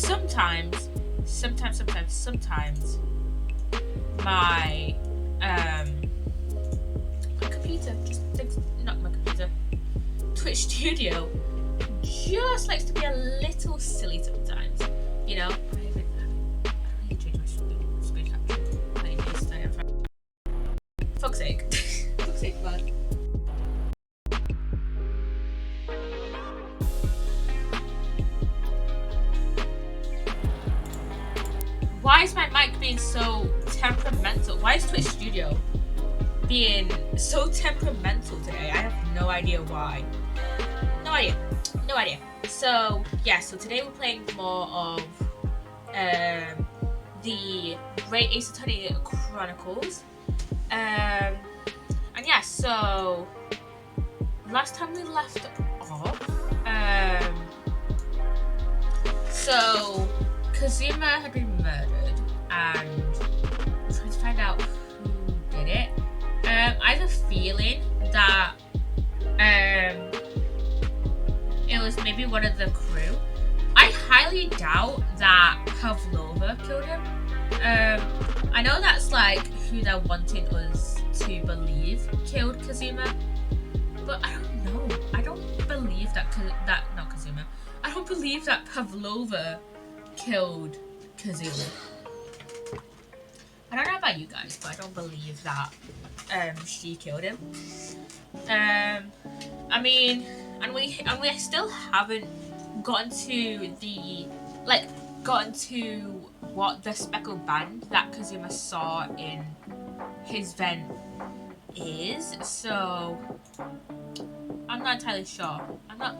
sometimes my computer just thinks, not my computer, Twitch Studio just likes to be a little silly sometimes, you know. I need to change my screen capture. Fuck's sake. Fuck's sake, man. Why is my mic being so temperamental? Why is Twitch Studio being so temperamental today? I have no idea why. No idea. So yeah, so today we're playing more of the Great Ace Attorney Chronicles. And yeah, so last time we left off, so Kazuma had been murdered, and we're trying to find out who did it. I have a feeling that it was maybe one of the crew. I highly doubt that Pavlova killed him. I know that's like who they're wanting us to believe killed Kazuma, but I don't know. I don't believe that not Kazuma. I don't believe that Pavlova killed Kazuma. I don't know about you guys, but I don't believe that she killed him. I mean, and we still haven't gotten to what the speckled band that Kazuma saw in his vent is. So I'm not entirely sure. I'm not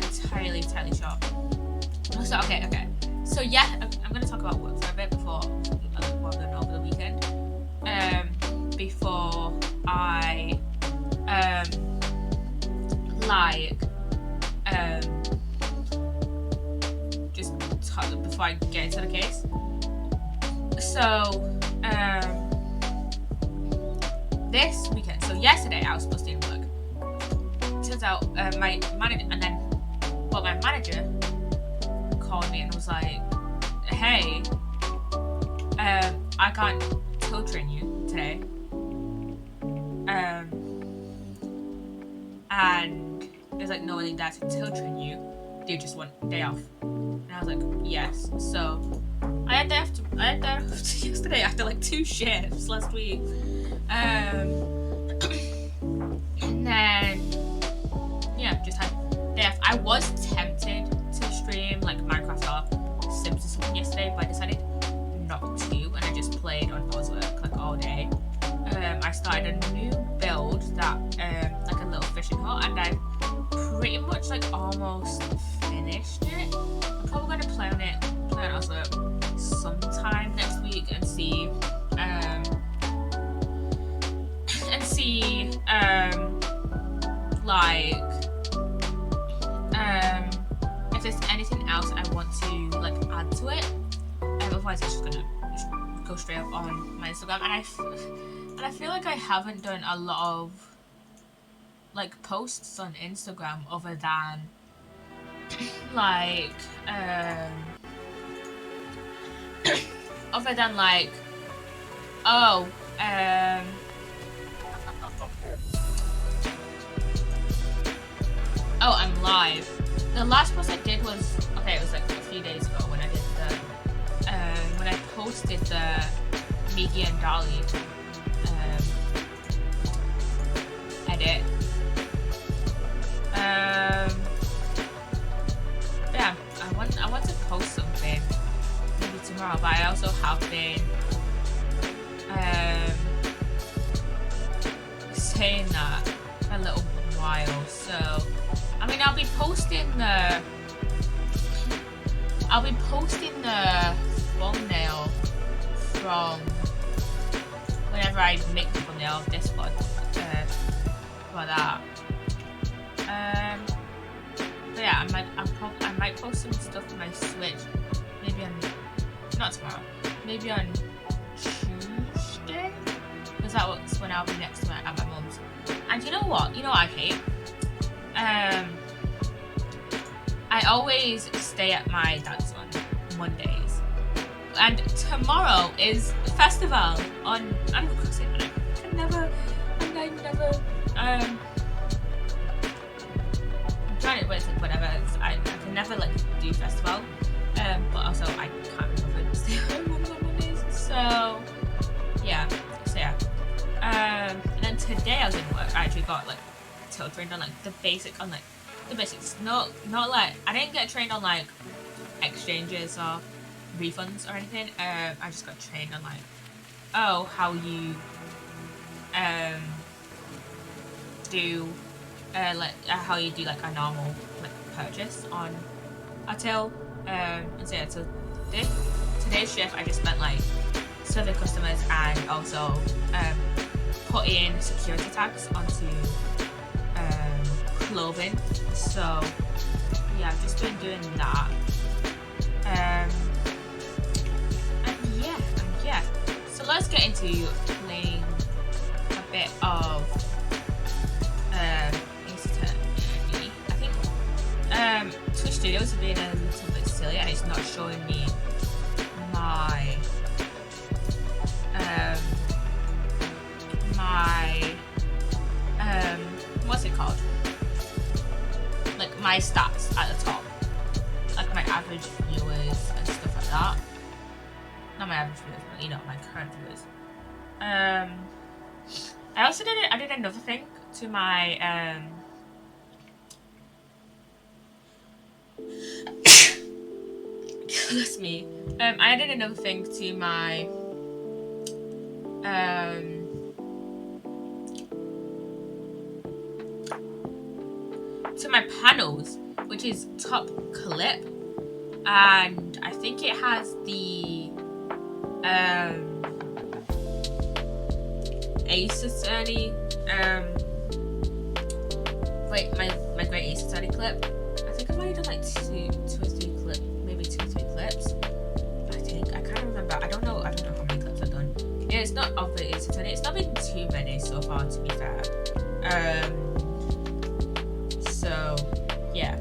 entirely sure. So okay. So yeah, I'm gonna talk about work for a bit before what I've done over the weekend. Before I before I get into the case. So this weekend. So yesterday I was supposed to do work. Turns out my manager called me and was like, hey, I can't tow train you today. And there's like no one there to tow train you. Do you just want a day off? And I was like, yes. So I had day off yesterday after like 2 shifts last week. And then yeah, just had day off. I was tempted to stream like Minecraft or Sims or something yesterday, but I decided not to, and I just played on Herlock like all day. I started a new build that like a little fishing hut, and I pretty much like almost finished it. I'm probably gonna play on also sometime next week and see if there's anything else I want to like add to it. Otherwise it's just gonna go straight up on my Instagram, and I feel like I haven't done a lot of like posts on Instagram other than like I'm live. The last post I did was it was like a few days ago when I did when I posted the Miggy and Dolly edit. Yeah, I want to post something maybe tomorrow, but I also have been saying that for a little while. So I mean, I'll be posting the thumbnail from whenever I make the thumbnail of this one for that. But yeah, I might post some stuff on my Switch. Maybe not tomorrow. Maybe on Tuesday, because that's when I'll be next to at my mum's. And you know what? I hate. I always stay at my dad's on Mondays. And tomorrow is festival on, I'm trying it, but it's like whatever. I can never like do festival. But also I can't remember to stay home on Mondays. So yeah. And then today I was in work. I actually got like trained on like the basics. Not like I didn't get trained on like exchanges or refunds or anything. I just got trained on like how you do how you do like a normal like purchase on a till. And so yeah, so today's shift I just spent like serving customers and also putting security tags onto clothing. So yeah, I've just been doing that. And yeah. So let's get into playing a bit of Psssttt. I think Twitch Studios have been a little bit silly and it's not showing me my what's it called? Like my stats at the top. Like my average viewers and stuff like that. Not my average viewers, but you know, my current viewers. I also did another thing to my excuse me. I did another thing to my panels, which is top clip, and I think it has the Ace Attorney my great Ace Attorney clip. I think I've only done like two or three clips. I can't remember. I don't know how many clips I've done. Yeah, it's not of the Ace Attorney. It's not been too many so far, to be fair. So yeah.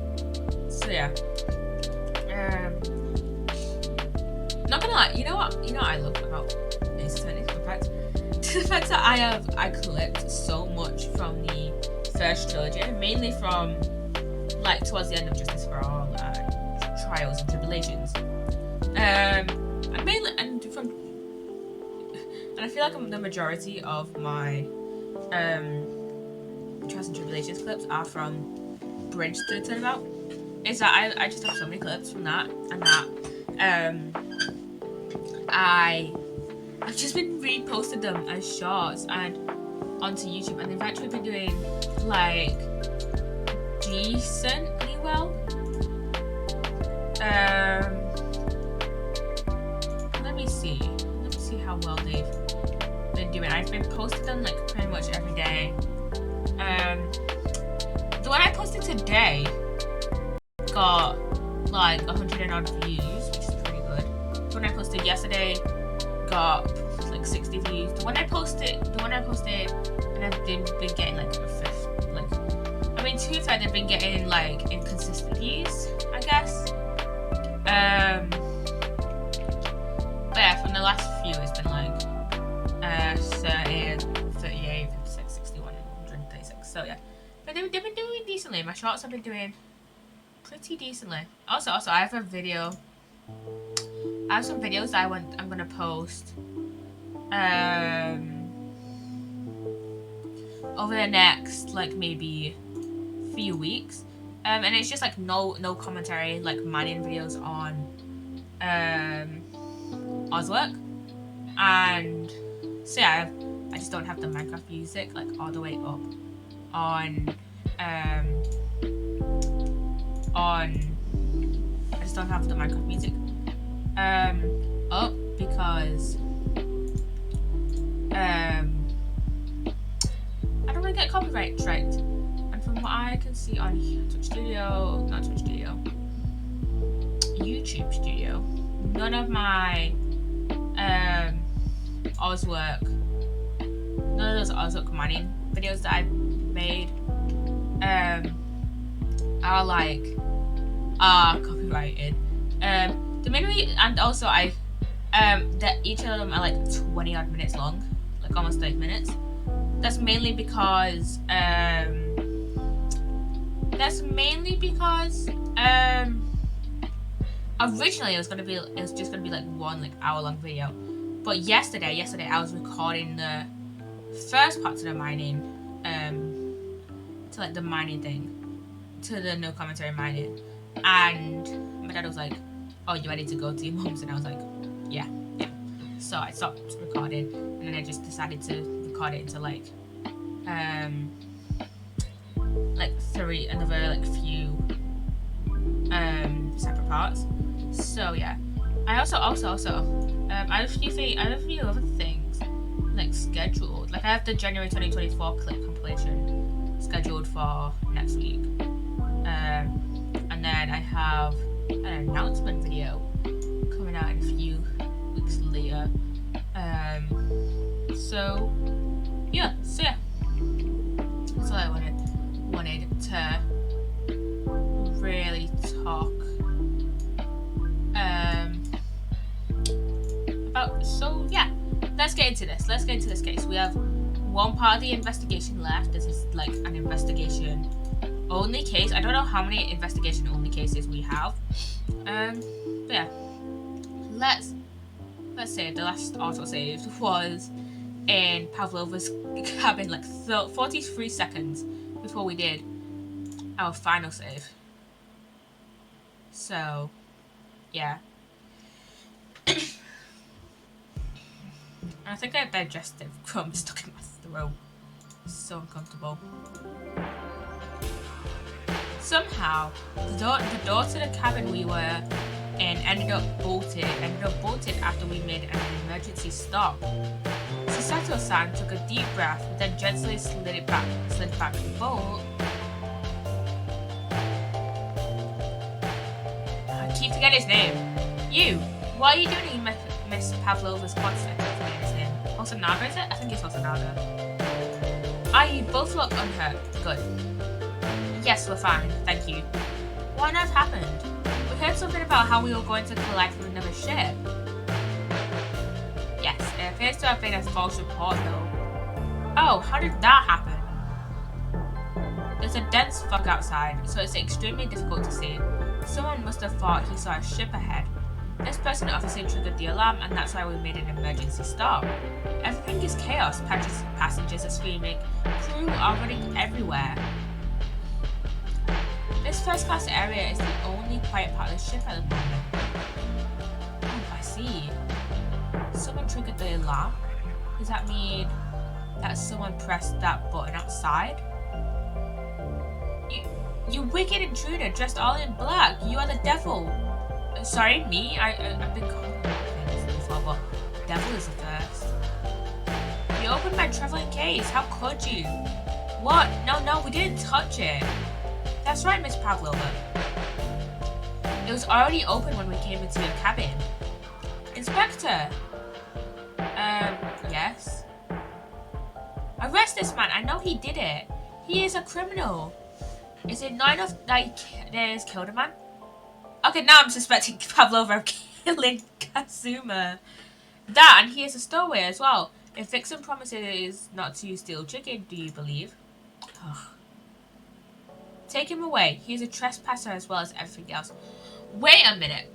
Not gonna lie, you know what I love about Ace Attorney compared to the fact that I collect so much from the first trilogy, mainly from like towards the end of Justice for All and Trials and Tribulations. And I feel like the majority of my Trials and Tribulations clips are from Bridge to the Turnabout. Is that I just have so many clips from that, and that I've just been reposting them as shorts and onto YouTube, and they've actually been doing like decently well. Let me see how well they've been doing. I've been posting them like pretty much every day. The one I posted today got like 100 and odd views, which is pretty good. The one I posted yesterday got like 60 views. The one I posted and I've been getting like a fifth. Like, I mean, to be fair, they've been getting like inconsistent views, I guess. But yeah, from the last few, it's been like 30, 38, 56, 61, 136. So yeah, but they've been doing decently. My shorts have been doing pretty decently. Also, I have a video. I have some videos that I'm gonna post over the next like maybe few weeks, and it's just like no commentary, like mining videos on Ozwork, and so yeah, I just don't have the Minecraft music like all the way up on I just don't have the Minecraft music up because I don't want to get copyright striked. And from what I can see on YouTube Studio, none of my Ozwork, none of those Ozwork mining videos that I made are like are copyrighted. The main reason, and also that each of them are like 20 odd minutes long, like almost 30 minutes. That's mainly because originally it was just gonna be like one like hour-long video, but yesterday I was recording the first part to the mining, to like the mining thing, to the no commentary mining, and my dad was like, "Oh, you ready to go to your mum's?" And I was like, "Yeah." So I stopped recording, and then I just decided to record it into like another few separate parts. So yeah, I also I have a few other things like scheduled. Like I have the January 2024 clip compilation scheduled for next week, and then I have an announcement video coming out in a few weeks later. So yeah. That's all I wanted to really talk about. So yeah, let's get into this case. We have one part of the investigation left. This is like an investigation only case. I don't know how many investigation only cases we have. But yeah, let's say the last autosave was in Pavlova's cabin, like 43 seconds before we did our final save. So yeah. I think I have digestive crumbs stuck in my throat. It's so uncomfortable. Somehow, the door to the cabin we were in ended up bolted after we made an emergency stop. Psssttt took a deep breath, then gently slid back the bolt. I keep forgetting his name. You! What are you doing, Miss Pavlova's concert? I forget his name. Hosanaga, is it? I think it's Hosanaga. You both look unhurt. Good. Yes, we're fine. Thank you. What on earth happened? We heard something about how we were going to collide with another ship. Yes, it appears to have been a false report though. Oh, how did that happen? There's a dense fog outside, so it's extremely difficult to see. Someone must have thought he saw a ship ahead. This person obviously triggered the alarm, and that's why we made an emergency stop. Everything is chaos. Passengers are screaming. Crew are running everywhere. This first class area is the only quiet part of the ship at the moment. Oh, I see. Someone triggered the alarm? Does that mean that someone pressed that button outside? You wicked intruder dressed all in black. You are the devil. Sorry, me? I've been called things before, but devil is the first. You opened my traveling case. How could you? What? No, we didn't touch it. That's right, Miss Pavlova. It was already open when we came into your cabin. Inspector! Yes? Arrest this man. I know he did it. He is a criminal. Is it not enough that he has killed a man? Okay, now I'm suspecting Pavlova of killing Kazuma. That, and he is a stowaway as well. If Vixen promises not to steal chicken, do you believe? Ugh. Take him away. He is a trespasser as well as everything else. Wait a minute.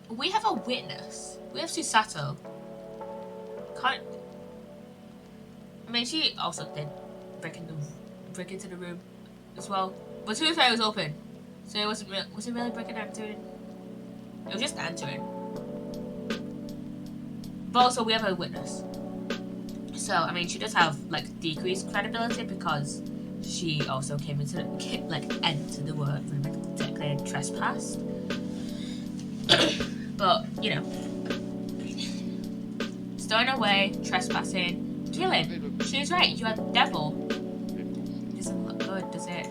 We have a witness. We have Psssttt. Can't... I mean, she also did break into the room as well. But to be fair, it was open. So it wasn't real. Was it really breaking and entering? It was just entering. But also, we have a witness. So, I mean, she does have, like, decreased credibility because she also came into, entered the workroom and declared trespass. But, you know. Stowing away, trespassing, killing. She was right, you are the devil. Doesn't look good, does it?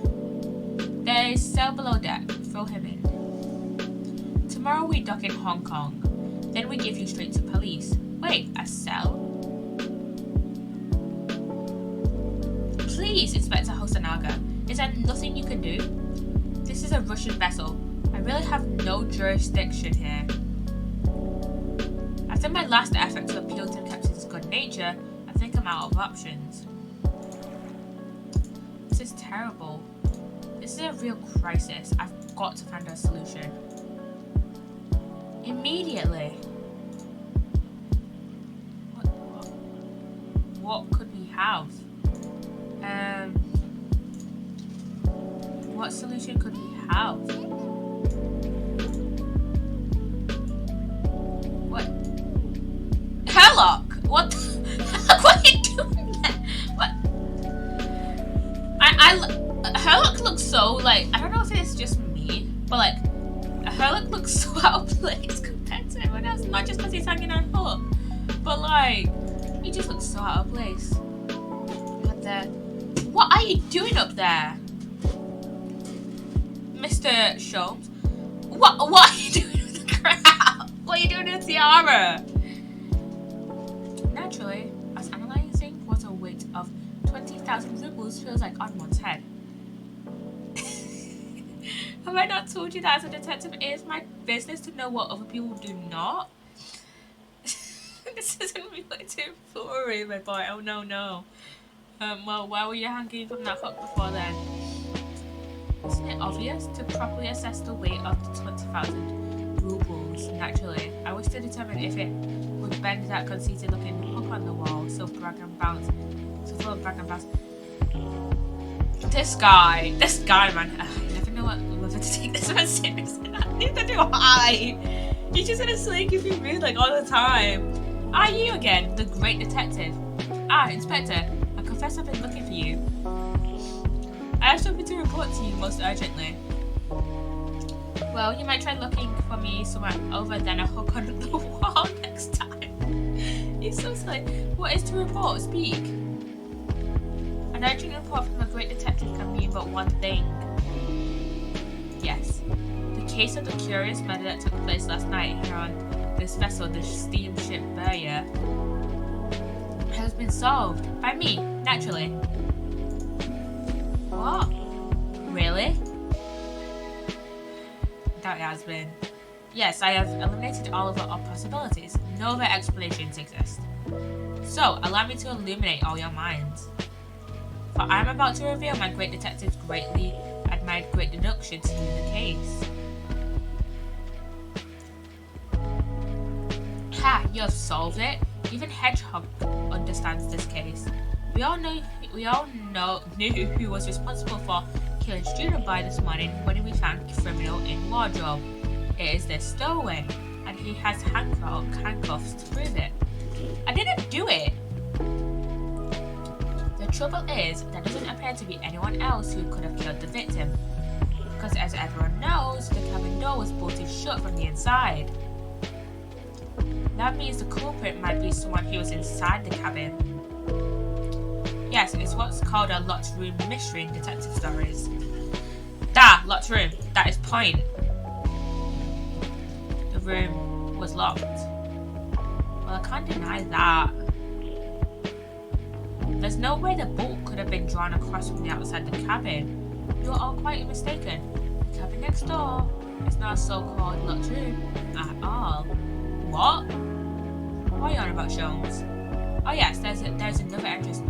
There is a cell below deck. Throw him in. Tomorrow we dock in Hong Kong. Then we give you straight to police. Wait, a cell? Please, Inspector Hosanaga. Is there nothing you can do? This is a Russian vessel. really have no jurisdiction here. After my last effort to appeal to the captain's good nature, I think I'm out of options. This is terrible. This is a real crisis. I've got to find a solution. Immediately. What could we have? What solution could we have? What? Herlock! What? What are you doing there? What? Herlock looks so like, I don't know if it's just me, but like Herlock looks so out of place compared to everyone else. Not just because he's hanging on hook, but like he just looks so out of place. Up there. What are you doing up there, Mr. Sholmes? What are you doing with the crowd? What are you doing with the tiara? Naturally, I was analysing what a weight of 20,000 rubles feels like on one's head. Have I not told you that as a detective it is my business to know what other people do not? This isn't really foolery, my boy. Oh no, no. Well, why were you hanging from that hook before then? Isn't it obvious? To properly assess the weight of the 20,000 rubles, naturally, I wish to determine if it would bend that conceited looking hook on the wall, so brag and bounce. So full of brag and bounce. This guy, man, I never know whether to take this one seriously. Neither do I. He's just gonna slay if you rude like all the time. Are you again, the great detective? Ah, Inspector, I confess I've been looking for you. I have something to report to you most urgently. Well, you might try looking for me somewhere over than a hook on the wall next time. He's so silly. What is to report? Speak. An urgent report from a great detective can mean but one thing. Yes. The case of the curious murder that took place last night here on this vessel, the steamship Burya, has been solved. By me, naturally. What? Really? That it has been. Yes, I have eliminated all of our possibilities. No other explanations exist. So, allow me to illuminate all your minds. For I am about to reveal my great detective's greatly admired great deduction to the case. Ha! You have solved it. Even Hedgehog understands this case. We all knew who was responsible for killing Student this morning when we found criminal in wardrobe. It is this stowaway, and he has handcuffs to prove it. I didn't do it. The trouble is, there doesn't appear to be anyone else who could have killed the victim, because as everyone knows, the cabin door was bolted shut from the inside. That means the culprit might be someone who was inside the cabin. Yes, it's what's called a locked room mystery in detective stories. Locked room. That is point. The room was locked. Well, I can't deny that. There's no way the bolt could have been drawn across from the outside the cabin. You are all quite mistaken. The cabin next door is not a so-called locked room at all. What? What are you on about, Sholmes? Oh yes, there's another entrance.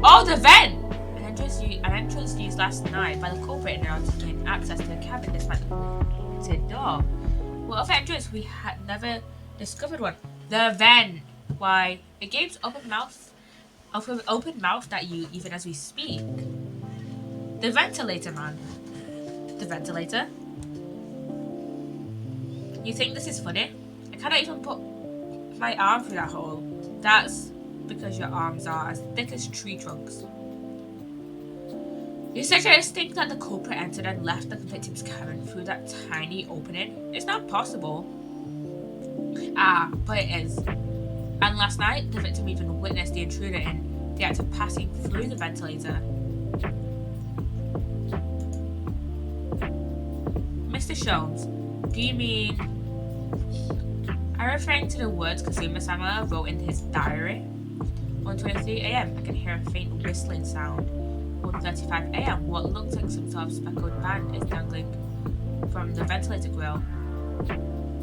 Oh, the vent! An entrance used last night by the culprit in order to gain access to the cabin despite the bolted door. What other entrance? We had never discovered one. The vent. Why, it gapes open mouth at you even as we speak. The ventilator, man. The ventilator? You think this is funny? I cannot even put my arm through that hole. That's because your arms are as thick as tree trunks. You suggest think that the culprit entered and left the victim's cabin through that tiny opening? It's not possible. Ah, but it is. And last night, the victim even witnessed the intruder in the act of passing through the ventilator. Mr. Sholmes, do you mean... I'm referring to the words Kazuma Samuel wrote in his diary. 1:23 AM, I can hear a faint whistling sound. 1:35 AM, what looks like some sort of speckled band is dangling from the ventilator grill.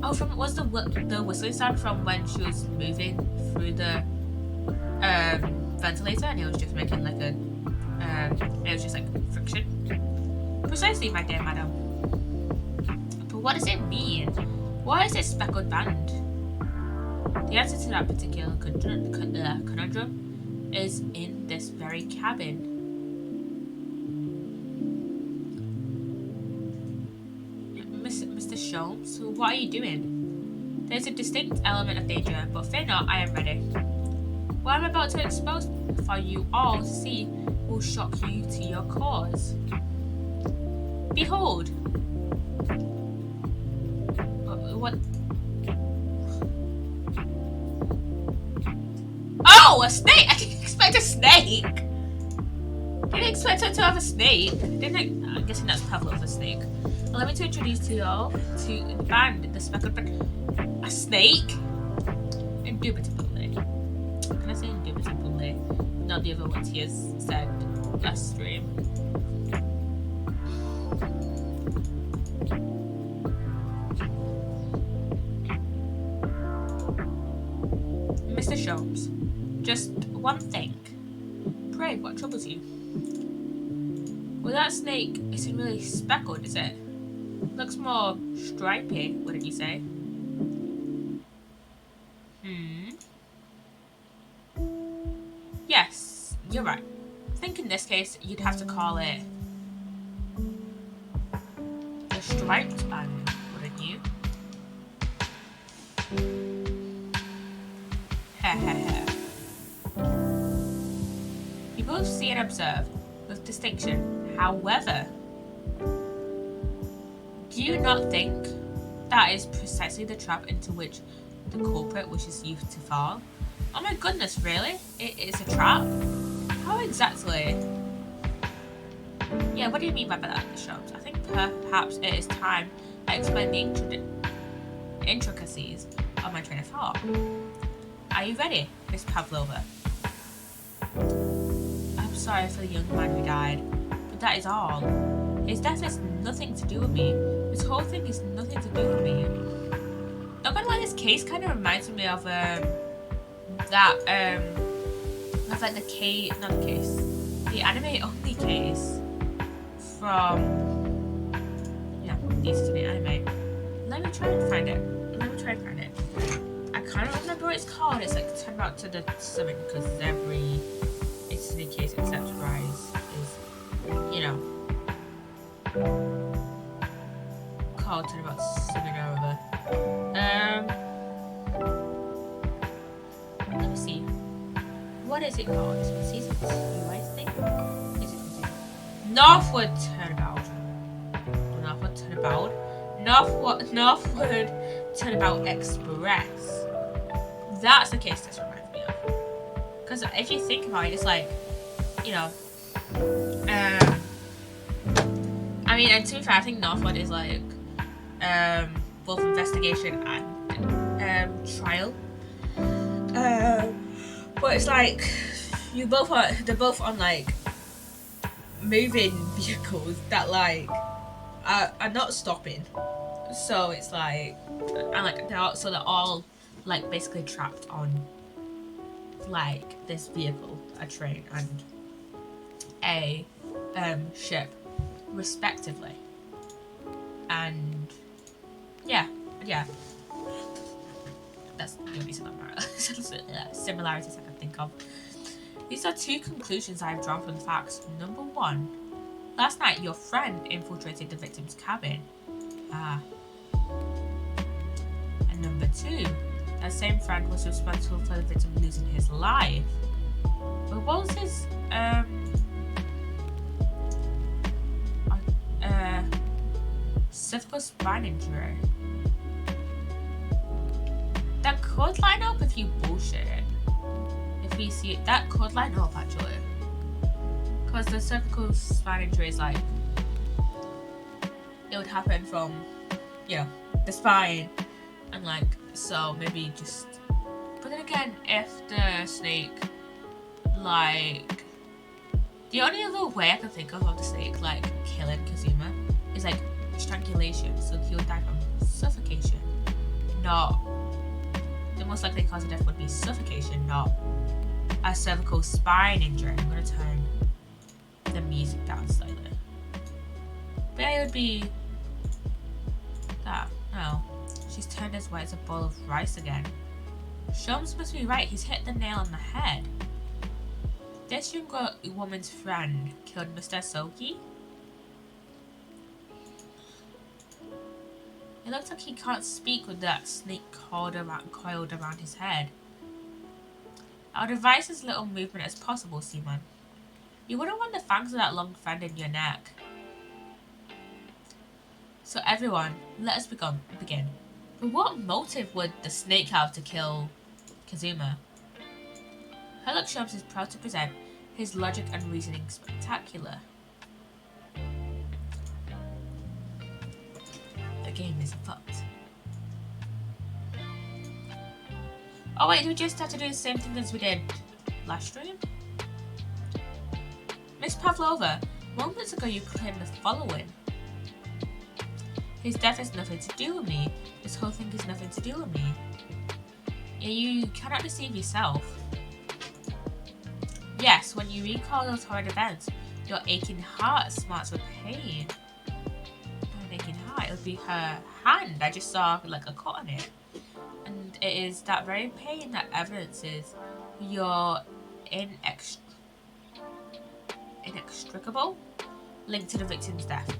Oh, was the whistling sound from when she was moving through the ventilator, and it was just making like a it was just like friction. Precisely, my dear madam. But what does it mean? Why is it speckled band? The answer to that particular conundrum is in this very cabin. Mr. Sholmes, what are you doing? There's a distinct element of danger, but fear not, I am ready. What I'm about to expose for you all to see will shock you to your cause. Behold! What? Oh, a snake! I didn't expect a snake! Didn't expect her to have a snake. I'm guessing that's Pavlova's snake. Allow me to introduce to you all to the band, the speckled band. A snake? Indubitably. Can I say indubitably? Not the other ones he has said last stream. Mr. Sholmes, just one thing. Pray, what troubles you? Well, that snake isn't really speckled, is it? Looks more stripy, wouldn't you say? Yes, you're right. I think in this case, you'd have to call it a striped band, wouldn't you? You both see and observe with distinction. However, do you not think that is precisely the trap into which the culprit wishes you to fall? Oh my goodness, really? It is a trap? How exactly? Yeah, what do you mean by that, Sholmes? I think perhaps it is time I explain the intricacies of my train of thought. Are you ready, Miss Pavlova? I'm sorry for the young man who died, but that is all. His death has nothing to do with me. This whole thing has nothing to do with me. Not gonna lie, this case kind of reminds me of like the anime only case from the Disney anime. Let me try and find it. I kind of remember what it's called. It's like Turn About to the Summon, because every Disney case except Rise is, called Turn About Summon or other. Let me see. What is it called? It's season 2, I think. Is it Northward Turnabout? Northward Turnabout Express. That's the case this reminds me of. Because if you think about it, it's like, I mean, and to be fair, I think Northward is like both investigation and trial. But it's like they're both on like moving vehicles that like are not stopping. So it's like, and like they're all like basically trapped on like this vehicle, a train and a ship, respectively. And yeah, that's the only similarities I can think of. These are two conclusions I have drawn from the facts. Number 1, last night your friend infiltrated the victim's cabin. And number 2, that same friend was responsible for the victim losing his life. But what was his cervical spine injury? That could line up if you bullshit it. If we see it, that could line up actually. Because the cervical spine injury is like, it would happen from, the spine. And like, so maybe just, but then again, if the snake, like, the only other way I can think of the snake, like, killing Kazuma is like strangulation, so he would die from suffocation, not the most likely cause of death would be suffocation, not a cervical spine injury. I'm gonna turn the music down slightly. But it would be that. No. She's turned as white as a bowl of rice again. Sholmes must be right, he's hit the nail on the head. This young woman's friend killed Mr. Soki? It looks like he can't speak with that snake coiled around his head. I would advise as little movement as possible, Seaman. You wouldn't want the fangs of that long friend in your neck. So everyone, let us begin. But what motive would the snake have to kill Kazuma? Herlock Sholmes is proud to present his logic and reasoning spectacular. The game is fucked. Oh wait, we just have to do the same thing as we did last stream? Miss Pavlova, moments ago you claimed the following. His death has nothing to do with me. This whole thing has nothing to do with me. You cannot deceive yourself. Yes, when you recall those horrid events, your aching heart smarts with pain. An aching heart, it would be her hand. I just saw like a cut on it. And it is that very pain that evidences your inextricable link to the victim's death.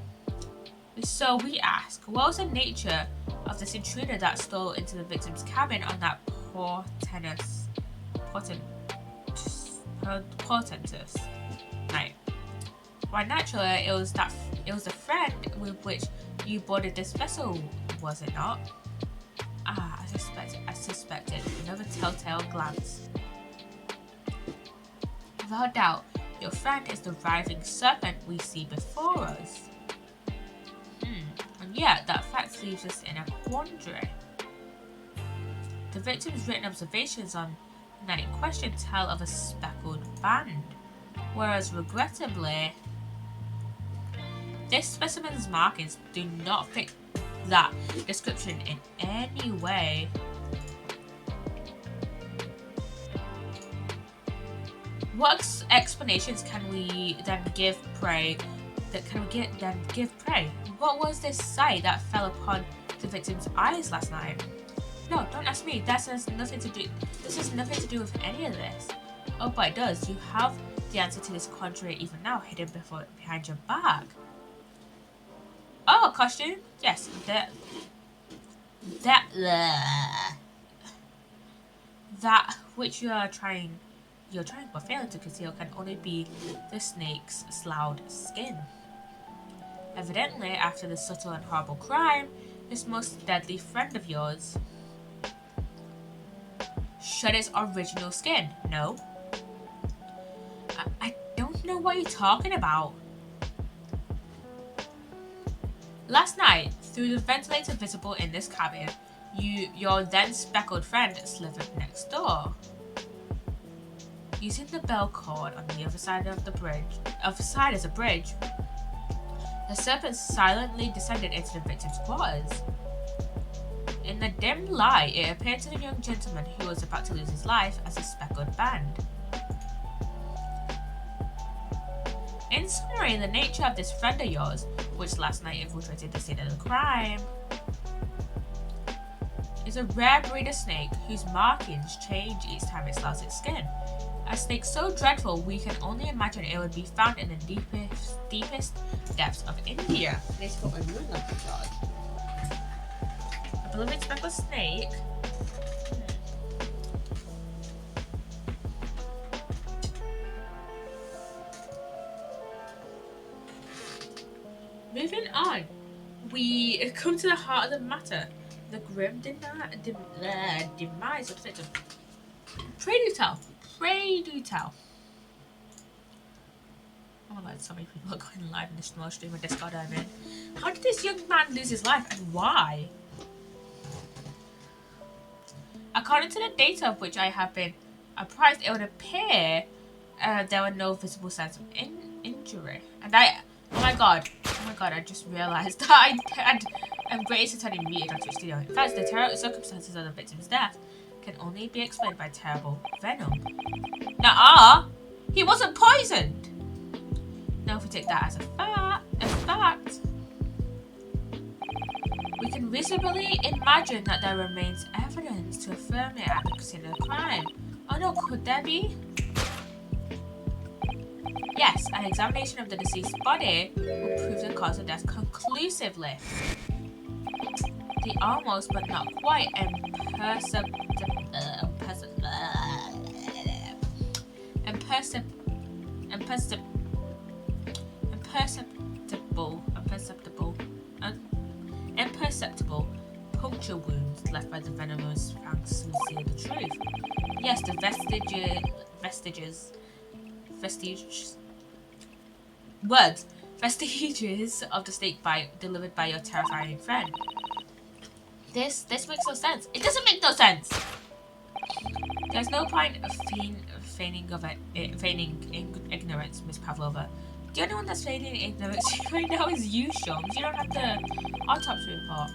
So we ask, what was the nature of this intruder that stole into the victim's cabin on that portentous night? Why, naturally, it was the friend with which you boarded this vessel, was it not? Ah, I suspected. Another telltale glance. Without doubt, your friend is the writhing serpent we see before us. And yet, that fact leaves us in a quandary. The victim's written observations on the night in question tell of a speckled band, whereas regrettably, this specimen's markings do not fit that description in any way. What explanations can we then give prey? What was this sight that fell upon the victim's eyes last night? No, don't ask me. This has nothing to do with any of this. Oh, but it does. You have the answer to this quandary even now, hidden behind your back. Oh, costume? Yes, that which you're trying but failing to conceal can only be the snake's sloughed skin. Evidently, after the subtle and horrible crime, this most deadly friend of yours shed its original skin. No. I don't know what you're talking about. Last night, through the ventilator visible in this cabin, your then speckled friend slithered next door. Using the bell cord on the other side of the bridge, the serpent silently descended into the victim's quarters. In the dim light, it appeared to the young gentleman who was about to lose his life as a speckled band. In summary, the nature of this friend of yours, which last night infiltrated the scene of the crime, is a rare breed of snake whose markings change each time it sloughs its skin. A snake so dreadful we can only imagine it would be found in the deepest depths of India. I need to put my ruin on the dog. A beloved speckled snake. Moving on, we come to the heart of the matter. The grim demise of the victim. Pray do tell. Oh my god, so many people are going live in this small stream of Discord I'm in. How did this young man lose his life and why? According to the data of which I have been apprised, it would appear there were no visible signs of injury. And oh my god, my god, I just realised that I had embraced it and muted on Twitch Studio. In fact, the terrible circumstances of the victim's death can only be explained by terrible venom. Nuh-uh! He wasn't poisoned! Now if we take that as a fact, we can reasonably imagine that there remains evidence to affirm it at the scene of the crime. Oh no, could there be? Yes, an examination of the deceased body will prove the cause of death conclusively. The almost but not quite imperceptible puncture wounds left by the venomous fangs conceal the truth. Yes, the vestiges of the snake bite delivered by your terrifying friend. This makes no sense. It doesn't make no sense. There's no point of feigning ignorance, Miss Pavlova. The only one that's feigning ignorance right now is you, Sholmes. You don't have the autopsy report.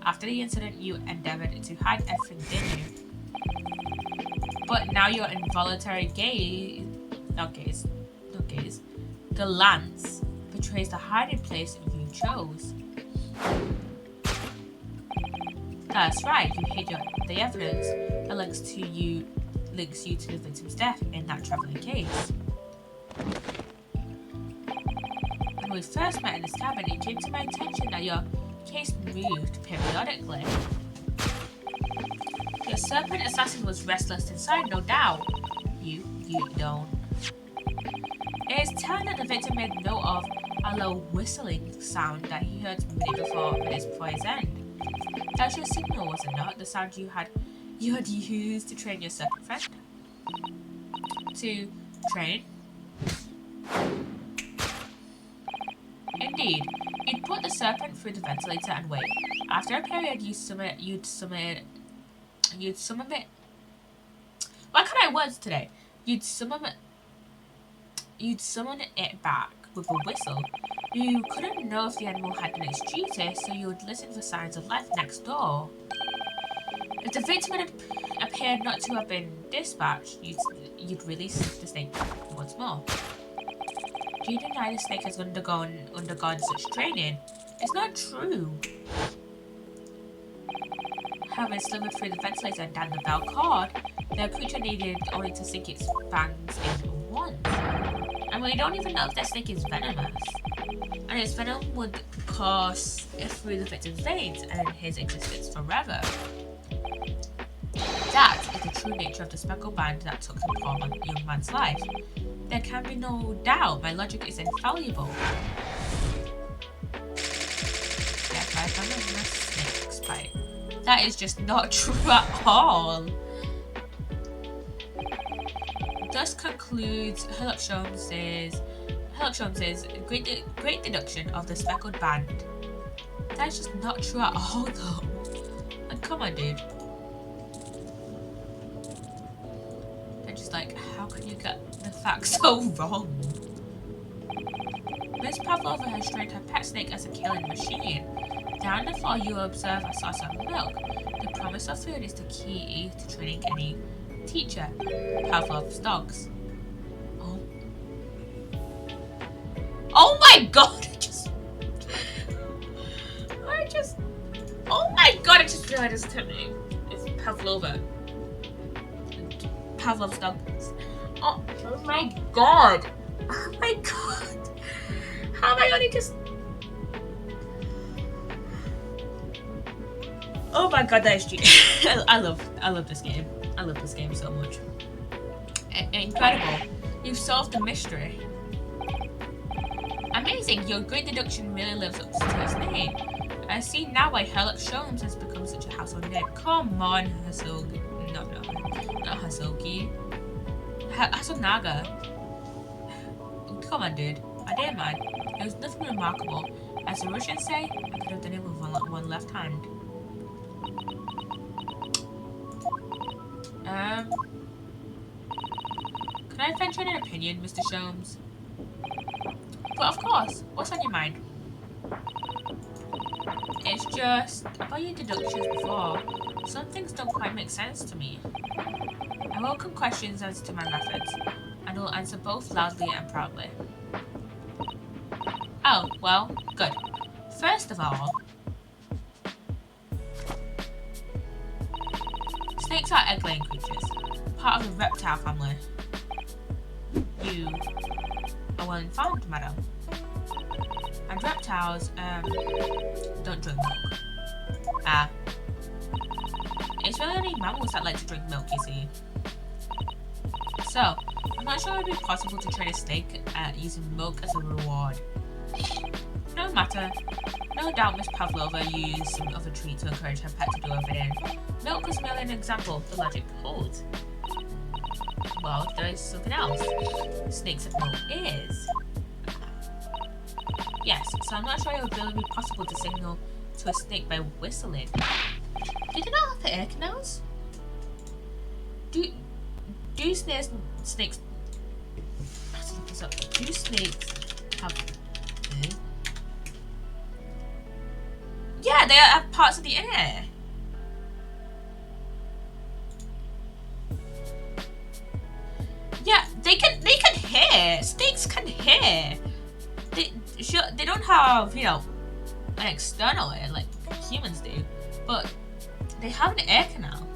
After the incident, you endeavored to hide everything, didn't you? But now your involuntary glance betrays the hiding place you chose. That's right, you hid the evidence that links you to the victim's death in that travelling case. When we first met in this cabin, it came to my attention that your case moved periodically. Your serpent assassin was restless inside, no doubt. You don't. It is telling that the victim made note of a low whistling sound that he heard minutes before his end. That was your signal, was it not? The sound you had used to train your serpent friend. To train? Indeed. You'd put the serpent through the ventilator and wait. After a period, you'd summon it. Why can't I words today? You'd summon it back with a whistle. You couldn't know if the animal had done its duty, so you would listen for signs of life next door. If the victim had appeared not to have been dispatched, you'd release the snake once more. Do you deny the snake has undergone such training? It's not true. Having slithered through the ventilator and down the bell cord, the creature needed only to sink its fangs in once. And we don't even know if that snake is venomous. And its venom would course through the victim's veins and in his existence forever. That is the true nature of the speckled band that took the poor young man's life. There can be no doubt. My logic is infallible. Yes, I found a snake's bite. That is just not true at all. Thus concludes Herlock Sholmes' great deduction of the speckled band. That is just not true at all, though. Like, come on, dude. They're just like, how can you get the facts so wrong? Miss Pavlova has trained her pet snake as a killing machine. Down the floor, you observe a source of milk. The promise of food is the key to training any teacher. Pavlov's dogs. Oh my god! Oh my god! I just realized it's happening. It's Pavlova. Pavlov's dogs. Oh my god! Oh my god! How am I only just? Oh my god, that is cheating. I love this game. I love this game so much. Incredible. You've solved the mystery. Amazing. Your great deduction really lives up to its name. I see now why Herlock Sholmes has become such a household name. Come on, Hasogi. No, not Hasogi. Hasonaga. Come on, dude. I didn't mind. It was nothing remarkable. As the Russians say, I could have done it with one left hand. Can I venture an opinion, Mr. Sholmes? But of course, what's on your mind? It's just, about your deductions before, some things don't quite make sense to me. I welcome questions as to my methods, and will answer both loudly and proudly. Oh, well, good. First of all, snakes are egg-laying creatures, part of the reptile family. You are well informed, madam. And reptiles, don't drink milk. Ah. It's really only mammals that like to drink milk, you see. So, I'm not sure it would be possible to train a snake at using milk as a reward. No matter. No doubt Miss Pavlova used some other treat to encourage her pet to do her bidding. Milk was merely an example, the logic holds. Well, there is something else. Snakes have no ears. Yes, so I'm not sure it would really be possible to signal to a snake by whistling. Do they not have ear canals? Do snakes I have to look this up. Do snakes have ears? Yeah, they have parts of the ear. Yeah, they can hear. Snakes can hear. They don't have, you know, an external ear like humans do, but they have an ear canal.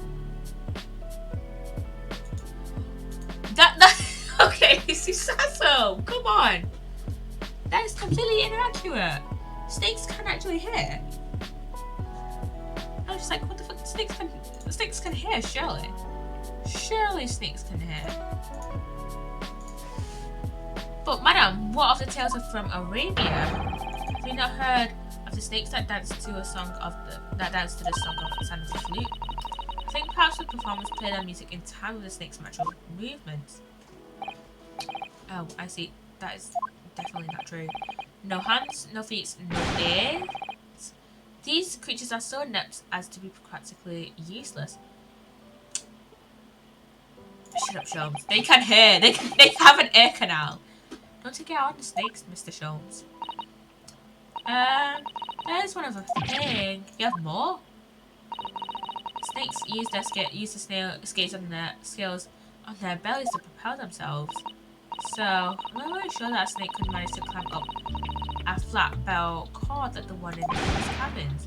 Okay, Sasso, come on. That is completely inaccurate. Snakes can actually hear. I was just like, what the fuck? Snakes can hear, surely. Surely snakes can hear. But madam, what of the tales are from Arabia? Have you not heard of the snakes that dance to the song of the sound of the flute? I think perhaps the performers play their music in time with the snake's natural movements. Oh, I see. That is definitely not true. No hands, no feet, no ears. These creatures are so inept as to be practically useless. Shut up, Sholmes. They can hear. They have an ear canal. Don't you get on the snakes, Mr. Sholmes? There's one other thing. You have more? Snakes use the scales on their their bellies to propel themselves. So, I'm not really sure that a snake could manage to climb up a flat bell cord like the one in these cabins.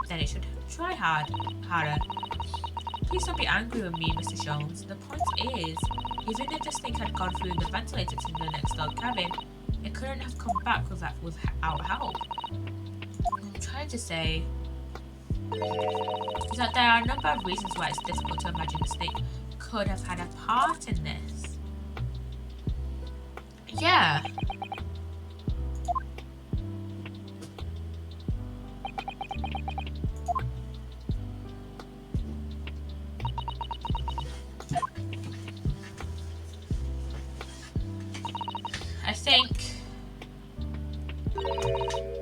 Then it should try harder. Please don't be angry with me, Mr. Sholmes. The point is, even if the snake had gone through the ventilator to the next door cabin, it couldn't have come back without help. What I'm trying to say is that there are a number of reasons why it's difficult to imagine the snake could have had a part in this. Yeah. I think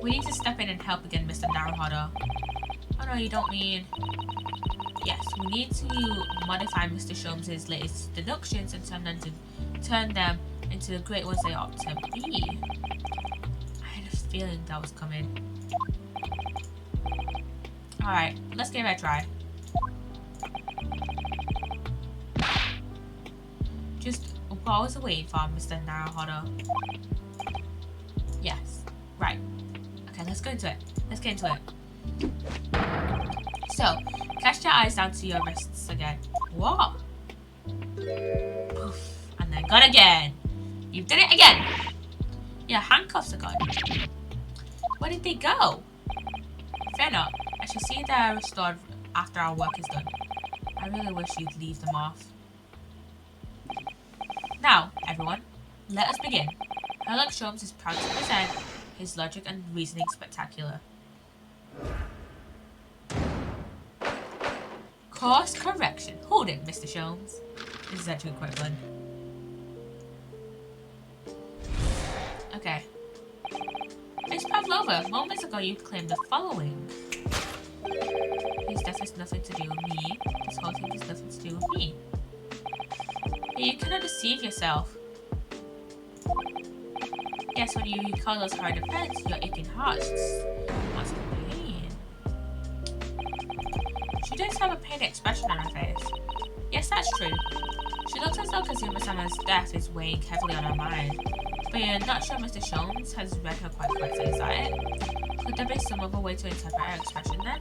we need to step in and help again, Mr. Naruhodo. Oh no, you don't mean... Yes, we need to modify Mr. Sholmes' latest deductions and turn them into the great ones they ought to be. I had a feeling that was coming. Alright, let's give it a try. Just what was I waiting for, Mr. Naruhodo? Yes. Right. Okay, let's go into it. Let's get into it. So, cast your eyes down to your wrists again. What? Poof. And then gone again. You did it again. Your handcuffs are gone. Where did they go? Fair enough. I shall see they're restored after our work is done. I really wish you'd leave them off. Now, everyone, let us begin. Herlock Sholmes is proud to present his logic and reasoning spectacular. Course correction. Hold it, Mr. Sholmes. This is actually quite fun. Okay. Miss Pavlova, moments ago you claimed the following. His death has nothing to do with me. This whole thing has nothing to do with me. You cannot deceive yourself. Yes, when you recall those hard events, your aching hearts must be pain. She does have a pained expression on her face. Yes, that's true. She looks as though Kazuma-sama's death is weighing heavily on her mind. But you're not sure Mr. Jones has read her quite correctly, is that it? Could there be some other way to interpret her expression then?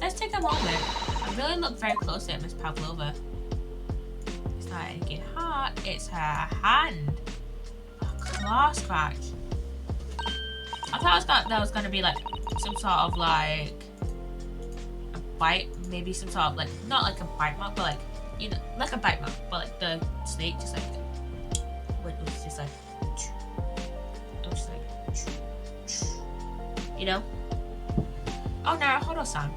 Let's take a moment and really look very closely at Miss Pavlova. It's not an aching heart, it's her hand. A claw scratch. I thought that was gonna be like some sort of like a bite, maybe some sort of like, not like a bite mark, but like, you know, like a bite mark, but like the snake just like, it was just like, you know? Oh, Naruhodo-san.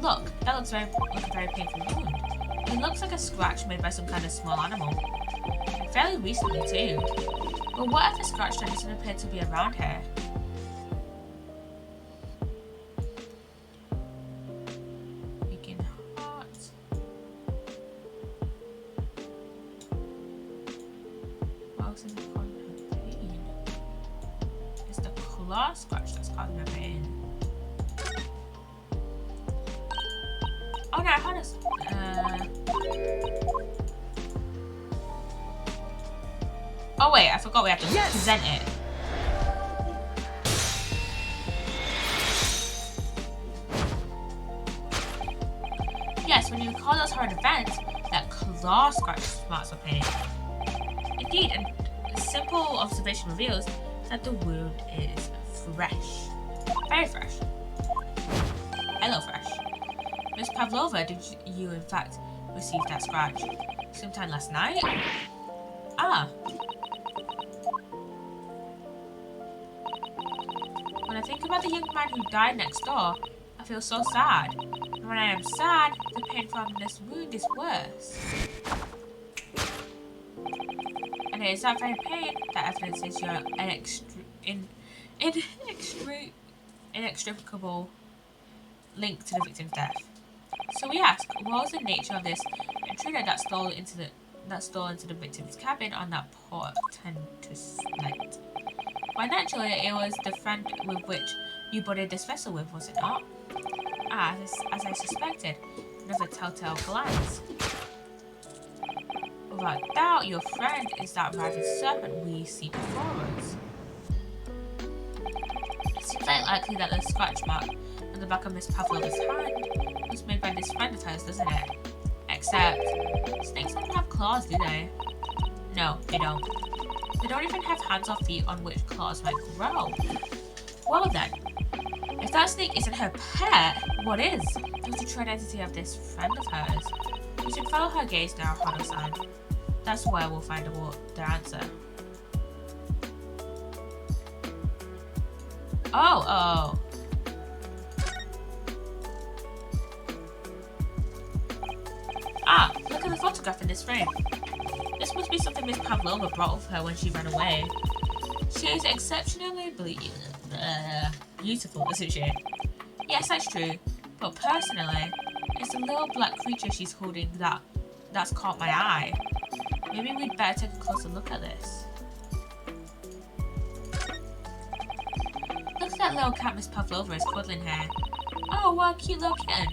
Look, that looks like a very painful wound. It looks like a scratch made by some kind of small animal. Fairly recently too. But what if the scratch doesn't appear to be around here? Making heart. What else is causing her pain? It's the claw scratch that's causing her pain. Oh no, how does oh wait, I forgot we have to present it. Yes, when you recall those horrid events, that claw scratch marks of pain. Indeed, and a simple observation reveals that the wound is fresh. Very fresh. Hello, fresh. Miss Pavlova, did you in fact receive that scratch sometime last night? Ah. When I think about the young man who died next door, I feel so sad. And when I am sad, the pain from this wound is worse. And it is that very pain that evidences your inextricable link to the victim's death. So we ask, what was the nature of this intruder that stole into the victim's cabin on that portentous night? Why, naturally, it was the friend with which you boarded this vessel with, was it not? Ah, as I suspected, another telltale glance. Without doubt, your friend is that ragged serpent we see before us. It seems likely that the scratch mark on the back of Miss Pavlova's hand was made by this friend of hers, doesn't it? Except, snakes don't have claws, do they? No, they don't. They don't even have hands or feet on which claws might grow. Well then, if that snake isn't her pet, what is? What's the true identity of this friend of hers? We should follow her gaze now, Hano-san. That's where we'll find the answer. Oh. Ah, look at the photograph in this frame. This must be something Miss Pavlova brought with her when she ran away. She is exceptionally beautiful, isn't she? Yes, that's true. But personally, it's a little black creature she's holding that's caught my eye. Maybe we'd better take a closer look at this. Look at that little cat Miss Pavlova is cuddling here. Oh, what a cute little kitten.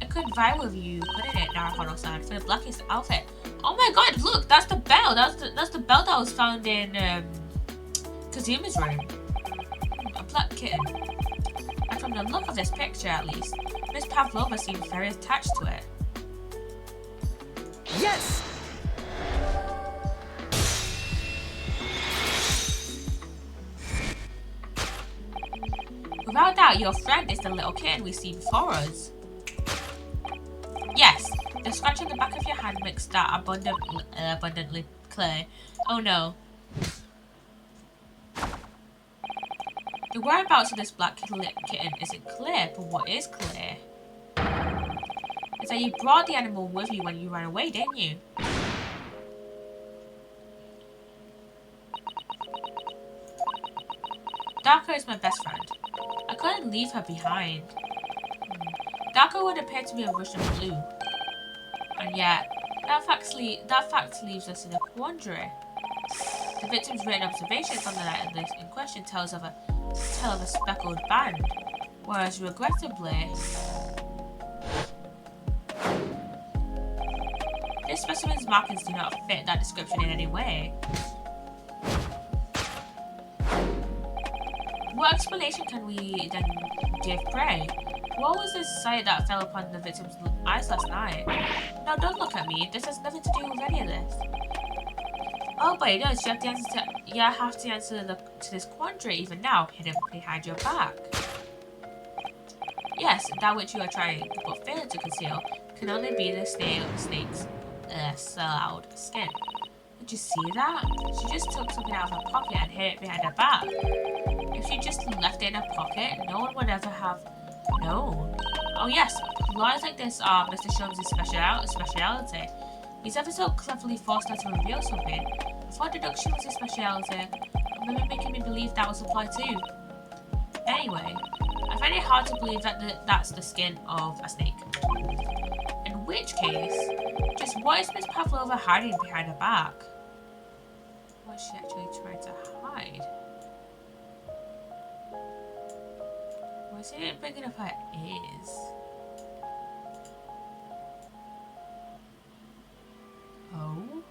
It could vie with you, couldn't it, Naruhodo-san, for the blackest outfit. Oh my god, look, that's the bell. That's the bell that was found in Kazuma's room. A black kitten. And from the look of this picture, at least, Miss Pavlova seems very attached to it. Yes! Without doubt, your friend is the little kitten we see before us. Yes, the scratch on the back of your hand makes that abundantly clear. Oh no. The whereabouts of this black kitten isn't clear, but what is clear is that you brought the animal with you when you ran away, didn't you? Darko is my best friend. I couldn't leave her behind. Darko would appear to be a Russian blue. And yet, that fact leaves us in a quandary. The victim's written observations on the night of this in question tell of a speckled band, whereas regrettably, This specimen's markings do not fit that description in any way. What explanation can we then give, pray? What was this sight that fell upon the victim's eyes last night? No, don't look at me. This has nothing to do with any of this. Oh, but it does. You have to answer to this quandary even now, hidden behind your back. Yes, that which you are trying, but failing to conceal, can only be the snake's sellout skin. Did you see that? She just took something out of her pocket and hid it behind her back. If she just left it in her pocket, no one would ever have known. Oh yes, lies like this are Mr. Sholmes' speciality. He's ever so cleverly forced her to reveal something. I thought deduction was his speciality, and maybe making me believe that was applied too. Anyway, I find it hard to believe that that's the skin of a snake. In which case, just what is Miss Pavlova hiding behind her back? What is she actually trying to hide? Why is it big enough her ears? Oh?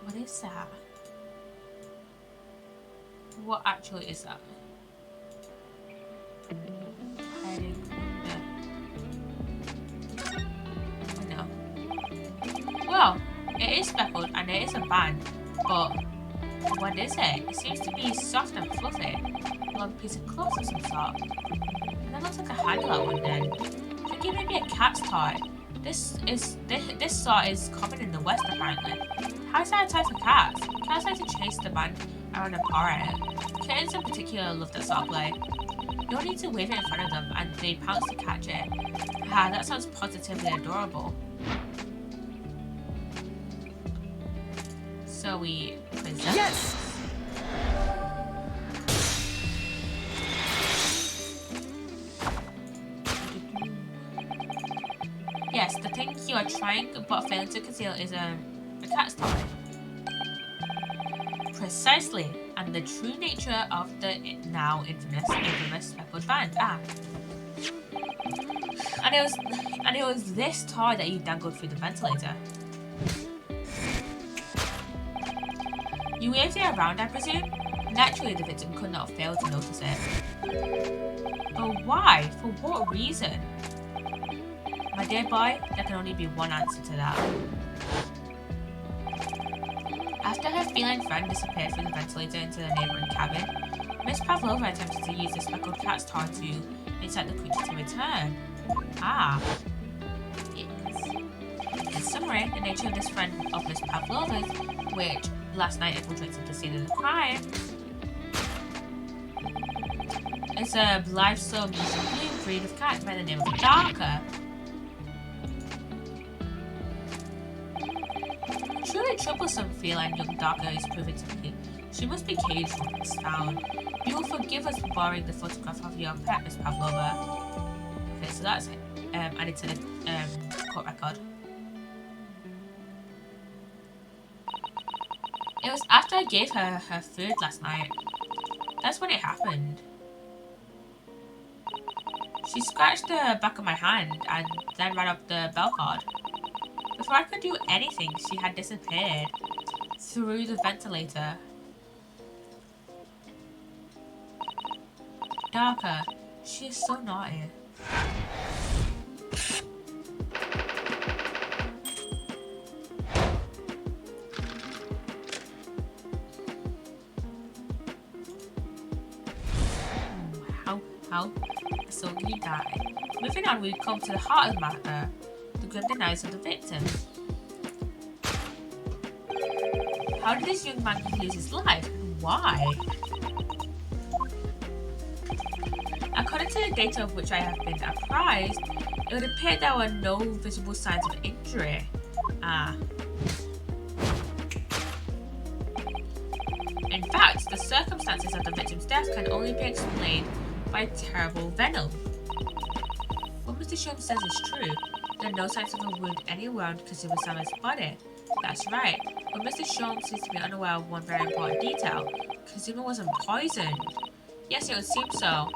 What is that? What actually is that? Hiding window. Well, it is speckled and it is a band, but what is it? It seems to be soft and fluffy. A long piece of cloth of some sort. And that looks like a handle at one end. I think it may be a cat's toy. This sort is common in the West apparently. How is that a toy for cats? Cats like to chase the band around and paw at it. Kittens in particular love that sort of play. You only need to wave it in front of them and they pounce to catch it. Ah, that sounds positively adorable. So we present. Yes! Yes, the thing you are trying but failing to conceal is a cat's toy. Precisely, and the true nature of the now infamous speckled band. Ah. And it was this toy that you dangled through the ventilator. You waved it around, I presume? Naturally, the victim could not fail to notice it. But why? For what reason? My dear boy, there can only be one answer to that. After her feline friend disappeared through the ventilator into the neighbouring cabin, Miss Pavlova attempted to use the speckled cat's toy to incite the creature to return. Ah. Yes. In summary, the nature of this friend of Miss Pavlova's, which last night infiltrated the scene of the crime, is a blithesome blue breed of cat by the name of Darker. Truly troublesome feline young Darker is proven to be. She must be caged once found. You will forgive us for borrowing the photograph of your pet, Miss Pavlova. Okay, so that's added to the court record. It was after I gave her her food last night. That's when it happened. She scratched the back of my hand and then ran up the bell cord. Before I could do anything, she had disappeared through the ventilator. Darker, she is so naughty. How? So he died. Moving on, we come to the heart of the matter, the grim denials of the victim. How did this young man lose his life, and why? According to the data of which I have been apprised, it would appear there were no visible signs of injury. Ah. In fact, the circumstances of the victim's death can only be explained by terrible venom. What Mr. Sholmes says is true. There are no signs of a wound anywhere on Kazuma Sama's body. That's right, but Mr. Sholmes seems to be unaware of one very important detail. Kazuma wasn't poisoned. Yes, it would seem so.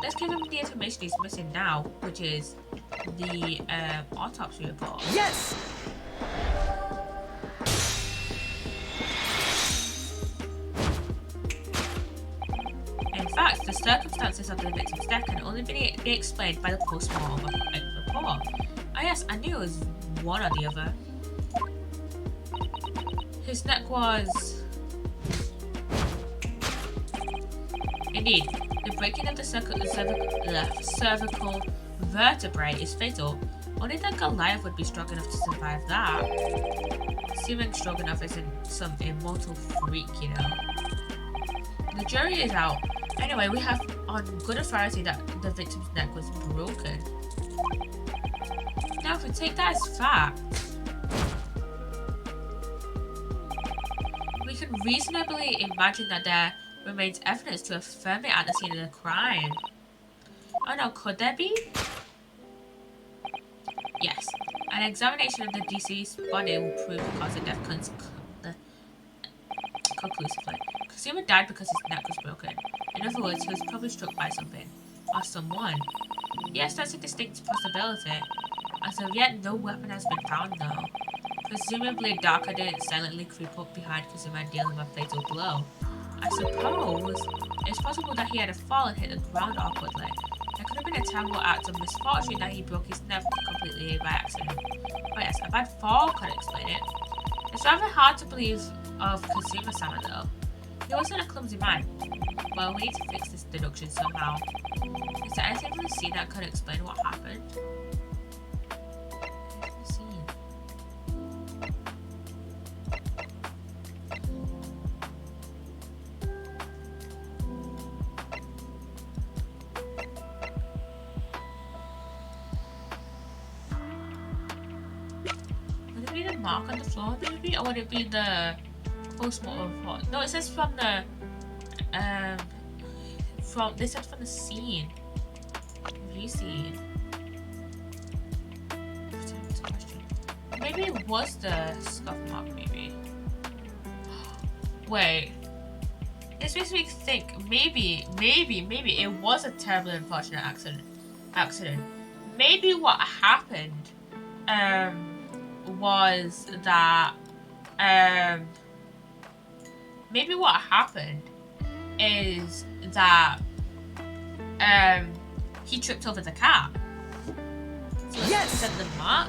Let's give him the information he's missing now, which is the autopsy report. Yes! In fact, the circumstances of the victim's death can only be explained by the post-mortem report. Ah yes, I knew it was one or the other. His neck was... Indeed, the breaking of the cervical vertebrae is fatal. Only the Goliath would be strong enough to survive that. Seeming strong enough isn't some immortal freak, you know. The jury is out. Anyway, we have on good authority that the victim's neck was broken. Now, if we take that as fact, we can reasonably imagine that there remains evidence to affirm it at the scene of the crime. Oh no, could there be? Yes. An examination of the deceased body will prove the cause of death conclusively. Consumer died because his neck was broken. In other words, he was probably struck by something. Or someone. Yes, that's a distinct possibility. As of yet, no weapon has been found though. Presumably, Darker didn't silently creep up behind Kazuma and deal him a fatal blow. I suppose it's possible that he had a fall and hit the ground awkwardly. There could have been a terrible act of misfortune that he broke his neck completely by accident. But yes, a bad fall could explain it. It's rather hard to believe of Kazuma-sama though. He wasn't a clumsy man. Well, we need to fix this deduction somehow. Is there anything from the scene that could explain what happened? Mark on the floor maybe, or would it be the post-mortem report? No, it says from the they said from the scene. Review scene. Maybe it was the scuff mark, maybe. Wait. This makes me think maybe it was a terribly unfortunate accident. Maybe what happened was that maybe what happened is that he tripped over the cat. So yes! Is that the mark?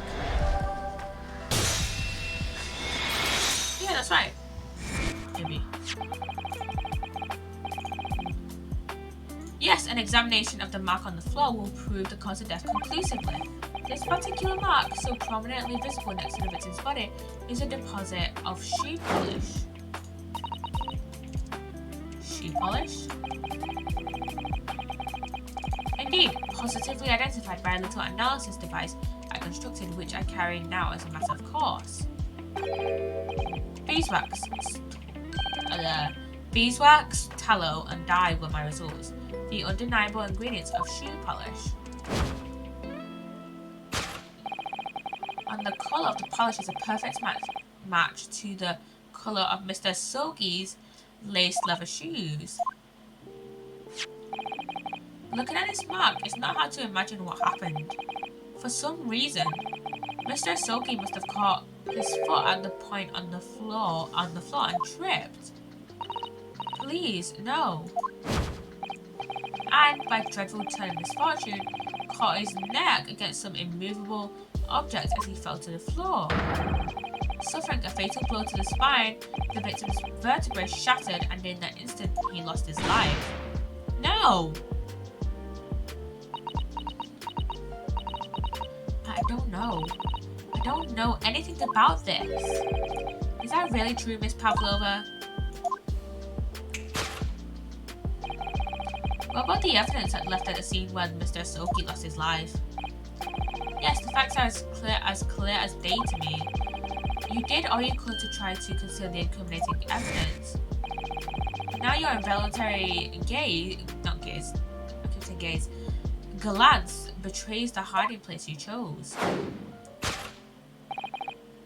Yeah, that's right. Maybe. Yes, an examination of the mark on the floor will prove the cause of death conclusively. This particular mark, so prominently visible next to the victim's body, is a deposit of shoe polish. Shoe polish? Indeed, positively identified by a little analysis device I constructed, which I carry now as a matter of course. Beeswax, tallow, and dye were my results, the undeniable ingredients of shoe polish. And the colour of the polish is a perfect match to the colour of Mr. Sogi's laced leather shoes. Looking at this mark, it's not hard to imagine what happened. For some reason, Mr. Sogi must have caught his foot at the point on the floor and tripped. Please, no. And by dreadful turn of misfortune, caught his neck against some immovable object as he fell to the floor. Suffering a fatal blow to the spine, the victim's vertebrae shattered, and in that instant he lost his life. No! I don't know. I don't know anything about this. Is that really true, Miss Pavlova? What about the evidence that left at the scene when Mr. Sogi lost his life? Yes, the facts are as clear as day to me. You did all you could to try to conceal the incriminating evidence. Now your involuntary glance betrays the hiding place you chose.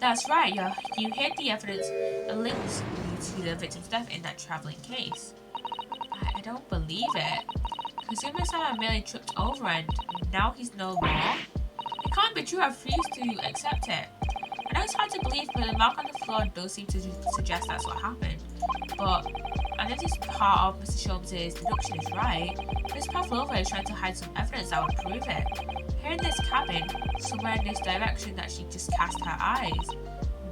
That's right, you hid the evidence that links you to the victim's death in that travelling case. I don't believe it. Kazuma-sama merely tripped over and now he's no more. It can't be true. I refuse to accept it. I know it's hard to believe, but the mark on the floor does seem to suggest that's what happened. But I think this part of Mr. Sholmes' deduction is right. Miss Pavlova is trying to hide some evidence that would prove it. Here in this cabin, somewhere in this direction that she just cast her eyes.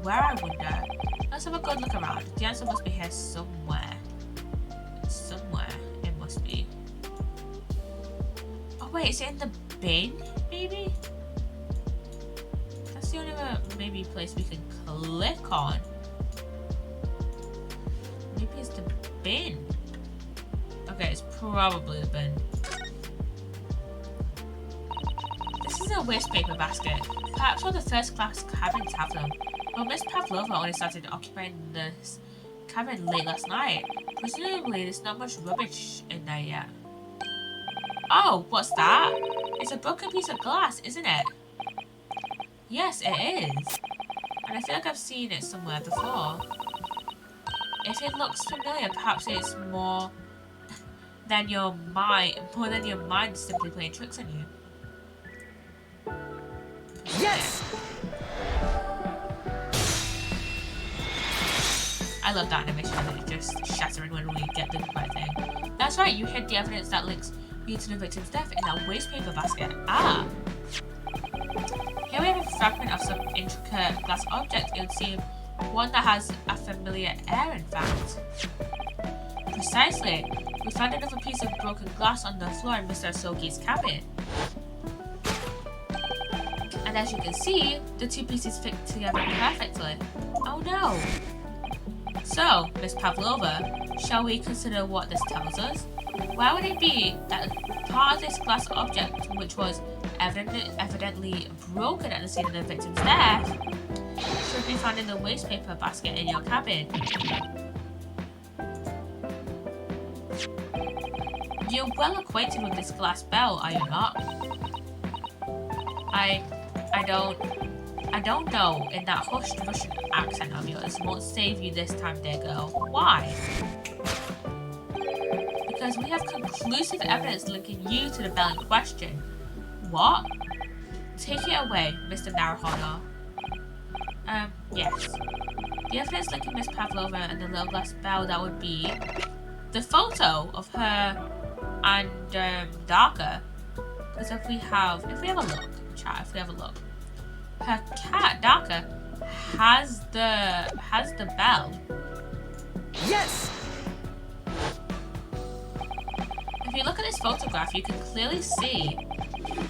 Where, I wonder? Let's have a good look around. The answer must be here somewhere. Somewhere it must be. Oh wait, is it in the bin? Maybe? That's the only maybe place we can click on. Maybe it's the bin. Okay, it's probably the bin. This is a waste paper basket. Perhaps all the first class cabins have them. But Miss Pavlova only started occupying this cabin late last night. Presumably there's not much rubbish in there yet. Oh, what's that? It's a broken piece of glass, isn't it? Yes, it is. And I feel like I've seen it somewhere before. If it looks familiar, perhaps it's more than your mind simply playing tricks on you. Yes! I love that animation that it's just shattering when we get the right thing. That's right, you hid the evidence that links you to the victim's death in that waste paper basket. Ah! Here we have a fragment of some intricate glass object. It would seem one that has a familiar air, in fact. Precisely. We found another piece of broken glass on the floor in Mr. Sogi's cabin. And as you can see, the two pieces fit together perfectly. Oh no! So, Miss Pavlova, shall we consider what this tells us? Why would it be that part of this glass object, which was evidently broken at the scene of the victim's death, should be found in the waste paper basket in your cabin? You're well acquainted with this glass bell, are you not? I don't know, in that hushed Russian accent of yours won't save you this time, dear girl. Why? Because we have conclusive evidence linking you to the bell in question. What? Take it away, Mr. Naruhodo. Yes. The evidence linking Miss Pavlova and the little glass bell, that would be the photo of her and Darker. Because if we have a look, chat, if we have a look, her cat Darker has the bell. Yes! If you look at this photograph, you can clearly see,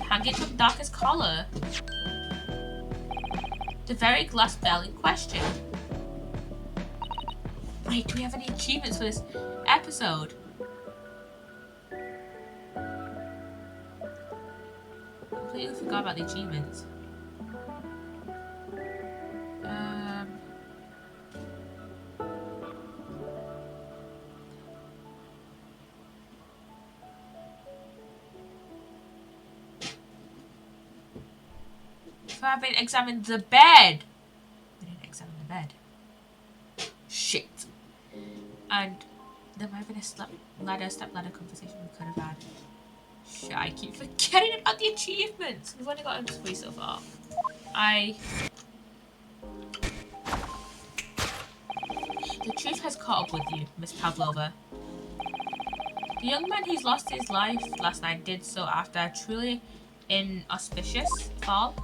hanging from Darker's collar, the very glass bell in question. Wait, do we have any achievements for this episode? Completely forgot about the achievements. If I haven't examined the bed. We didn't examine the bed. Shit. And there might have been a step ladder conversation we could have had. Shit, I keep forgetting about the achievements. We've only gotten 3 so far. The truth has caught up with you, Miss Pavlova. The young man who's lost his life last night did so after a truly inauspicious fall.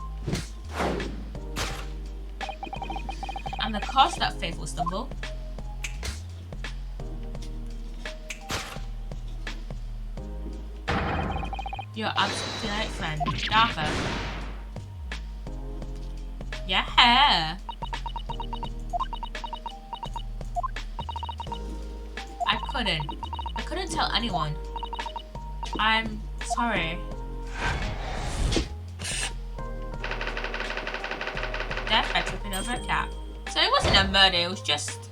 And the cause of that fateful stumble. Your absolutely right friend, Darker. Yeah. I couldn't tell anyone. I'm sorry. Death by tripping over a cat. So it wasn't a murder, it was just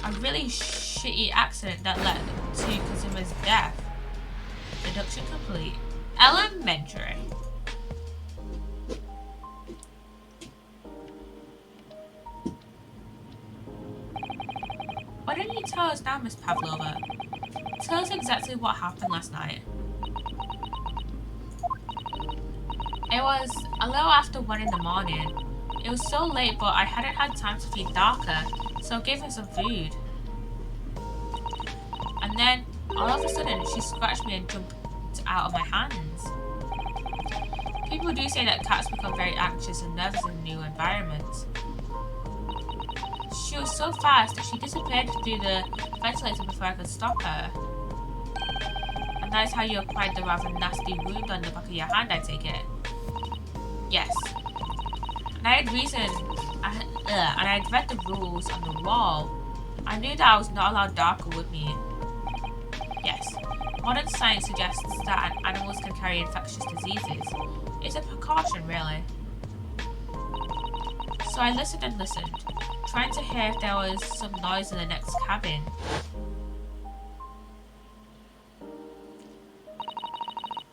a really shitty accident that led to Kazuma's death. Deduction complete. Elementary. Why don't you tell us now, Miss Pavlova? Tell us exactly what happened last night. It was a little after 1 in the morning. It was so late, but I hadn't had time to feed Darker, so I gave her some food. And then, all of a sudden, she scratched me and jumped out of my hands. People do say that cats become very anxious and nervous in new environments. She was so fast that she disappeared through the ventilator before I could stop her. And that is how you acquired the rather nasty wound on the back of your hand, I take it. Yes. And I had and I had read the rules on the wall. I knew that I was not allowed Darker with me. Yes. Modern science suggests that animals can carry infectious diseases. It's a precaution, really. So I listened and listened, trying to hear if there was some noise in the next cabin.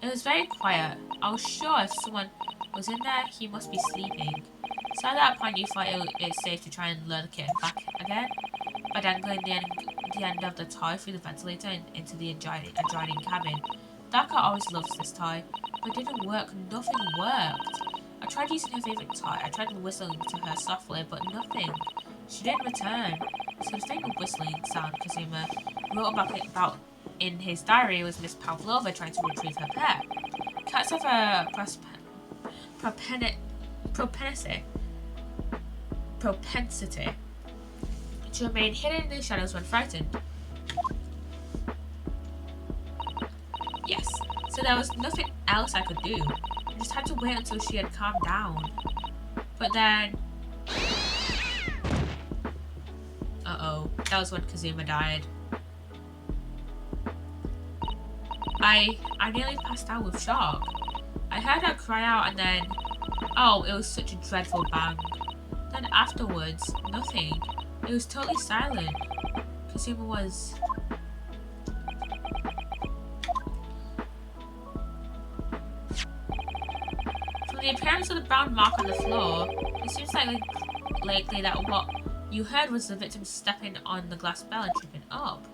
It was very quiet. I was sure if someone was in there, he must be sleeping. So at that point, you thought it's safe to try and lure the kitten back again by dangling the end of the toy through the ventilator and into the adjoining cabin. Darker always loves this toy, but it didn't work. Nothing worked. I tried using her favourite toy. I tried whistling to her softly, but nothing. She didn't return. So the faint whistling sound Kazuma wrote about in his diary was Miss Pavlova trying to retrieve her pet. Cats have a propensity to remain hidden in the shadows when frightened. Yes, so there was nothing else I could do. I just had to wait until she had calmed down. But then... Uh-oh, that was when Kazuma died. I nearly passed out with shock. I heard her cry out and then... Oh, it was such a dreadful bang. Then afterwards, nothing. It was totally silent. Kazuma was... From the appearance of the brown mark on the floor, it seems likely that what you heard was the victim stepping on the glass bell and tripping up.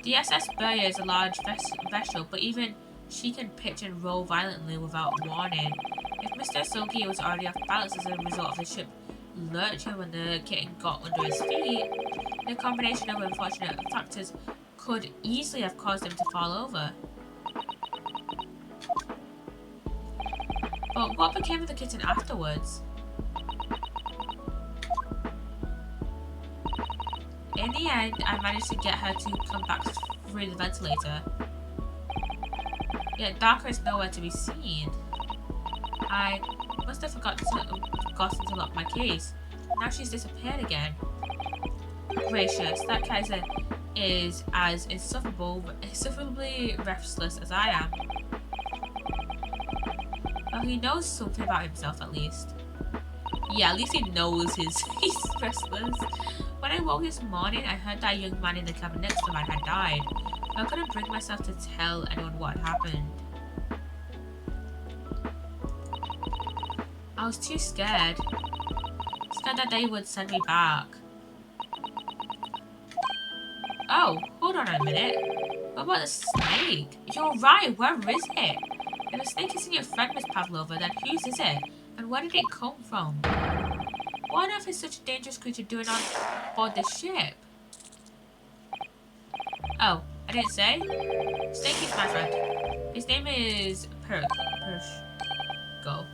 The SS Burya is a large vessel, but even she can pitch and roll violently without warning. If Mr. Soki was already off balance as a result of the ship lurching when the kitten got under his feet, the combination of unfortunate factors could easily have caused him to fall over. But what became of the kitten afterwards? In the end, I managed to get her to come back through the ventilator. Yet Darker is nowhere to be seen. I must have forgotten to lock my case. Now she's disappeared again. Gracious, that Kaiser is as insufferably restless as I am. Well, he knows something about himself at least. Yeah, at least he knows he's restless. When I woke this morning, I heard that young man in the cabin next to mine had died. I couldn't bring myself to tell anyone what had happened. I was too scared. Scared that they would send me back. Oh, hold on a minute. What about the snake? You're right, where is it? If the snake isn't your friend, Miss Pavlova, then whose is it? And where did it come from? What on earth is such a dangerous creature doing on board this ship? Oh, I didn't say? Snake is my friend. His name is Pershko.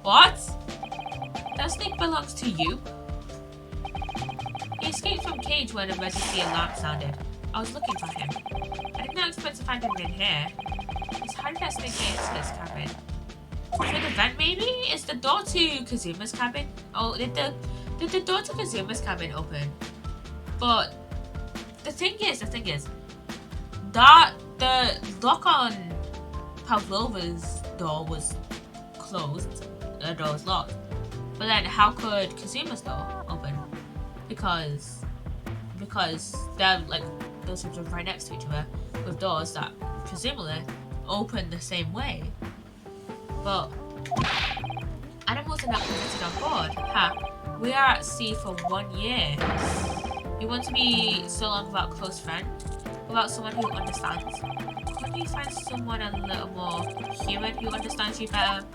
What? That snake belongs to you? He escaped from cage when an emergency alarm sounded. I was looking for him. I did not expect to find him in here. How did that snake get into this cabin? Through the vent, maybe? Is the door to Kazuma's cabin? Oh, did the door to Kazuma's cabin open? But the thing is, that the lock on Pavlova's door was closed. The door was locked. But then, how could Kazuma's door open? Because they're like those rooms are right next to each other with doors that presumably open the same way. But animals are not permitted on board. Ha! We are at sea for 1 year. You want to be so long without a close friend? Without someone who understands? can we find someone a little more human who understands you better?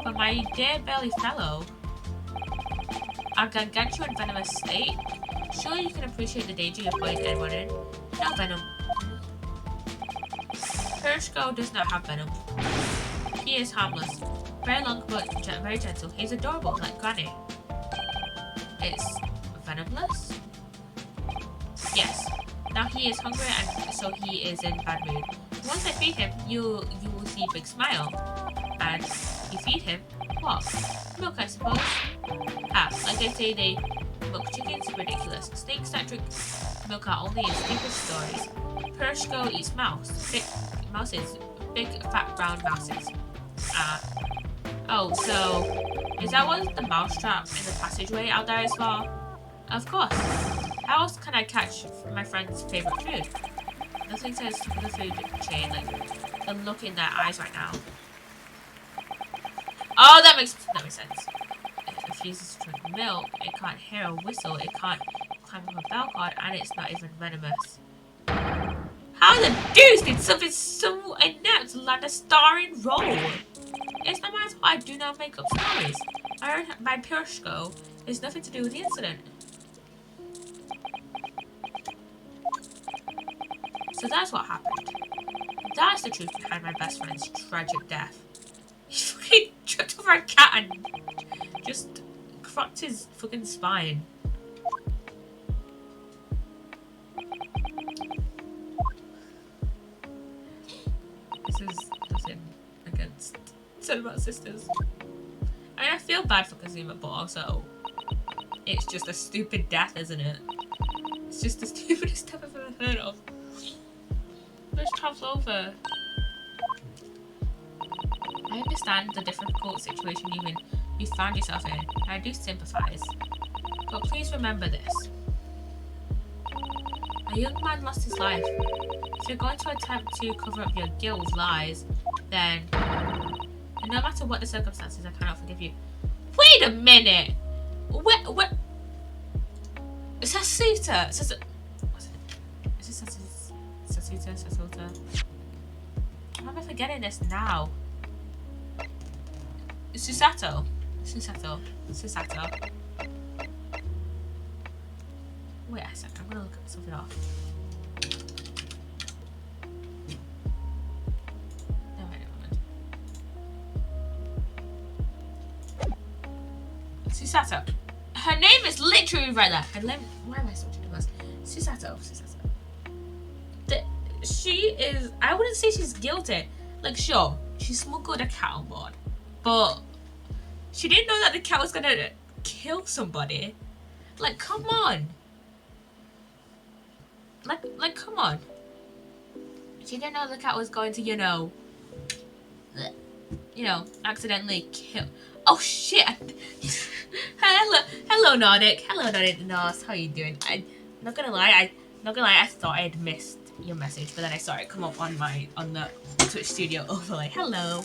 But my dear belly fellow, a gargantuan venomous state? Surely you can appreciate the danger you're putting anyone in. No venom. Psssttt does not have venom. He is harmless. Very long but very gentle. He's adorable, like Granny. It's venomless? Yes. Now he is hungry and so he is in bad mood. Once I feed him, you will see a big smile. And you feed him what? Milk, I suppose. Ah, like they say they milk chickens, ridiculous. Snakes that drink milk are only in stupid stories. Psssttt eats mouse. Mouses. Big fat brown mouses. Ah. Oh, so is that what the mousetrap in the passageway out there is for? Of course. How else can I catch my friend's favourite food? Nothing says top of the food chain like the look in their eyes right now. Oh, that makes sense. If it refuses to drink milk, it can't hear a whistle, it can't climb up a bell cord, and it's not even venomous. How the deuce did something so inept land a starring role? It's no matter why I do not make up stories. My Psssttt is nothing to do with the incident. So that's what happened. That's the truth behind my best friend's tragic death. He fucking tripped over a cat and just cracked his fucking spine. This is nothing against Cinema Sisters. I mean, I feel bad for Kazuma, but also it's just a stupid death, isn't it? It's just the stupidest death I've ever heard of. Let's travel over. I understand the difficult situation you found yourself in, and I do sympathise. But please remember this. A young man lost his life. If you're going to attempt to cover up your guilt with lies, then no matter what the circumstances, I cannot forgive you. Wait a minute! What? Sasuta? Is it Sasuta? Why am I forgetting this now? Susato. Wait a second, I'm gonna look something off. No, wait a moment. Susato. Her name is literally right there. Why am I switching to us? Susato. She is. I wouldn't say she's guilty. Like, sure, she smuggled a cat on board, but she didn't know that the cat was gonna kill somebody. Like, come on. Like, come on. She didn't know the cat was going to, accidentally kill. Oh shit! Hello, Nordic. Hello, Nordic Norse. How are you doing? I'm not gonna lie. I thought I'd missed your message, but then I saw it come up on the Twitch Studio overlay. Hello,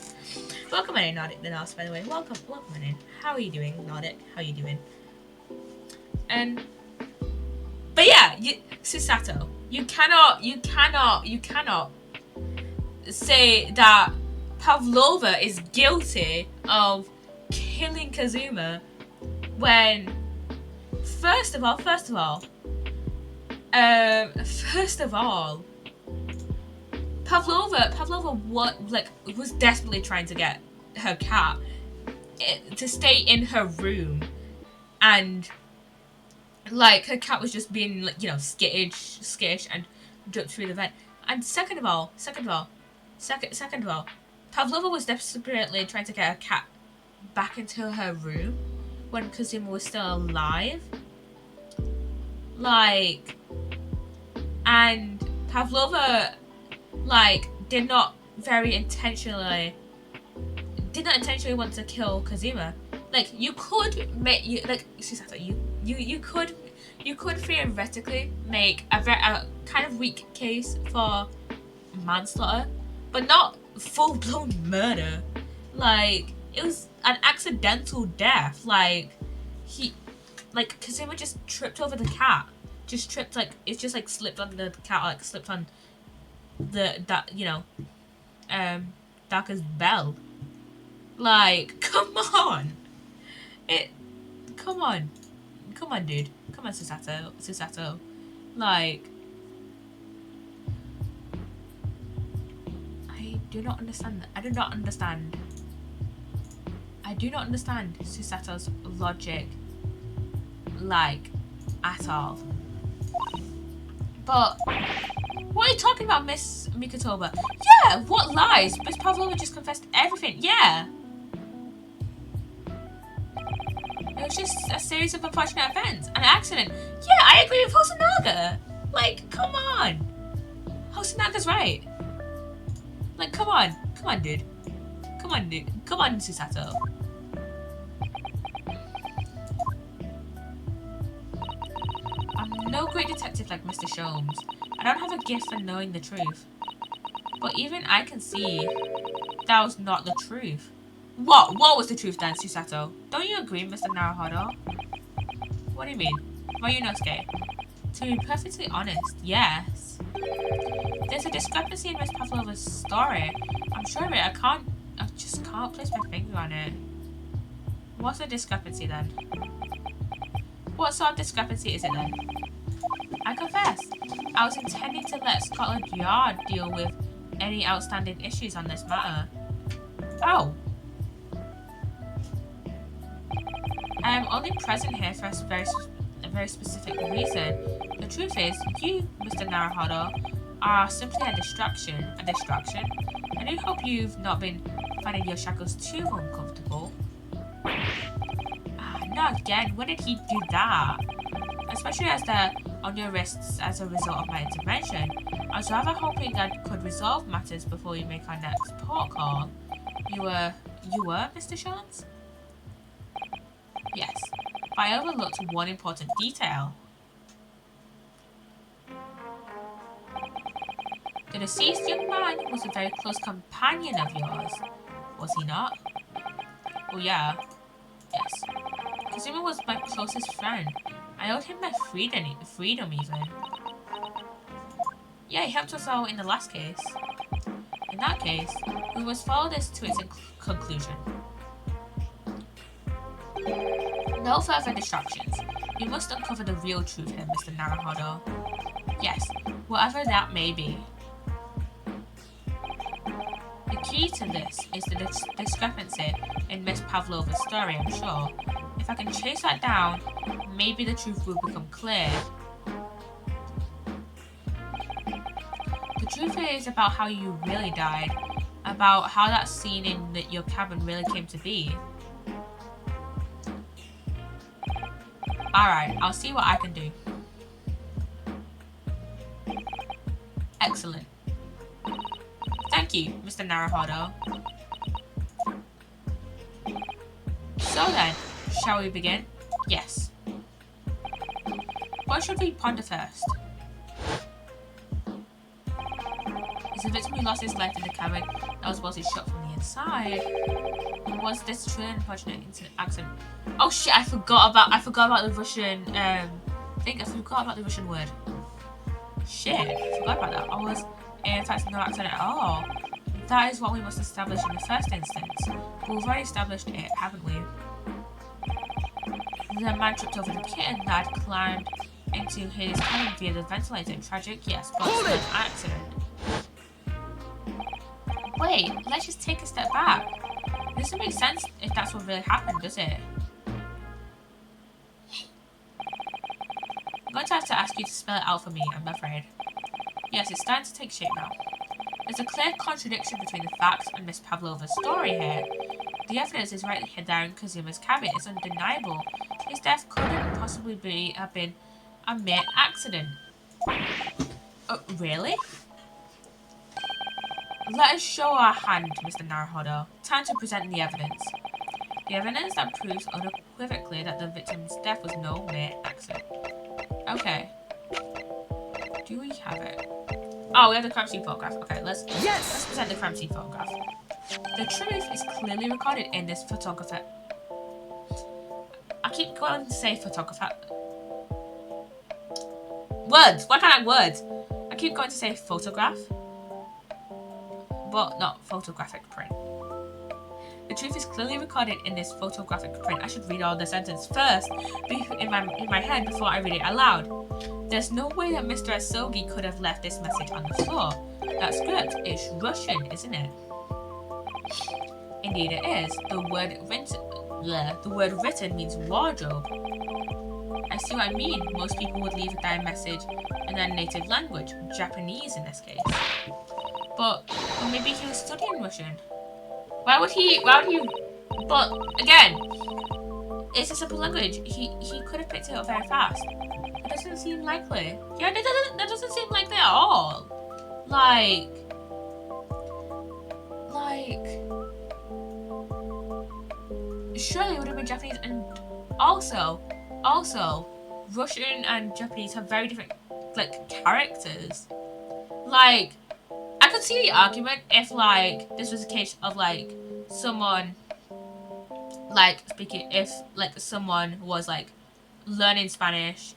welcome in, Nordic the Norse. By the way, welcome in. How are you doing, Nordic? How are you doing? But yeah, Susato, you cannot say that Pavlova is guilty of killing Kazuma when first of all, Pavlova was desperately trying to get her cat to stay in her room, and her cat was just being skittish and jumped through the vent. And second of all, Pavlova was desperately trying to get her cat back into her room when Kazuma was still alive. And Pavlova, did not intentionally want to kill Kazuma. You could Susato, you could theoretically make a kind of weak case for manslaughter, but not full-blown murder. It was an accidental death. Kazuma just tripped over the cat. Slipped on the cat, slipped on darkest bell. Like, come on. It. Come on. Come on, dude. Come on, Susato. Like, I do not understand. I do not understand. I do not understand Susato's logic, like, at all. But what are you talking about, Miss Mikotoba? Yeah, what lies? Miss Pavlova just confessed everything. Yeah. It was just a series of unfortunate events. An accident. Yeah, I agree with Hosonaga. Like, come on. Hosanaga's right. Like, come on. Come on, dude. Come on, dude. Come on, Susato. I'm no great detective like Mr. Sholmes. I don't have a gift for knowing the truth. But even I can see that was not the truth. What? What was the truth then, Susato? Don't you agree, Mr. Naruhodo? What do you mean? Mayunosuke? To be perfectly honest, yes. There's a discrepancy in Miss Pavlova's story. I'm sure of it. I just can't place my finger on it. What's the discrepancy then? What sort of discrepancy is it then? I confess, I was intending to let Scotland Yard deal with any outstanding issues on this matter. Oh. I am only present here for a very specific reason. The truth is, you, Mr. Naruhodo, are simply a distraction. A distraction? I do hope you've not been finding your shackles too uncomfortable. Not again. When did he do that? Especially as they're on your wrists as a result of my intervention. I was rather hoping I could resolve matters before we make our next port call. You were, Mr. Sholmes? Yes, but I overlooked one important detail. The deceased young man was a very close companion of yours, was he not? Oh yeah, yes. Kazuma was my closest friend. I owed him my freedom even. Yeah, he helped us out in the last case. In that case, we must follow this to its conclusion. No further distractions. We must uncover the real truth here, Mr. Naruhodo. Yes, whatever that may be. The key to this is the discrepancy in Miss Pavlova's story, I'm sure. If I can chase that down, maybe the truth will become clear. The truth is about how you really died, about how that scene in your cabin really came to be. Alright, I'll see what I can do. Excellent. Thank you, Mr. Naruhodo. So then, shall we begin? Yes. What should we ponder first? Is the victim who lost his life in the cabin that was mostly shot from the inside? Or was this truly an unfortunate accident? Oh shit, I forgot about the Russian I forgot about the Russian word. Shit, I forgot about that. I was in fact no accident at all. That is what we must establish in the first instance. But we've already established it, haven't we? The man tripped over the kitten that had climbed into his cabin via the ventilator. Tragic, yes, but it's an accident. Wait, let's just take a step back. It doesn't make sense if that's what really happened, does it? I'm going to have to ask you to spell it out for me, I'm afraid. Yes, it's starting to take shape now. There's a clear contradiction between the facts and Miss Pavlova's story here. The evidence is right here there in Kazuma's cabin. It's undeniable. His death couldn't possibly have been a mere accident. Really? Let us show our hand, Mr. Naruhodo. Time to present the evidence. The evidence that proves unequivocally that the victim's death was no mere accident. Okay. Do we have it? Oh, we have the crime scene photograph. Okay, let's present the crime scene photograph. The truth is clearly recorded in this photographer. I keep going to say photographer. Words! Why can't I words? I keep going to say photograph. but not photographic print. The truth is clearly recorded in this photographic print. I should read all the sentence first in my head before I read it aloud. There's no way that Mr. Asogi could have left this message on the floor. That script is Russian, isn't it? Indeed it is. The word written means wardrobe. I see what I mean. Most people would leave their message in their native language, Japanese in this case. But maybe he was studying Russian. Why would he, but again, it's a simple language. He could have picked it up very fast. It doesn't seem likely. Yeah, that doesn't seem likely at all. Like, surely it would have been Japanese, and also, Russian and Japanese have very different, like, characters. Like, I could see the argument if, like, this was a case of, like, someone, like, if, like, someone was, like, learning Spanish,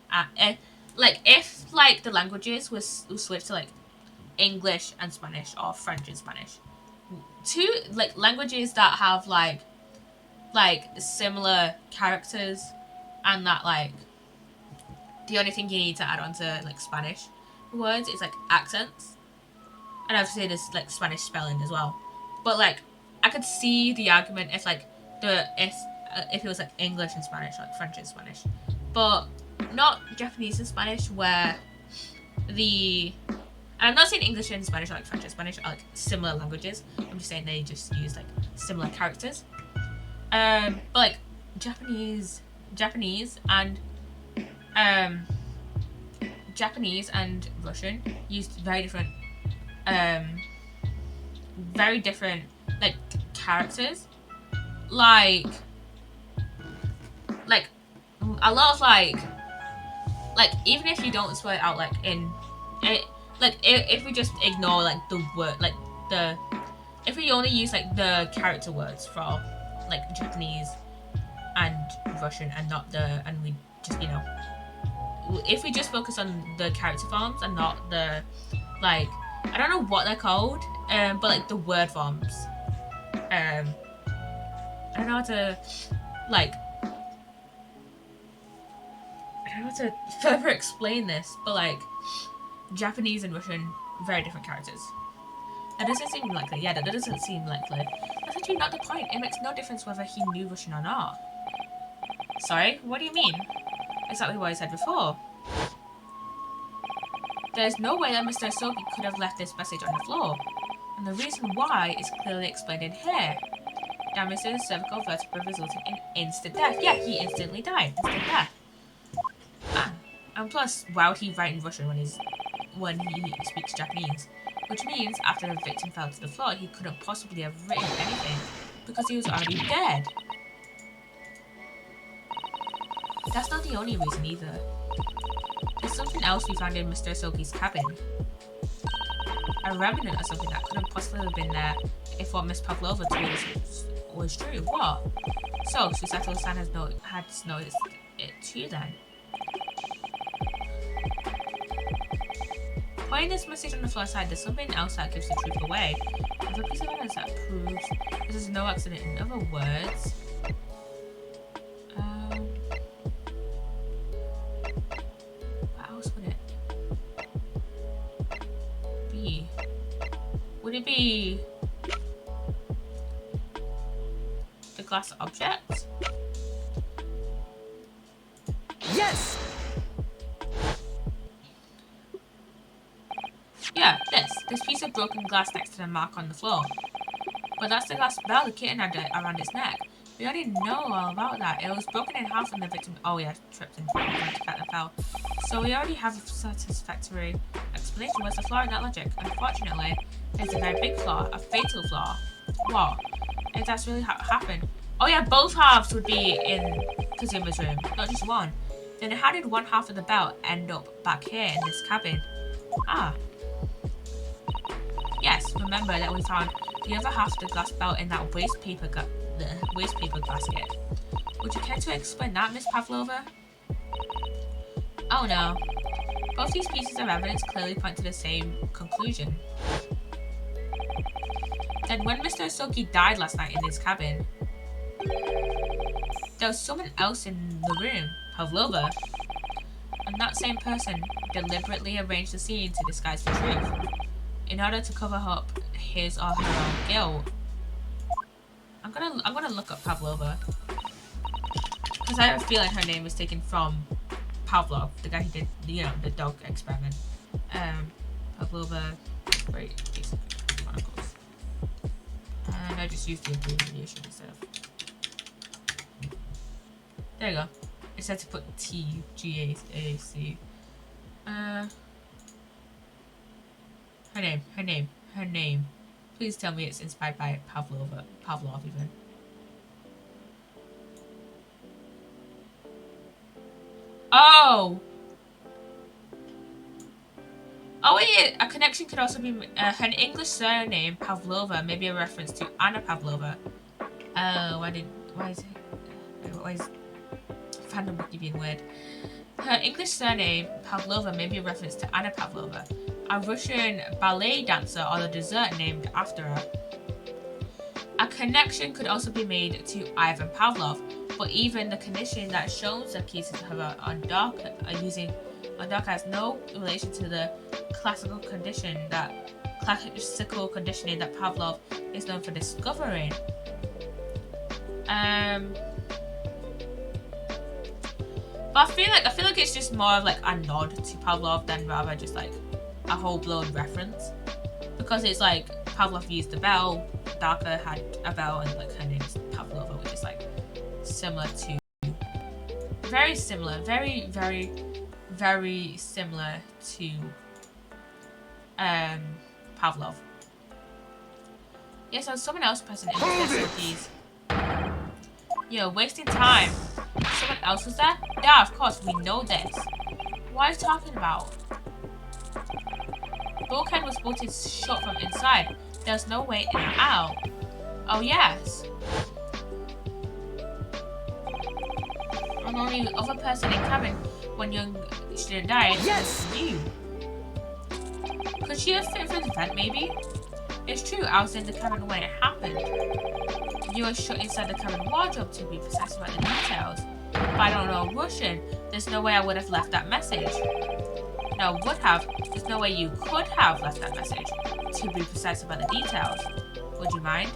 like, if, like, the languages was switched to, like, English and Spanish or French and Spanish. Two, like, languages that have, like, similar characters, and that, like, the only thing you need to add on to, like, Spanish words is, like, accents. And obviously there's, like, Spanish spelling as well. But, like, I could see the argument if, like, if it was, like, English and Spanish, like, French and Spanish. But not Japanese and Spanish, where and I'm not saying English and Spanish, or, like, French and Spanish are, like, similar languages. I'm just saying they just use, like, similar characters. But, like, Japanese and Russian used very different, like, characters. Like, a lot of, like, even if you don't spell it out, like, in it, like, if we just ignore, like, the word, like, if we only use, like, the character words for, like, Japanese and Russian, and not and we just, you know, if we just focus on the character forms and not the, like, I don't know what they're called, but, like, the word forms, I don't know how to, like, I don't know how to further explain this, but, like, Japanese and Russian, very different characters. That doesn't seem likely. Yeah, that doesn't seem likely. That's actually not the point. It makes no difference whether he knew Russian or not. Sorry? What do you mean? Exactly what I said before. There's no way that Mr. Asogi could have left this message on the floor. And the reason why is clearly explained in here. Damage to the cervical vertebra resulting in instant death. Yeah, he instantly died. Instant death. And plus, why would he write in Russian when he speaks Japanese? Which means, after the victim fell to the floor, he couldn't possibly have written anything, because he was already dead. That's not the only reason either. There's something else we found in Mr. Asogi's cabin. A remnant of something that couldn't possibly have been there if what Miss Pavlova told us was true. What? So, Susato-san had noticed it too then. Putting this message on the floor aside, there's something else that gives the truth away. There's a piece of evidence that proves this is no accident. In other words, what else would it be? Would it be the glass object? Yes! Yeah, this piece of broken glass next to the mark on the floor. But that's the glass bell the kitten had around its neck. We already know all about that. It was broken in half and the victim, oh yeah, tripped and fell. So we already have a satisfactory explanation. Where's the flaw in that logic? Unfortunately, there's a very big flaw, a fatal flaw. What? If that's really happened? Oh yeah, both halves would be in Kazuma's room, not just one. Then how did one half of the bell end up back here in this cabin? Yes, remember that we found the other half of the glass belt in that waste paper basket. Would you care to explain that, Miss Pavlova? Oh no. Both these pieces of evidence clearly point to the same conclusion. said when Mr. Soki died last night in his cabin, there was someone else in the room, Pavlova. And that same person deliberately arranged the scene to disguise the truth, in order to cover up his or her own guilt. I'm gonna look up Pavlova, because I have a feeling her name is taken from Pavlov, the guy who did, you know, the dog experiment. Pavlova, great basic chronicles. And I just used the abbreviation instead of. There you go. It said to put TGAC. Her name. Please tell me it's inspired by Pavlov even. Oh! Oh wait, a connection could also be her English surname Pavlova may be a reference to Anna Pavlova. Oh, why is fandom wiki being weird? Her English surname Pavlova may be a reference to Anna Pavlova, a Russian ballet dancer or the dessert named after her. A connection could also be made to Ivan Pavlov, but even the condition that shows the cases of her on Dark has no relation to the classical conditioning that Pavlov is known for discovering. But I feel like it's just more of like a nod to Pavlov than rather just like a whole-blown reference, because it's like Pavlov used the bell, Darka had a bell, and like her name is Pavlova, which is like similar to, very similar to Pavlov. Yes, there was someone else present in the facilities. Yo, wasting time. Someone else was there? Yeah, of course, we know this. What are you talking about? Bulkhead was bolted shut from inside. There's no way in or out. Oh, yes. And only other person in cabin when young student died was you. Could she have fit for the vent, maybe? It's true, I was in the cabin when it happened. You were shut inside the cabin wardrobe to be precise about the details. But I don't know Russian. There's no way I would have left that message. No, would have. There's no way you could have left that message. To be precise about the details. Would you mind?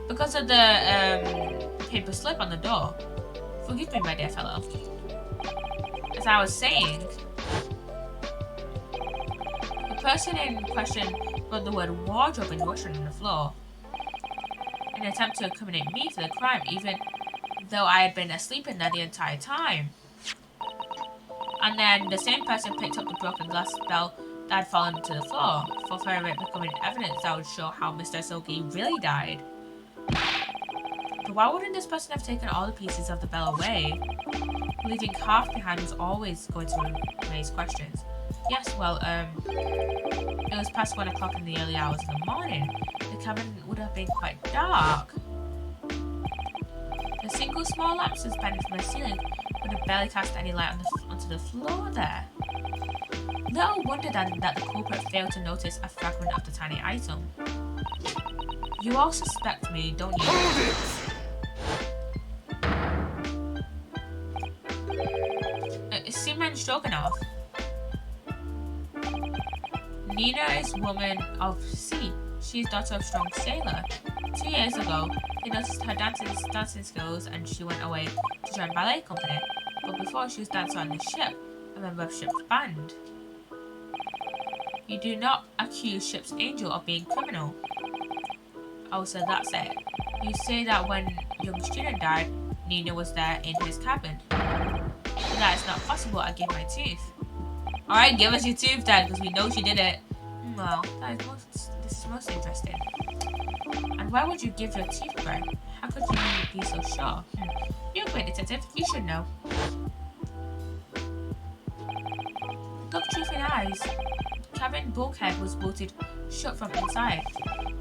Because of the paper slip on the door. Forgive me, my dear fellow. As I was saying, the person in question wrote the word wardrobe in Russian on the floor. In an attempt to incriminate me for the crime, even though I had been asleep in there the entire time. And then the same person picked up the broken glass bell that had fallen to the floor, for fear of it becoming evidence that would show how Mr. Soki really died. But why wouldn't this person have taken all the pieces of the bell away? Leaving half behind was always going to raise questions. Yes, well, it was past 1 o'clock in the early hours of the morning. The cabin would have been quite dark. A single small lamp suspended from the ceiling would have barely cast any light onto the floor there. Little wonder then that the culprit failed to notice a fragment of the tiny item. You all suspect me, don't you? Is Seaman Stroganoff? Nina is woman of sea. She is daughter of strong sailor. 2 years ago, he noticed her dancing skills and she went away to join ballet company. But before she was dancer on the ship, a member of ship's band. You do not accuse ship's angel of being criminal. Oh, so that's it. You say that when young student died, Nina was there in his cabin. But that is not possible. I gave my tooth. Alright, give us your tooth then, because we know she did it. Well, this is most interesting. And why would you give your teeth away? How could you be so sure? You're a great detective. You should know. Look truth in eyes. Cabin bulkhead was bolted shut from inside.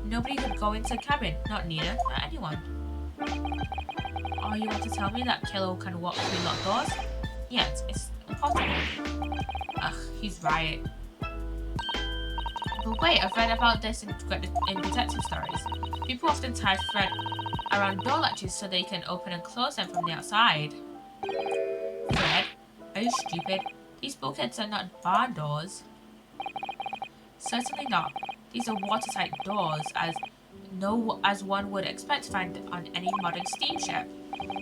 Nobody could go into the cabin. Not Nina, not anyone. Oh, you want to tell me that Kilo can walk through locked doors? Yes, it's impossible. Ugh, he's right. But wait, I've read about this in detective stories. People often tie thread around door latches so they can open and close them from the outside. Thread? Are you stupid? These bulkheads are not barn doors. Certainly not. These are watertight doors, as one would expect to find on any modern steamship.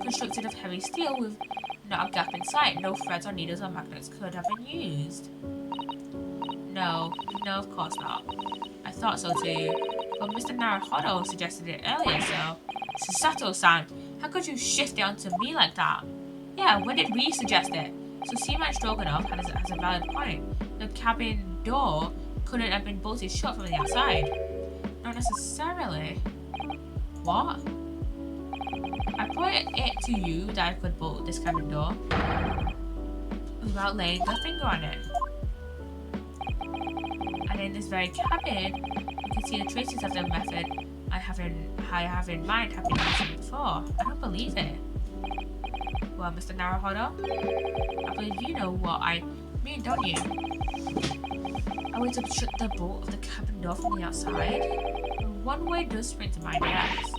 Constructed of heavy steel with not a gap in sight, no threads or needles or magnets could have been used. No, of course not. I thought so too. But Mr. Naruhodo suggested it earlier, so... Susato-san, how could you shift it onto me like that? Yeah, when did we suggest it? So Seaman Stroganoff has a valid point. The cabin door couldn't have been bolted shut from the outside. Not necessarily. What? I put it to you that I could bolt this cabin door without laying a finger on it. And in this very cabin, you can see the traces of the method I have in mind have been used before. I don't believe it. Well, Mr. Naruhodo, I believe you know what I mean, don't you? Are we to shut the bolt of the cabin door from the outside? One way does spring to mind, yes.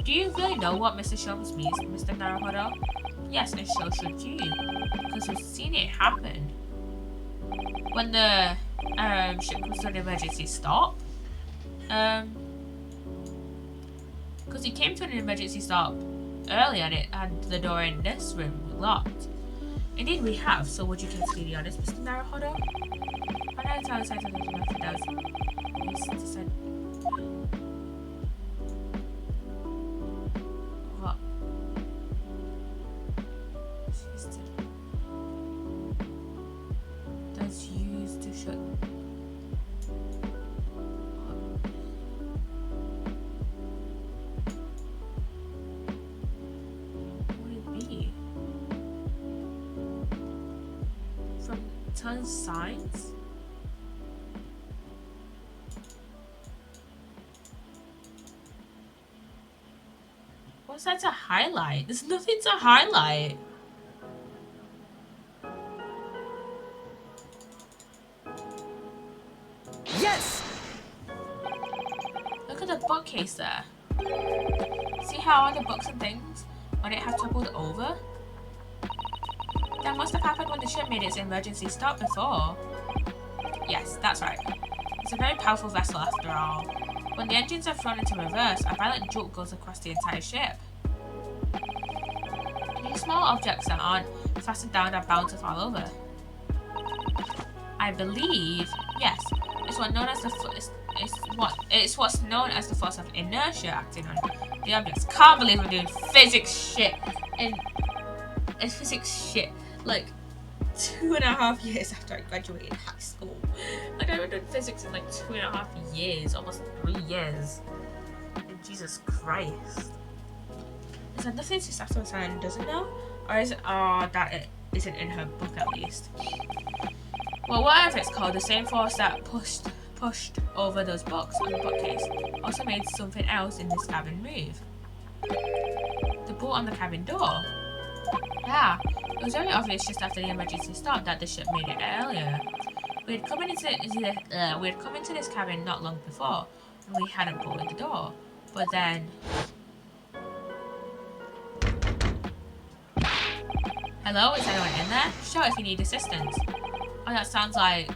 Do you really know what Mr. Sholmes means, Mr. Naruhodo? Yes, and so should you, because we've seen it happen. When the ship comes to an emergency stop, because it came to an emergency stop earlier and the door in this room was locked. Indeed we have, so would you please be honest, Mr. Naruhodo? I know it's outside of the method that was used to send. What? That's used to shut. Turn signs? What's that to highlight? There's nothing to highlight. Yes! Look at the bookcase there. See how all the books and things on it have toppled over? That must have happened when the ship made its emergency stop before. Yes, that's right. It's a very powerful vessel after all. When the engines are thrown into reverse, a violent jolt goes across the entire ship. Any small objects that aren't fastened down are bound to fall over. I believe, yes, it's what's known as the force of inertia acting on the objects. Can't believe I'm doing physics shit in physics shit. Like 2.5 years after I graduated high school. Like I haven't done physics in like 2.5 years, almost 3 years. And Jesus Christ. Is there nothing Susato-san doesn't know? Or is it that it isn't in her book at least? Well, whatever it's called, the same force that pushed over those books on the bookcase also made something else in this cabin move. The bolt on the cabin door. Yeah, it was very obvious just after the emergency stop that the ship made it earlier. We had come into this cabin not long before, and we hadn't bolted the door. But then... Hello, is anyone in there? Shout if you need assistance. Oh, that sounds like...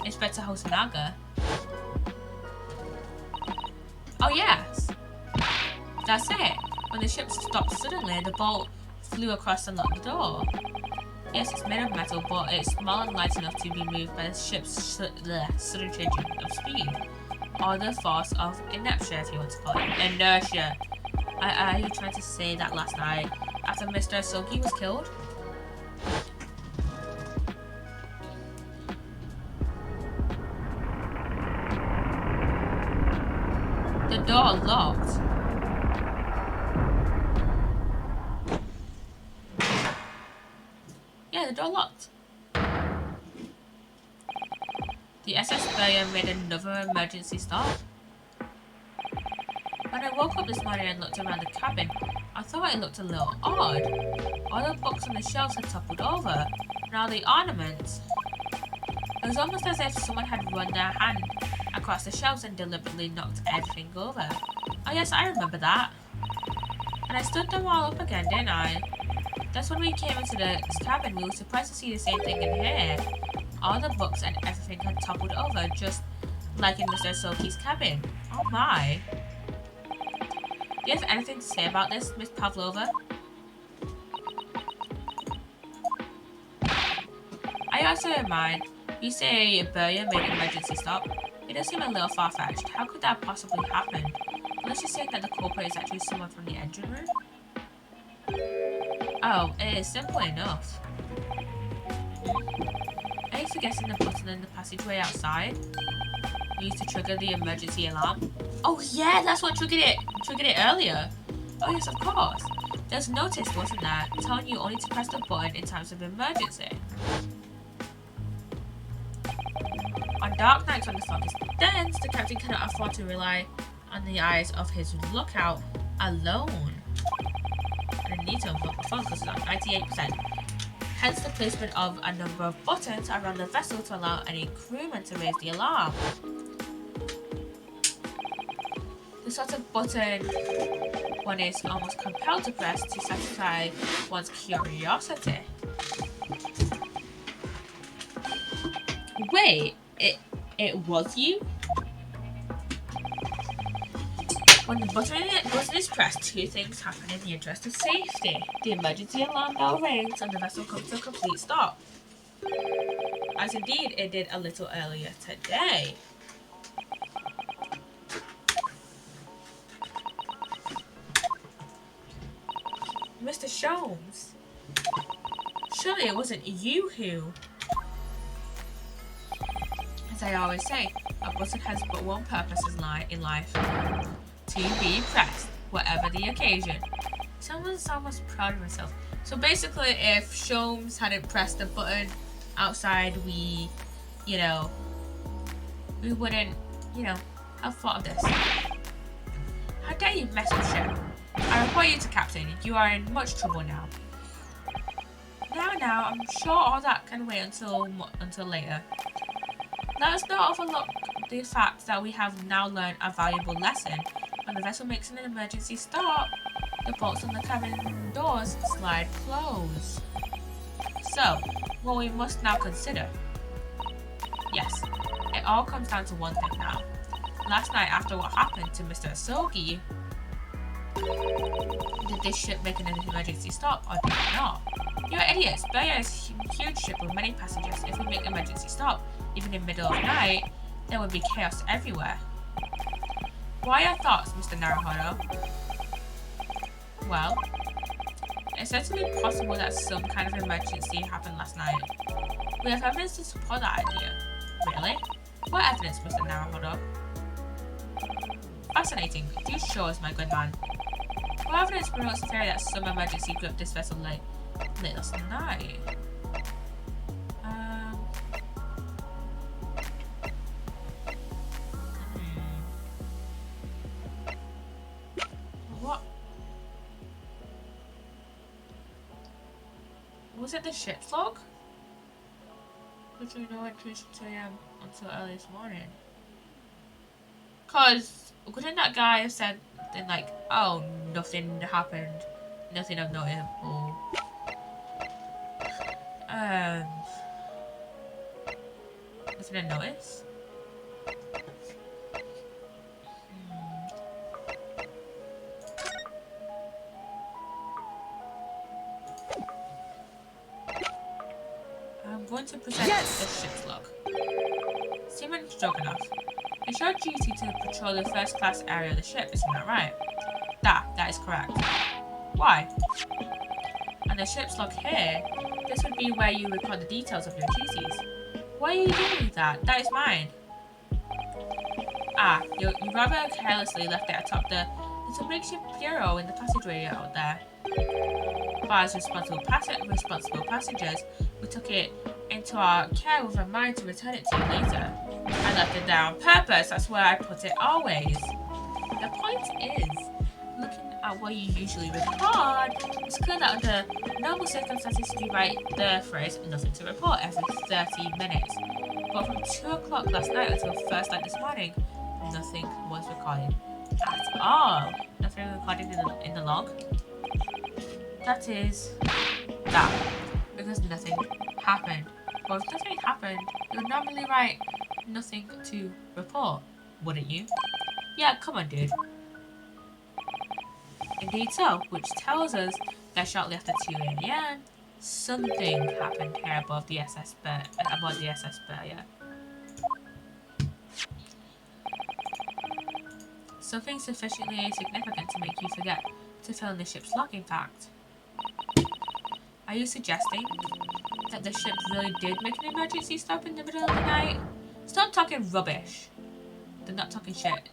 Inspector Hosonaga. Oh, yes. That's it. When the ship stopped suddenly, the bolt flew across and locked the door. Yes, it's made of metal, but it's small and light enough to be moved by the ship's sudden change of speed. Or the force of inertia, if you want to call it. Inertia. Are you trying to say that last night, after Mr. Sogi was killed? The door locked. Yeah, the door locked. The SS Bear made another emergency stop. When I woke up this morning and looked around the cabin, I thought it looked a little odd. All the books on the shelves had toppled over, and all the ornaments It was almost as if someone had run their hand across the shelves and deliberately knocked everything over. Oh yes, I remember that. And I stood them all up again, didn't I? That's when we came into the cabin. We were surprised to see the same thing in here. All the books and everything had toppled over, just like in Mr. Soki's cabin. Oh my. Do you have anything to say about this, Miss Pavlova? I also in mind. You say Burya made an emergency stop. It does seem a little far-fetched. How could that possibly happen? Unless you're saying that the culprit is actually someone from the engine room? Oh, it is simple enough. Are you forgetting the button in the passageway outside? Used to trigger the emergency alarm. Oh yeah, that's what triggered it earlier. Oh yes, of course. There's notice, wasn't there, telling you only to press the button in times of emergency. On dark nights when the fog is dense, the captain cannot afford to rely on the eyes of his lookout alone. And I need to unlock my phone because it's at 98%. Hence the placement of a number of buttons around the vessel to allow any crewman to raise the alarm. The sort of button one is almost compelled to press to satisfy one's curiosity. Wait, it was you? When the button is pressed, two things happen in the interest of safety. The emergency alarm bell rings and the vessel comes to a complete stop. As indeed it did a little earlier today. Mr. Sholmes, surely it wasn't you who... As I always say, a button has but one purpose in life. To be pressed, whatever the occasion. Someone's almost proud of himself. So basically, if Sholmes hadn't pressed the button outside, we wouldn't, have thought of this. How dare you mess with ship? I report you to Captain. You are in much trouble now. Now, I'm sure all that can wait until later. Let us not overlook the fact that we have now learned a valuable lesson. When the vessel makes an emergency stop, the bolts on the cabin doors slide closed. So, what we must now consider. Yes, it all comes down to one thing now. Last night, after what happened to Mr. Asogi, did this ship make an emergency stop or did it not? You're idiots. Burya is a huge ship with many passengers. If we make an emergency stop, even in the middle of the night, there would be chaos everywhere. What are your thoughts, Mr. Naruhodo? Well, it's certainly possible that some kind of emergency happened last night. We have evidence to support that idea. Really? What evidence, Mr. Naruhodo? Fascinating. Do show us, my good man. What evidence promotes the theory that some emergency gripped this vessel late last night? What? Was it the ship's log? Literally no entry 2 AM until early this morning. Cause couldn't that guy have said then like, oh, nothing happened, nothing of notable. Nothing to notice. I'm going to present the ship's log. Seaman Stroganoff. It's your duty to patrol the first class area of the ship, isn't that right? That is correct. Why? And the ship's log here, this would be where you record the details of your duties. Why are you doing that? That is mine. Ah, you rather carelessly left it atop the little makeshift bureau in the passageway out there. But as responsible passengers, we took it into our care with a mind to return it to you later. I left it there on purpose, that's where I put it always. The point is, looking at what you usually record, it's clear that under normal circumstances you write the phrase nothing to report every 30 minutes. But from 2 o'clock last night until first light this morning, nothing was recorded at all. Nothing recorded in the log. That is that. Because nothing happened. Well, if nothing happened, you would normally write nothing to report, wouldn't you? Yeah, come on, dude. Indeed so, which tells us that shortly after 2 a.m., something happened here above the SS barrier. Something sufficiently significant to make you forget to fill in the ship's log, in fact. Are you suggesting that the ship really did make an emergency stop in the middle of the night? Stop talking rubbish. They're not talking shit.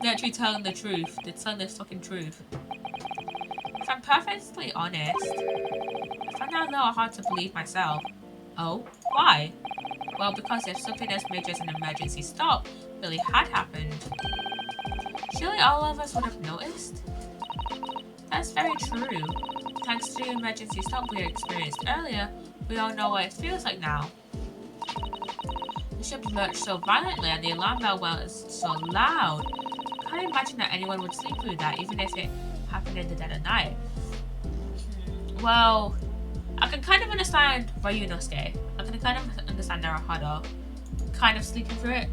They're actually telling the truth. They're telling the fucking truth. If I'm perfectly honest, I find that a little hard to believe myself. Oh? Why? Well, because if something as major as an emergency stop really had happened, surely all of us would have noticed? That's very true. Thanks to the emergency stop we experienced earlier, we all know what it feels like now. The ship lurched so violently and the alarm bell was so loud. I can't imagine that anyone would sleep through that, even if it happened in the dead of night. Well, I can kind of understand Ryunosuke. I can kind of understand Naruhodo kind of sleeping through it,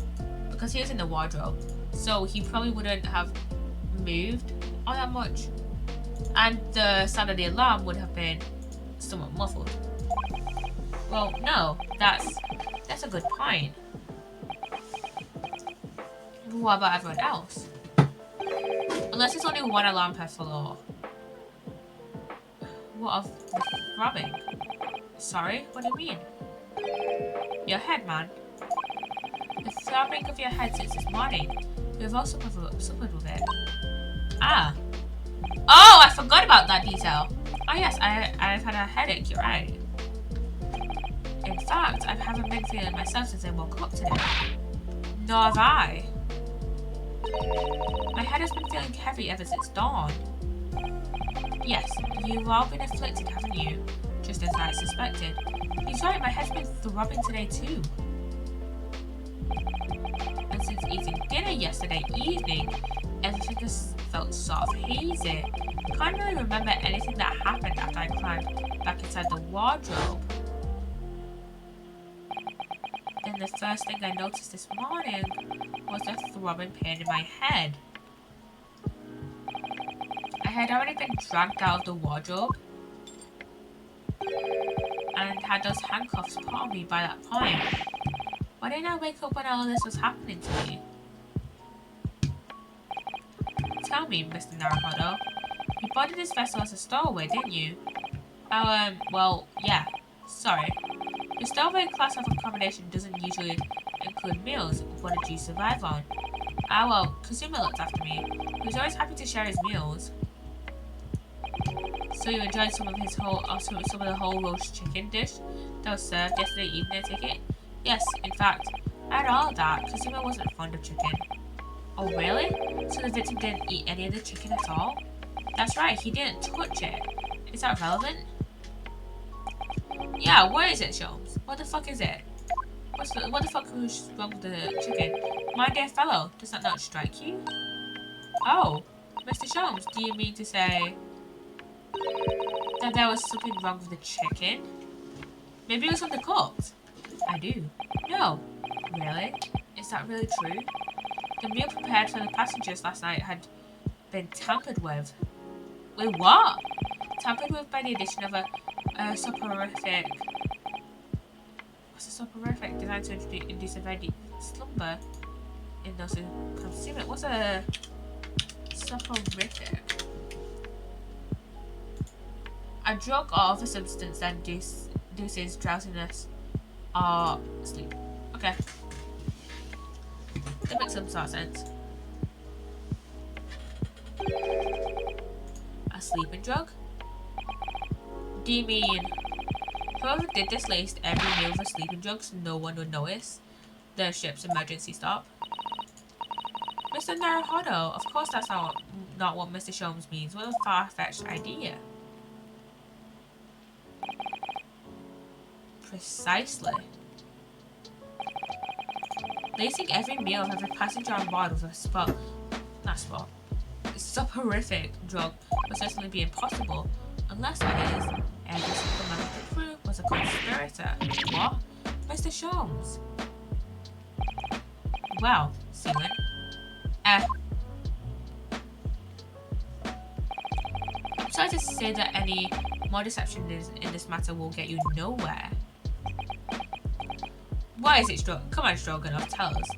because he was in the wardrobe, so he probably wouldn't have moved all that much, and the sound of the alarm would have been somewhat muffled. Well, no, that's a good point. But what about everyone else? Unless it's only one alarm per floor. What of the throbbing? Sorry, what do you mean? Your head, man. The throbbing of your head since this morning. We've all suffered with it. Ah. Oh, I forgot about that detail. Oh yes, I've had a headache, you're right. In fact, I haven't been feeling myself since I woke up today. Nor have I. My head has been feeling heavy ever since dawn. Yes, you've all been afflicted, haven't you? Just as I suspected. He's right, my head's been throbbing today too. And since eating dinner yesterday evening, everything has felt sort of hazy. Can't really remember anything that happened after I climbed back inside the wardrobe. Then the first thing I noticed this morning was a throbbing pain in my head. I had already been dragged out of the wardrobe and had those handcuffs put on me by that point. Why didn't I wake up when all this was happening to me? Tell me, Mr. Naruhodo, you boarded this vessel as a stowaway, didn't you? Oh, well, yeah. Sorry. The stowaway class of accommodation doesn't usually include meals. What did you survive on? Ah, well, Kazuma looked after me. He was always happy to share his meals. So you enjoyed some of the whole roast chicken dish that was served yesterday evening, I take it? Yes, in fact, I had all of that. Kazuma wasn't fond of chicken. Oh, really? So the victim didn't eat any of the chicken at all? That's right, he didn't touch it. Is that relevant? Yeah, what is it, Sholmes? What the fuck is it? What the fuck was wrong with the chicken? My dear fellow, does that not strike you? Oh, Mr. Sholmes, do you mean to say that there was something wrong with the chicken? Maybe it was undercooked? I do. No. Really? Is that really true? The meal prepared for the passengers last night had been tampered with. With what? Tampered with by the addition of a soporific... What's a soporific? Designed to induce a very deep slumber in those who consume it. What's a soporific? A drug or other substance that induces drowsiness or sleep. Okay. That makes some sort of sense. A sleeping drug? Do you mean whoever did this laced every meal with a sleeping drug so no one would notice the ship's emergency stop? Mr. Naruhodo, of course that's not what Mr. Sholmes means. What a far-fetched idea. Precisely. Lacing every meal of every passenger on board with a soporific drug would certainly be impossible, unless that is, every single member of the crew was a conspirator. What? Mr. Sholmes? Well, Seaman. I'm sorry to say that any more deception in this matter will get you nowhere. Why is it Come on, Stroganoff, tell us.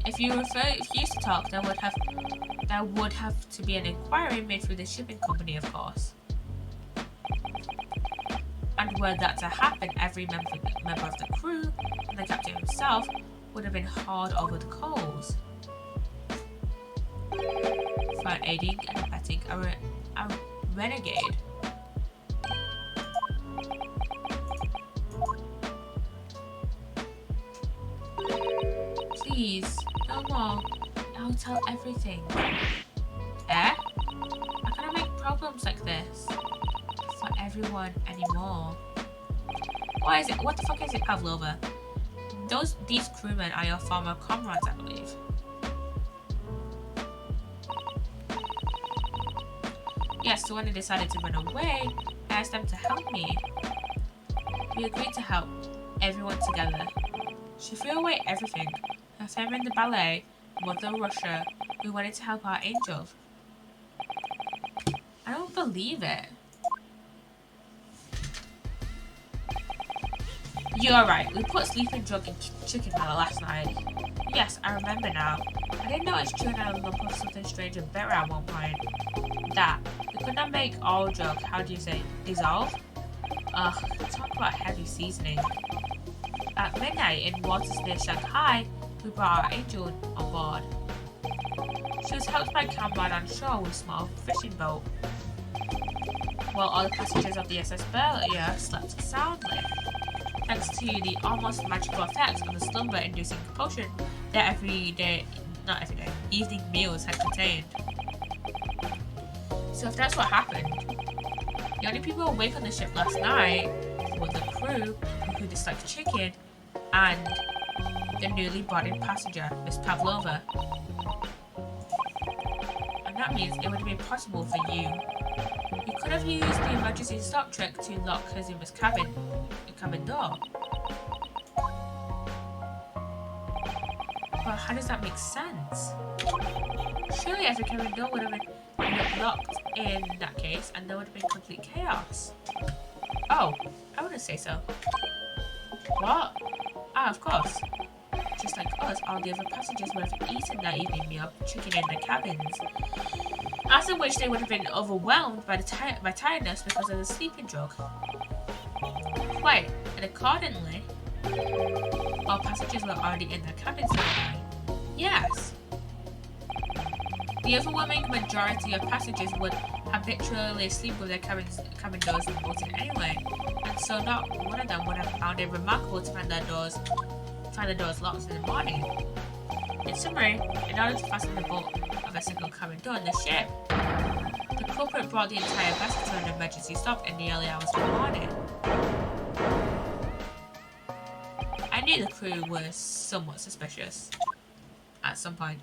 If you used to talk, there would have to be an inquiry made through the shipping company, of course. And were that to happen, every member of the crew and the captain himself would have been hauled over the coals for aiding and abetting a renegade. Please, no more. I'll tell everything. I cannot make problems like this for everyone anymore. What the fuck is it, Pavlova? These crewmen are your former comrades, I believe. Yes, so when they decided to run away, I asked them to help me. We agreed to help everyone together. She threw away everything. Her family in the ballet, Mother Russia, we wanted to help our angel. I don't believe it. You're right, we put sleeping drug in chicken meal last night. Yes, I remember now. I didn't know it's chewing out a lump of something strange and bitter at one point. That. We could not make all drug, how do you say, dissolve? Ugh, talk about heavy seasoning. At midnight in waters near Shanghai, we brought our angel on board. She was helped by a comrade on shore with a small fishing boat, while all the passengers of the SS Berlia slept soundly, thanks to the almost magical effects of the slumber-inducing potion that evening meals had contained. So if that's what happened, the only people awake on the ship last night were the crew, who disliked chicken, and the newly boarded passenger, Miss Pavlova. And that means it would have been possible for you. You could have used the emergency stop trick to lock Kazuma's cabin door. But how does that make sense? Surely every cabin door would have been locked in that case, and there would have been complete chaos. Oh, I wouldn't say so. What? Ah, of course. Just like us, all the other passengers would have eaten that evening meal of chicken in their cabins. After which they would have been overwhelmed by tiredness because of the sleeping drug. Quite, and accordingly, all passengers were already in their cabins that night. Yes. The overwhelming majority of passengers would habitually sleep with their cabin doors open anyway, and so not one of them would have found it remarkable to find the doors locked in the morning. In summary, in order to fasten the bolt of a single cabin door in the ship, the culprit brought the entire vessel to an emergency stop in the early hours of the morning. I knew the crew were somewhat suspicious at some point.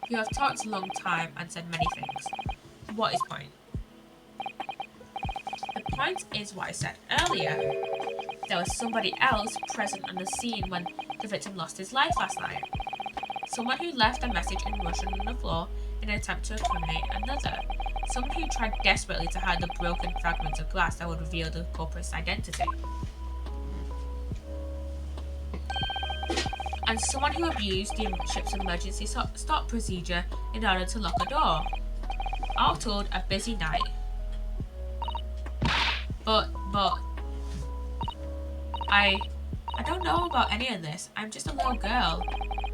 You have talked a long time and said many things. What is point? The point is what I said earlier. There was somebody else present on the scene when the victim lost his life last night. Someone who left a message in Russian on the floor in an attempt to incriminate another. Someone who tried desperately to hide the broken fragments of glass that would reveal the culprit's identity. And someone who abused the ship's emergency stop procedure in order to lock a door. All told, a busy night. But I don't know about any of this. I'm just a little girl.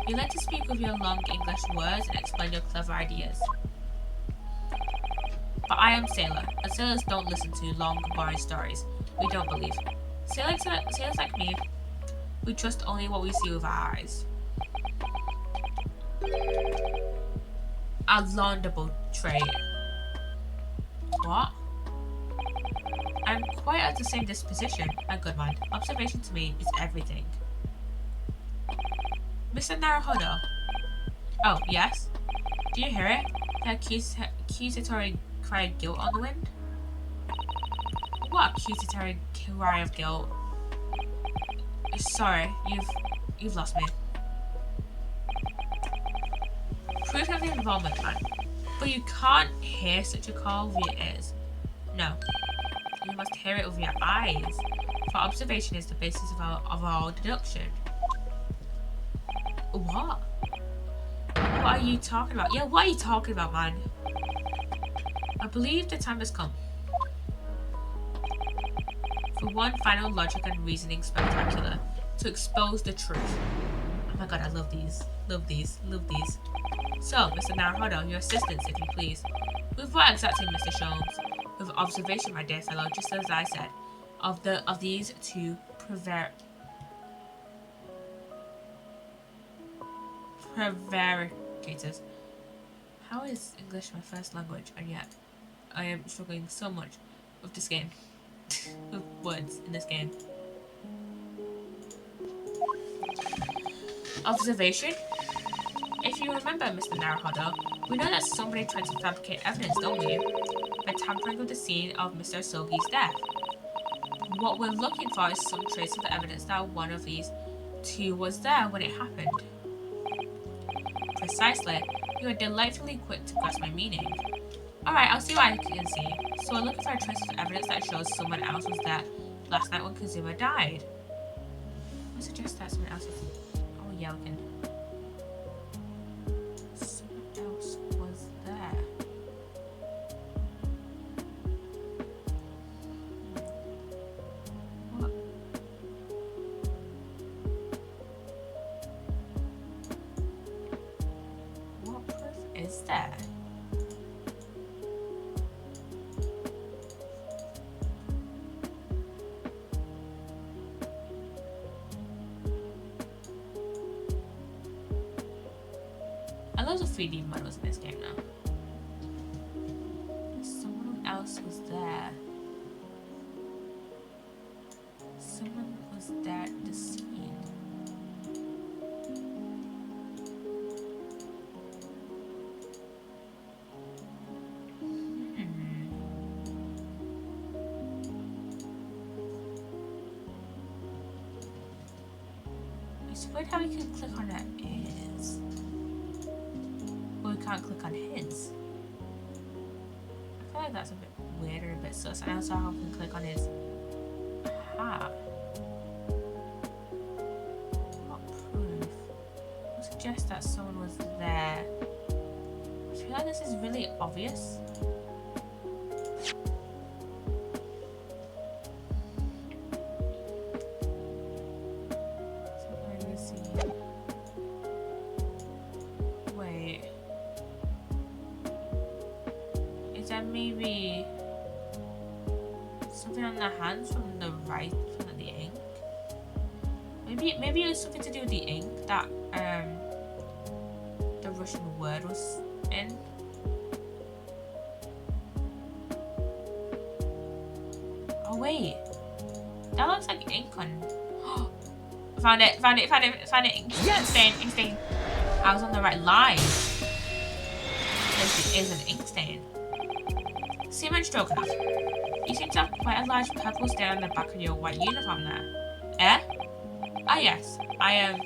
You like to speak with your long English words and explain your clever ideas. But I am Sailor, and sailors don't listen to long, boring stories. We don't believe. Sailors like me, we trust only what we see with our eyes. A laudable trait. What? I'm quite of the same disposition, a good mind. Observation to me is everything. Mr. Naruhodo. Oh, yes? Do you hear it? The accusatory cry of guilt on the wind? What accusatory cry of guilt? Sorry, you've lost me. Proof of the involvement plan. But you can't hear such a call via ears. No. You must hear it with your eyes. For observation is the basis of our deduction. What? What are you talking about? Yeah, what are you talking about, man? I believe the time has come. For one final logic and reasoning spectacular. To expose the truth. Oh my god, I love these. Love these. Love these. So, Mr. Naruhodo, your assistance, if you please. With what exactly, Mr. Sholmes? With observation, my dear fellow, just as I said. Of these two prevaricators. How is English my first language, and yet I am struggling so much with this game. With words in this game. Observation? If you remember, Mr. Naruhodo, we know that somebody tried to fabricate evidence, don't we? By tampering with the scene of Mr. Sogi's death. What we're looking for is some trace of the evidence that one of these two was there when it happened. Precisely. You are delightfully quick to grasp my meaning. Alright, I'll see what I can see. So we're looking for a trace of evidence that shows someone else was there last night when Kazuma died. I suggest that someone else was... Oh yeah, we can... Someone else was there. What? What proof is there? I love the 3D models in this game now. Someone else was there. Someone was there at the scene. It's weird how we can click on that is. But we can't click on his. I feel like that's a bit weird or a bit sus. And also how we can click on his hat. What proof? Would suggest that someone was there. I feel like this is really obvious. Maybe something on the hands from the right, from the ink. Maybe it was something to do with the ink that the Russian word was in. Oh wait, that looks like ink on. Found it! Ink stain, ink stain. I was on the right line. This is an ink stain. Seaman Stroganoff, you seem to have quite a large purple stain on the back of your white uniform there. Eh? Ah yes, I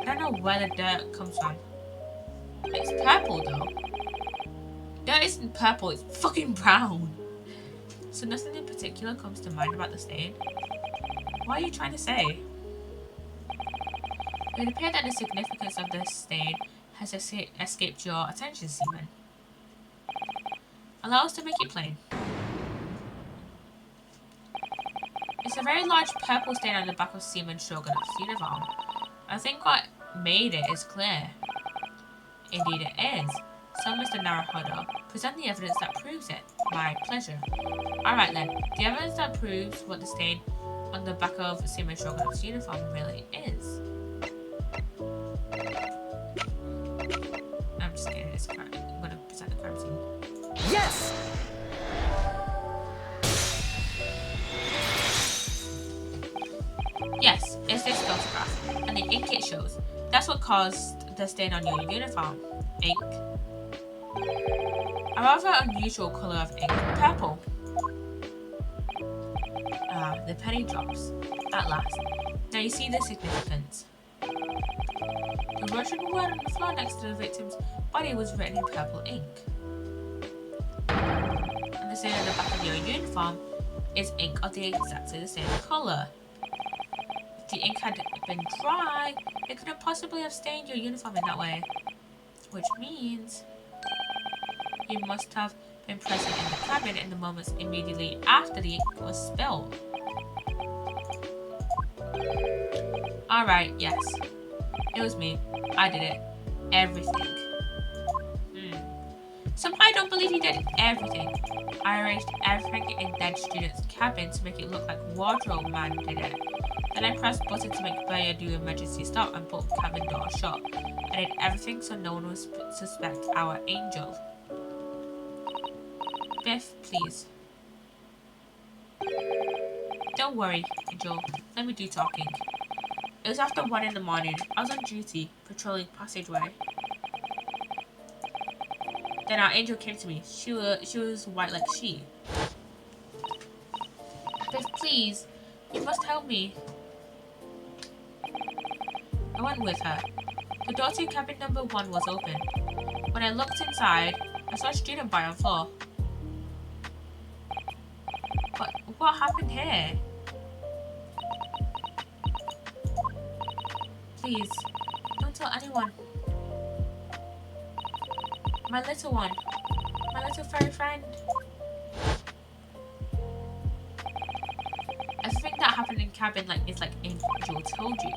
don't know where the dirt comes from. It's purple though. Dirt isn't purple, it's fucking brown. So nothing in particular comes to mind about the stain? What are you trying to say? It would appear that the significance of this stain has escaped your attention, Seaman. Allow us to make it plain. It's a very large purple stain on the back of Seaman Stroganoff's uniform. I think what made it is clear. Indeed it is. So, Mr. Naruhodo, present the evidence that proves it. My pleasure. Alright then, the evidence that proves what the stain on the back of Seaman Stroganoff's uniform really is. I'm just kidding, it's crime. I'm gonna present the crime scene. Yes! Yes, it's this photograph, and the ink it shows. That's what caused the stain on your uniform. Ink. A rather unusual colour of ink. Purple. Ah, the penny drops. At last. Now you see the significance. The Russian word on the floor next to the victim's body was written in purple ink. And the stain on the back of your uniform is ink of the exactly the same colour. If the ink had been dry, it couldn't possibly have stained your uniform in that way. Which means you must have been present in the cabin in the moments immediately after the ink was spilled. Alright, yes. It was me. I did it. Everything. Somehow I don't believe you did everything. I arranged everything in dead student's cabin to make it look like Wardrobe Man did it. Then I pressed button to make Bayer do emergency stop and put cabin door shut. I did everything so no one would suspect our angel. Biff, please. Don't worry, Angel. Let me do talking. It was after 1 in the morning. I was on duty, patrolling passageway. Then our angel came to me. She was white like she. Biff, please. You must help me. I went with her. The door to cabin number 1 was open. When I looked inside, I saw a student by on floor. What happened here? Please, don't tell anyone. My little one. My little furry friend. Everything that happened in cabin is like Angel told you.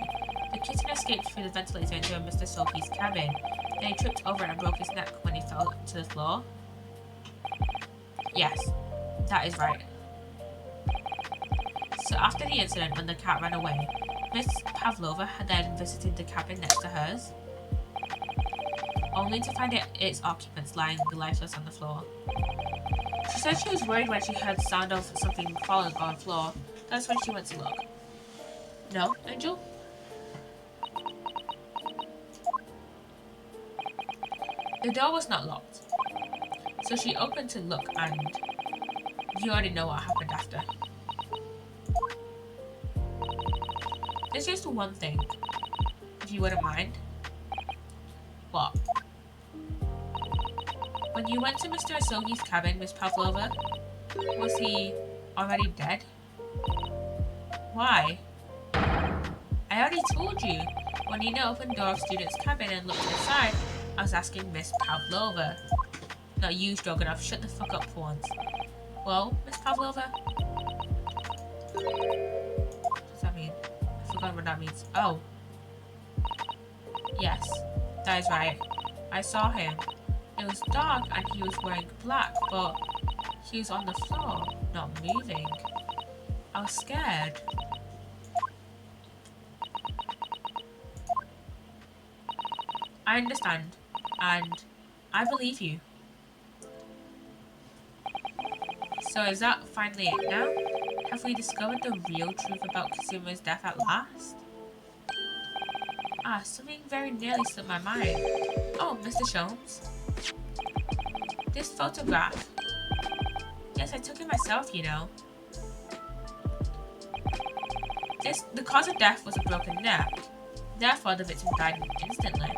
The kitten escaped through the ventilator into Mr. Sophie's cabin. Then he tripped over and broke his neck when he fell to the floor. Yes, that is right. So after the incident when the cat ran away, Miss Pavlova had then visited the cabin next to hers, only to find its occupants lying lifeless on the floor. She said she was worried when she heard the sound of something falling on the floor. That's when she went to look. No, Angel? The door was not locked, so she opened to look, and you already know what happened after. There's just one thing, if you wouldn't mind. What? When you went to Mr. Asogi's cabin, Miss Pavlova, was he already dead? Why? I already told you. When Nina opened the door of student's cabin and looked inside, I was asking Miss Pavlova. Not you, Stroganoff. Shut the fuck up for once. Well, Miss Pavlova? What does that mean? I forgot what that means. Oh. Yes, that is right. I saw him. It was dark and he was wearing black, but he was on the floor, not moving. I was scared. I understand, and I believe you. So is that finally it now? Have we discovered the real truth about Kasuma's death at last? Ah, something very nearly slipped my mind. Oh, Mr. Sholmes. This photograph. Yes, I took it myself, you know. The cause of death was a broken neck. Therefore, the victim died instantly.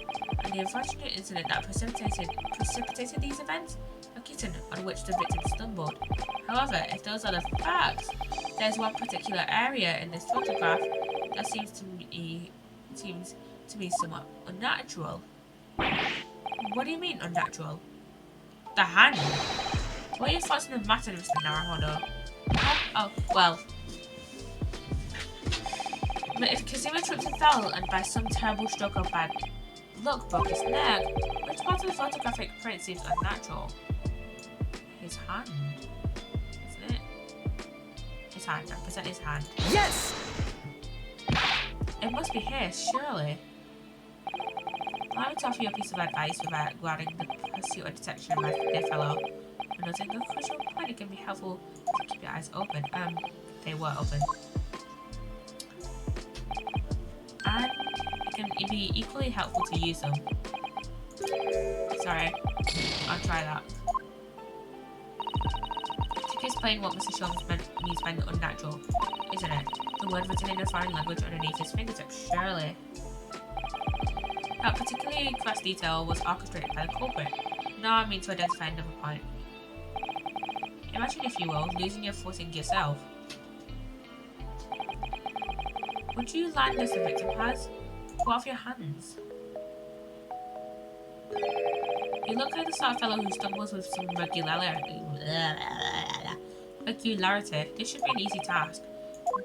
And the unfortunate incident that precipitated these events, a kitten on which the victim stumbled. However, if those are the facts, there's one particular area in this photograph that seems to me somewhat unnatural. What do you mean unnatural? The hand. What are your thoughts on the matter, Mr. Naruhodo? Oh, well. But if Kazuma tripped and fell and by some terrible stroke of bad luck broke his neck, which part of the photographic print seems unnatural? His hand, isn't it? His hand, represent his hand. Yes! It must be his, surely. Allow me to offer you a piece of advice regarding the pursuit or detection of my dear fellow. When noting a crucial point, it can be helpful to keep your eyes open. They were open. And it'd be equally helpful to use them. Sorry, I'll try that. To explain what Mr. Sholmes means by unnatural, isn't it? The word written in a foreign language underneath his fingertips, surely. That particularly crass detail was orchestrated by the culprit. Now I mean to identify another point. Imagine, if you will, losing your footing yourself. Would you land as the victim has? What of your hands? You look like the sort of fellow who stumbles with some regularity. This should be an easy task.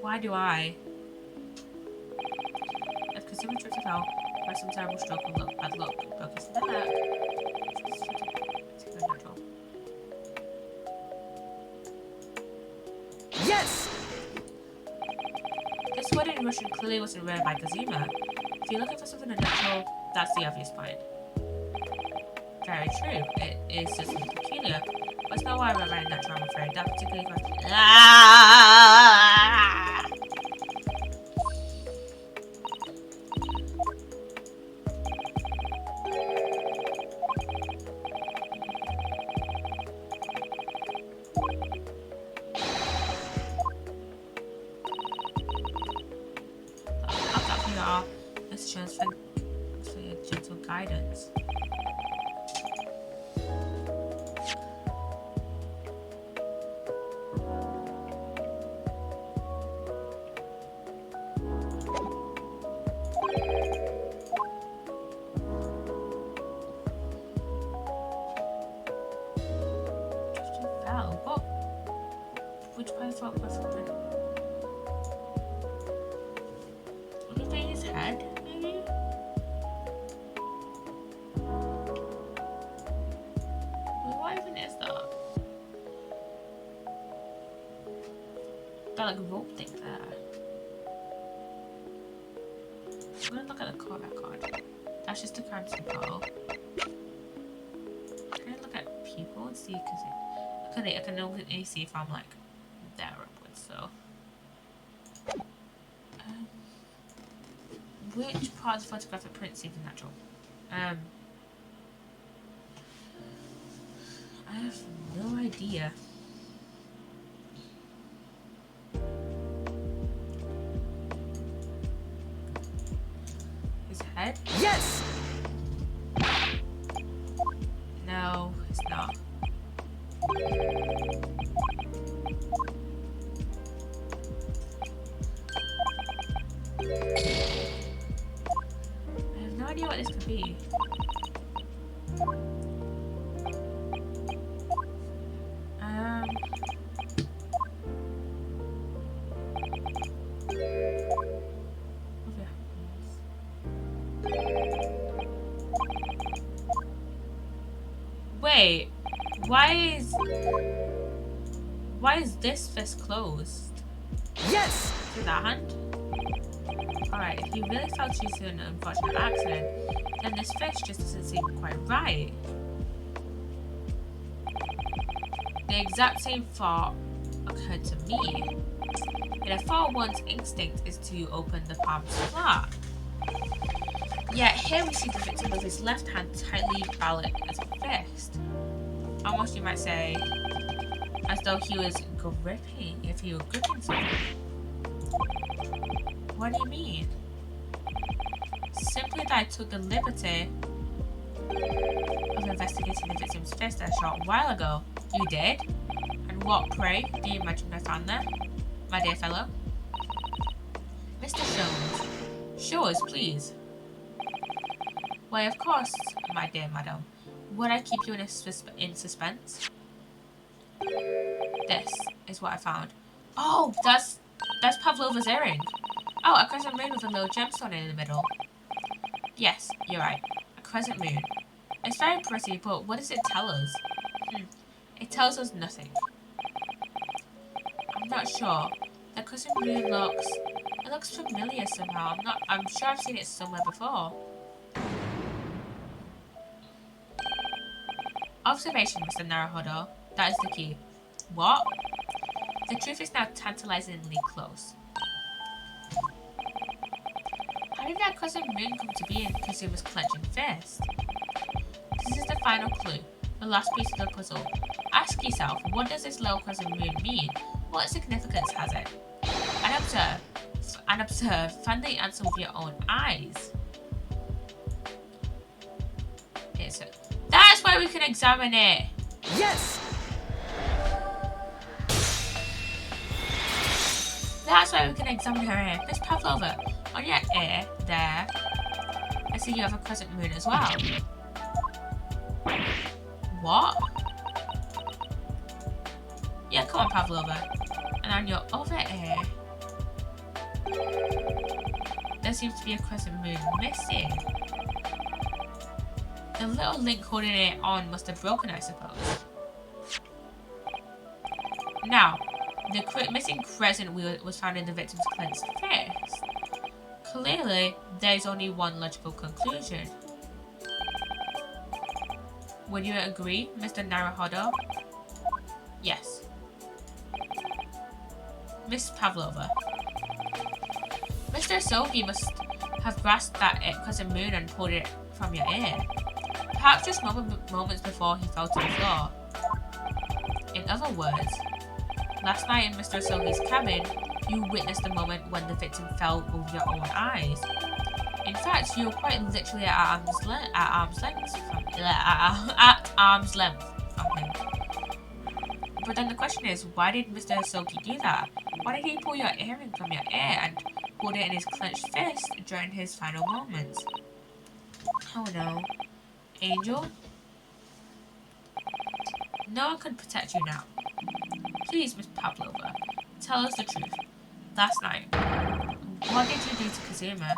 Why do I? I've considered trip to hell by some terrible stroke of luck, bad luck, broke his neck. Yes! This word in Russian clearly wasn't read by Kazuma. If you're looking for something unnatural, that's the obvious point. Very true. It is just something peculiar. But it's not why I wrote very natural, I'm afraid. That particularly question. Mr. Jones, thanks for your gentle guidance. Which part of what was open? Look at his head, maybe? What even is that? Got like a rope thing there. I'm gonna look at the court record. That's just a currency bottle. Can I look at people and see? Because I can only see if I'm like there upwards, so. Which part of the photographic print seems natural? I have no idea. His head? Yes! No, it's not. I have no idea what this could be. Wait, why is this fist closed? Yes! Through that hand? Alright, if you really felt due to an unfortunate accident, then this fist just doesn't seem quite right. The exact same thought occurred to me. And I thought one's instinct is to open the palms flat. Yet here we see the victim with his left hand tightly balled as a fist. Almost you might say, as though he was gripping, if he were gripping something. What do you mean? Simply that I took the liberty of investigating the victim's fist a short while ago. You did? And what, pray, do you imagine I found there, my dear fellow? Mr. Sholmes, show us, please. Why, of course, my dear madam. Would I keep you in suspense? This is what I found. Oh, that's Pavlova's earring. Oh, a crescent moon with a little gemstone in the middle. Yes, you're right. A crescent moon. It's very pretty, but what does it tell us? It tells us nothing. I'm not sure. The crescent moon looks familiar somehow. I'm sure I've seen it somewhere before. Observation, Mr. Naruhodo. That is the key. What? The truth is now tantalizingly close. How did that crescent moon come to be in Kazuma's clenching fist? This is the final clue, the last piece of the puzzle. Ask yourself, what does this little crescent moon mean? What significance has it? And observe, find the answer with your own eyes. That's why we can examine it. Yes! That's why we can examine her ear. Miss Pavlova, on your ear, there, I see you have a crescent moon as well. What? Yeah, come on, Pavlova. And on your other ear, there seems to be a crescent moon missing. The little link holding it on must have broken, I suppose. Now, the missing crescent wheel was found in the victim's clenched fist. Clearly, there's only one logical conclusion. Would you agree, Mr. Naruhodo? Yes. Miss Pavlova. Mr. Sogi must have grasped that crescent moon and pulled it from your ear. Perhaps just moments before he fell to the floor. In other words, last night in Mr. Sogi's cabin, you witnessed the moment when the victim fell with your own eyes. In fact, you were quite literally at arm's length from him. But then the question is, why did Mr. Sogi do that? Why did he pull your earring from your ear and hold it in his clenched fist during his final moments? Oh no. Angel? No one can protect you now. Please, Miss Pavlova, tell us the truth. Last night, what did you do to Kazuma?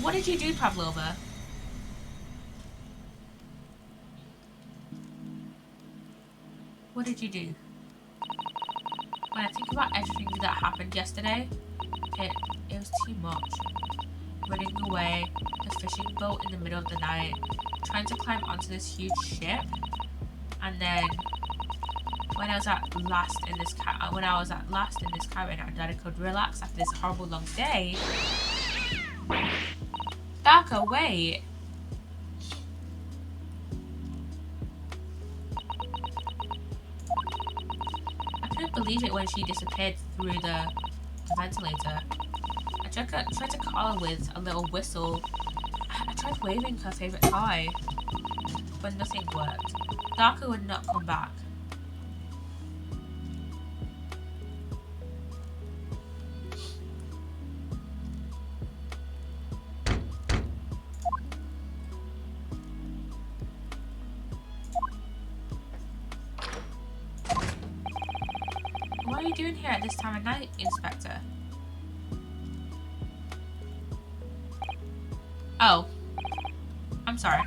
What did you do, Pavlova? What did you do? When I think about everything that happened yesterday, it was too much. Running away, the fishing boat in the middle of the night, trying to climb onto this huge ship, and then when I was at last in this cabin, and that I could relax after this horrible long day. Darker, wait. I couldn't believe it when she disappeared through the ventilator. I tried to call her with a little whistle. I tried waving her favourite toy, but nothing worked. Darker would not come back. What are you doing here at this time of night, Inspector? Oh. I'm sorry.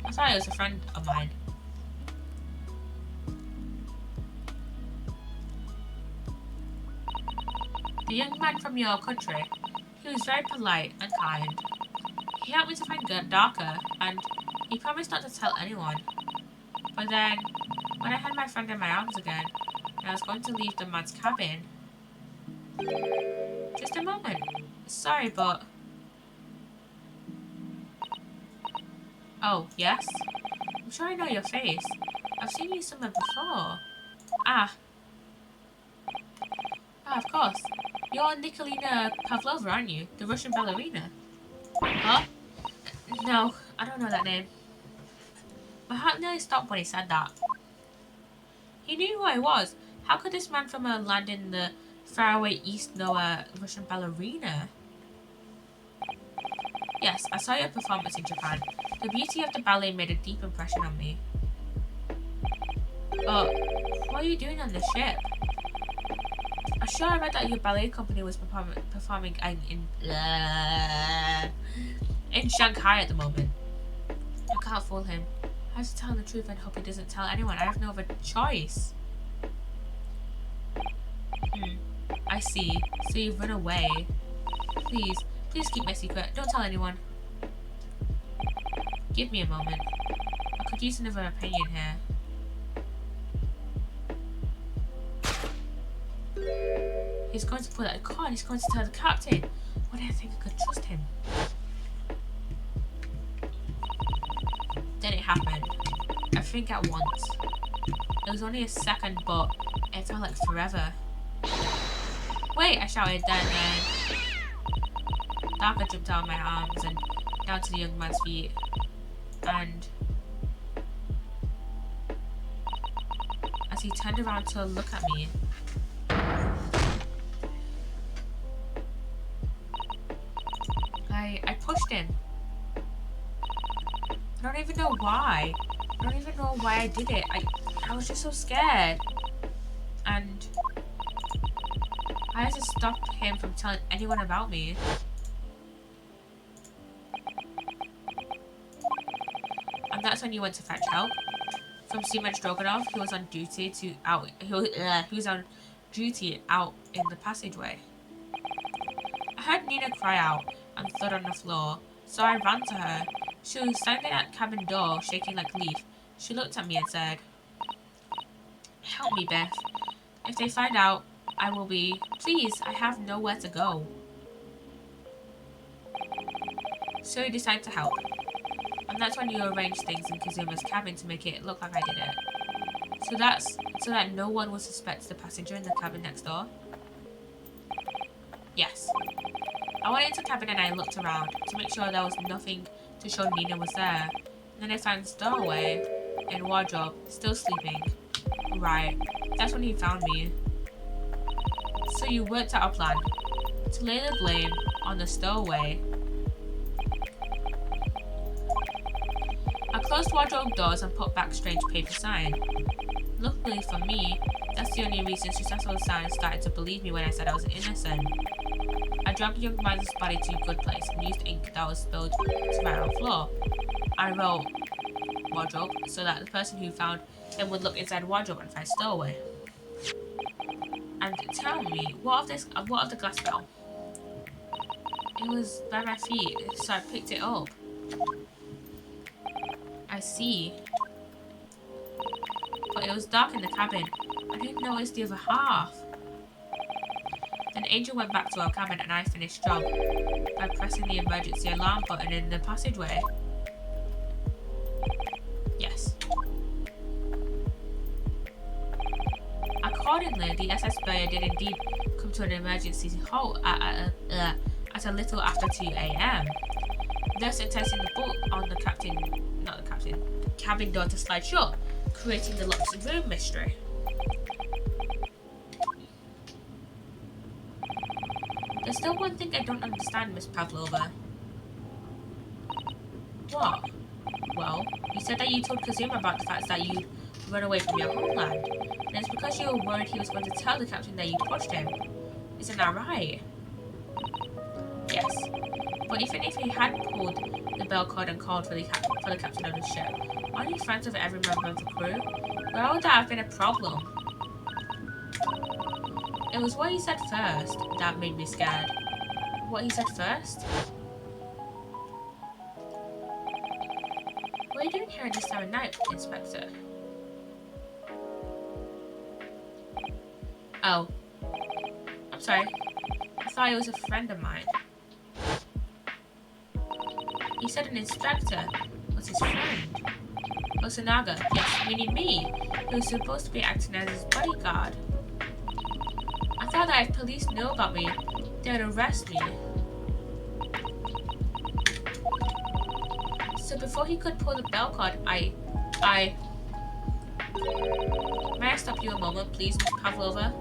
I thought it was a friend of mine. The young man from your country. He was very polite and kind. He helped me to find Darker, and he promised not to tell anyone. But then, when I had my friend in my arms again, and I was going to leave the man's cabin... Just a moment. Sorry, but... Oh, yes? I'm sure I know your face. I've seen you somewhere before. Ah, of course. You're Nikolina Pavlova, aren't you? The Russian ballerina. Huh? No, I don't know that name. My heart nearly stopped when he said that. He knew who I was. How could this man from a land in the faraway east know a Russian ballerina? Yes, I saw your performance in Japan. The beauty of the ballet made a deep impression on me. But what are you doing on the ship? I'm sure I read that your ballet company was performing in Shanghai at the moment. I can't fool him. I have to tell him the truth and hope he doesn't tell anyone. I have no other choice. I see. So you've run away. Please keep my secret. Don't tell anyone. Give me a moment. I could use another opinion here. He's going to pull out a card. He's going to tell the captain. Why did I think I could trust him? Then it happened. I think at once. It was only a second, but it felt like forever. Wait, I shouted. Then Darker jumped out of my arms and down to the young man's feet. And as he turned around to look at me, I pushed him. I don't even know why. I don't even know why I did it. I was just so scared. And I had to stop him from telling anyone about me. And that's when you went to fetch help. From Seaman Stroganoff, who was on duty out in the passageway. I heard Nina cry out and thud on the floor, so I ran to her. She was standing at the cabin door, shaking like a leaf. She looked at me and said, "Help me, Beth. If they find out, I will be... Please, I have nowhere to go." So you decided to help. And that's when you arranged things in Kazuma's cabin to make it look like I did it. So that no one would suspect the passenger in the cabin next door? Yes. I went into the cabin and I looked around to make sure there was nothing to show Nina was there. And then I found Stowaway and Wardrobe still sleeping. Right. That's when he found me. So you worked out a plan to lay the blame on the Stowaway. I closed wardrobe doors and put back strange paper sign. Luckily for me, that's the only reason successful signs started to believe me when I said I was innocent. I dragged the young man's body to a good place and used ink that was spilled to my own floor. I wrote wardrobe so that the person who found him would look inside wardrobe and find Stowaway. And tell me, what of the glass bell? It was by my feet, so I picked it up. I see. But it was dark in the cabin. I didn't notice the other half. Then Angel went back to our cabin and I finished job by pressing the emergency alarm button in the passageway. Yes. Accordingly, the SS Bayer did indeed come to an emergency halt at a little after 2 a.m. thus enticing the bolt on the cabin door to slide shut, creating the locked room mystery. There's still one thing I don't understand, Miss Pavlova. What? Well, you said that you told Kazuma about the fact that you'd run away from your homeland, and it's because you were worried he was going to tell the captain that you pushed him. Isn't that right? Yes. But even if he had pulled the bell cord and called for the captain of the ship, aren't you friends with every member of the crew? Why would that have been a problem? It was what he said first that made me scared. What he said first? What are you doing here at this time of night, Inspector? Oh. I'm sorry. I thought he was a friend of mine. He said an inspector was his friend. Osanaga, yes, meaning me, who was supposed to be acting as his bodyguard. I thought that if police knew about me, they would arrest me. So before he could pull the bell cord, May I stop you a moment, please, Miss Pavlova?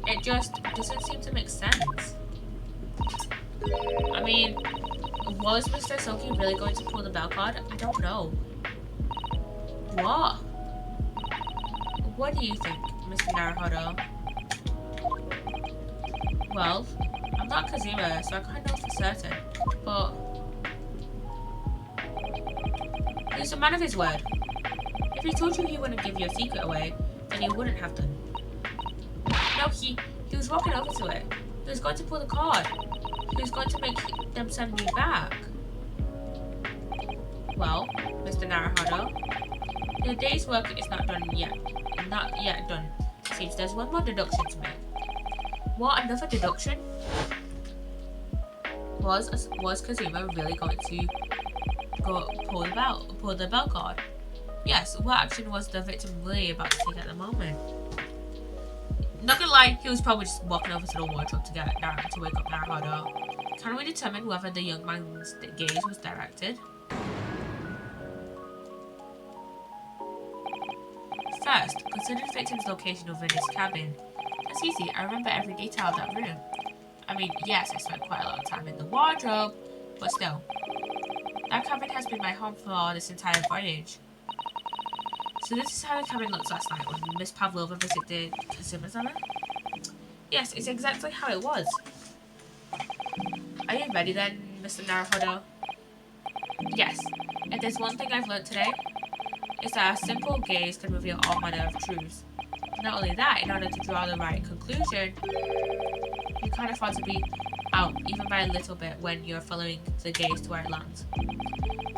It just doesn't seem to make sense. I mean, was Mr. Soki really going to pull the bell cord? I don't know. What? What do you think, Mr. Naruhodo? Well, I'm not Kazuma, so I can't know for certain, but he's a man of his word. If he told you he wouldn't give your secret away, then he wouldn't have done. No, he was walking over to it. He was going to pull the cord. He was going to make them send me back. Well, Mr. Naruhodo, your day's work is not done yet. not yet done. Seems there's one more deduction to make. What, another deduction? Was Kazuma really going to pull the bell card? Yes, what action was the victim really about to take at the moment? Not gonna lie, he was probably just walking over to the wardrobe to get to wake up Naruhodo. Can we determine whether the young man's gaze was directed? First, consider the victim's location within his cabin. That's easy, I remember every detail of that room. I mean, yes, I spent quite a lot of time in the wardrobe, but still. That cabin has been my home for this entire voyage. So this is how the cabin looked last night when Miss Pavlova visited Kazuma's Island? Yes, it's exactly how it was. Are you ready then, Mr. Naruhodo? Yes. If there's one thing I've learned today, it's that a simple gaze can reveal all manner of truths. Not only that, in order to draw the right conclusion, you can't afford to be out even by a little bit when you're following the gaze to where it lands.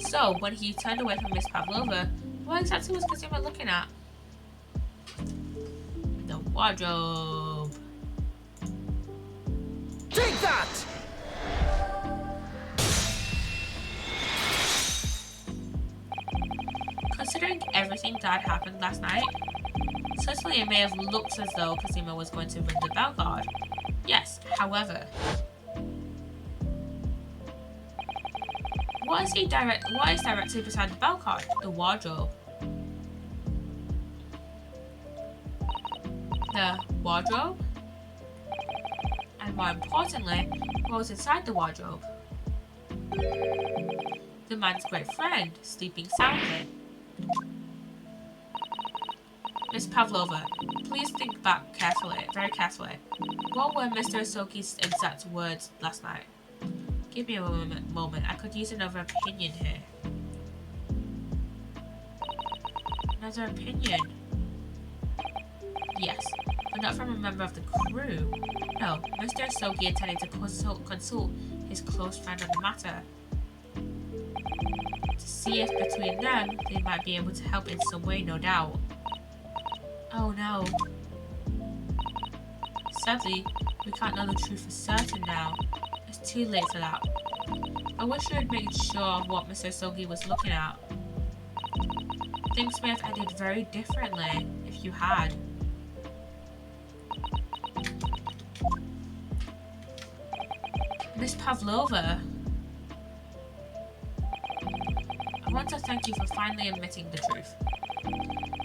So, when he turned away from Miss Pavlova, what exactly was Kazuma looking at? The wardrobe. Take that! Considering everything that happened last night, certainly it may have looked as though Kazuma was going to ring the bell card. Yes, however, what is directly beside the bell card? The wardrobe. The wardrobe? And more importantly, what was inside the wardrobe? The man's great friend, sleeping soundly. Miss Pavlova, please think back carefully, very carefully. What were Mr. Asoki's exact words last night? Give me a moment. I could use another opinion here. Another opinion? Yes, but not from a member of the crew. No, Mr. Asoki intended to consult his close friend on the matter. To see if between them, they might be able to help in some way, no doubt. Oh no. Sadly, we can't know the truth for certain now. It's too late for that. I wish you had made sure of what Mr. Asoki was looking at. Things may have ended very differently if you had. Miss Pavlova, I want to thank you for finally admitting the truth.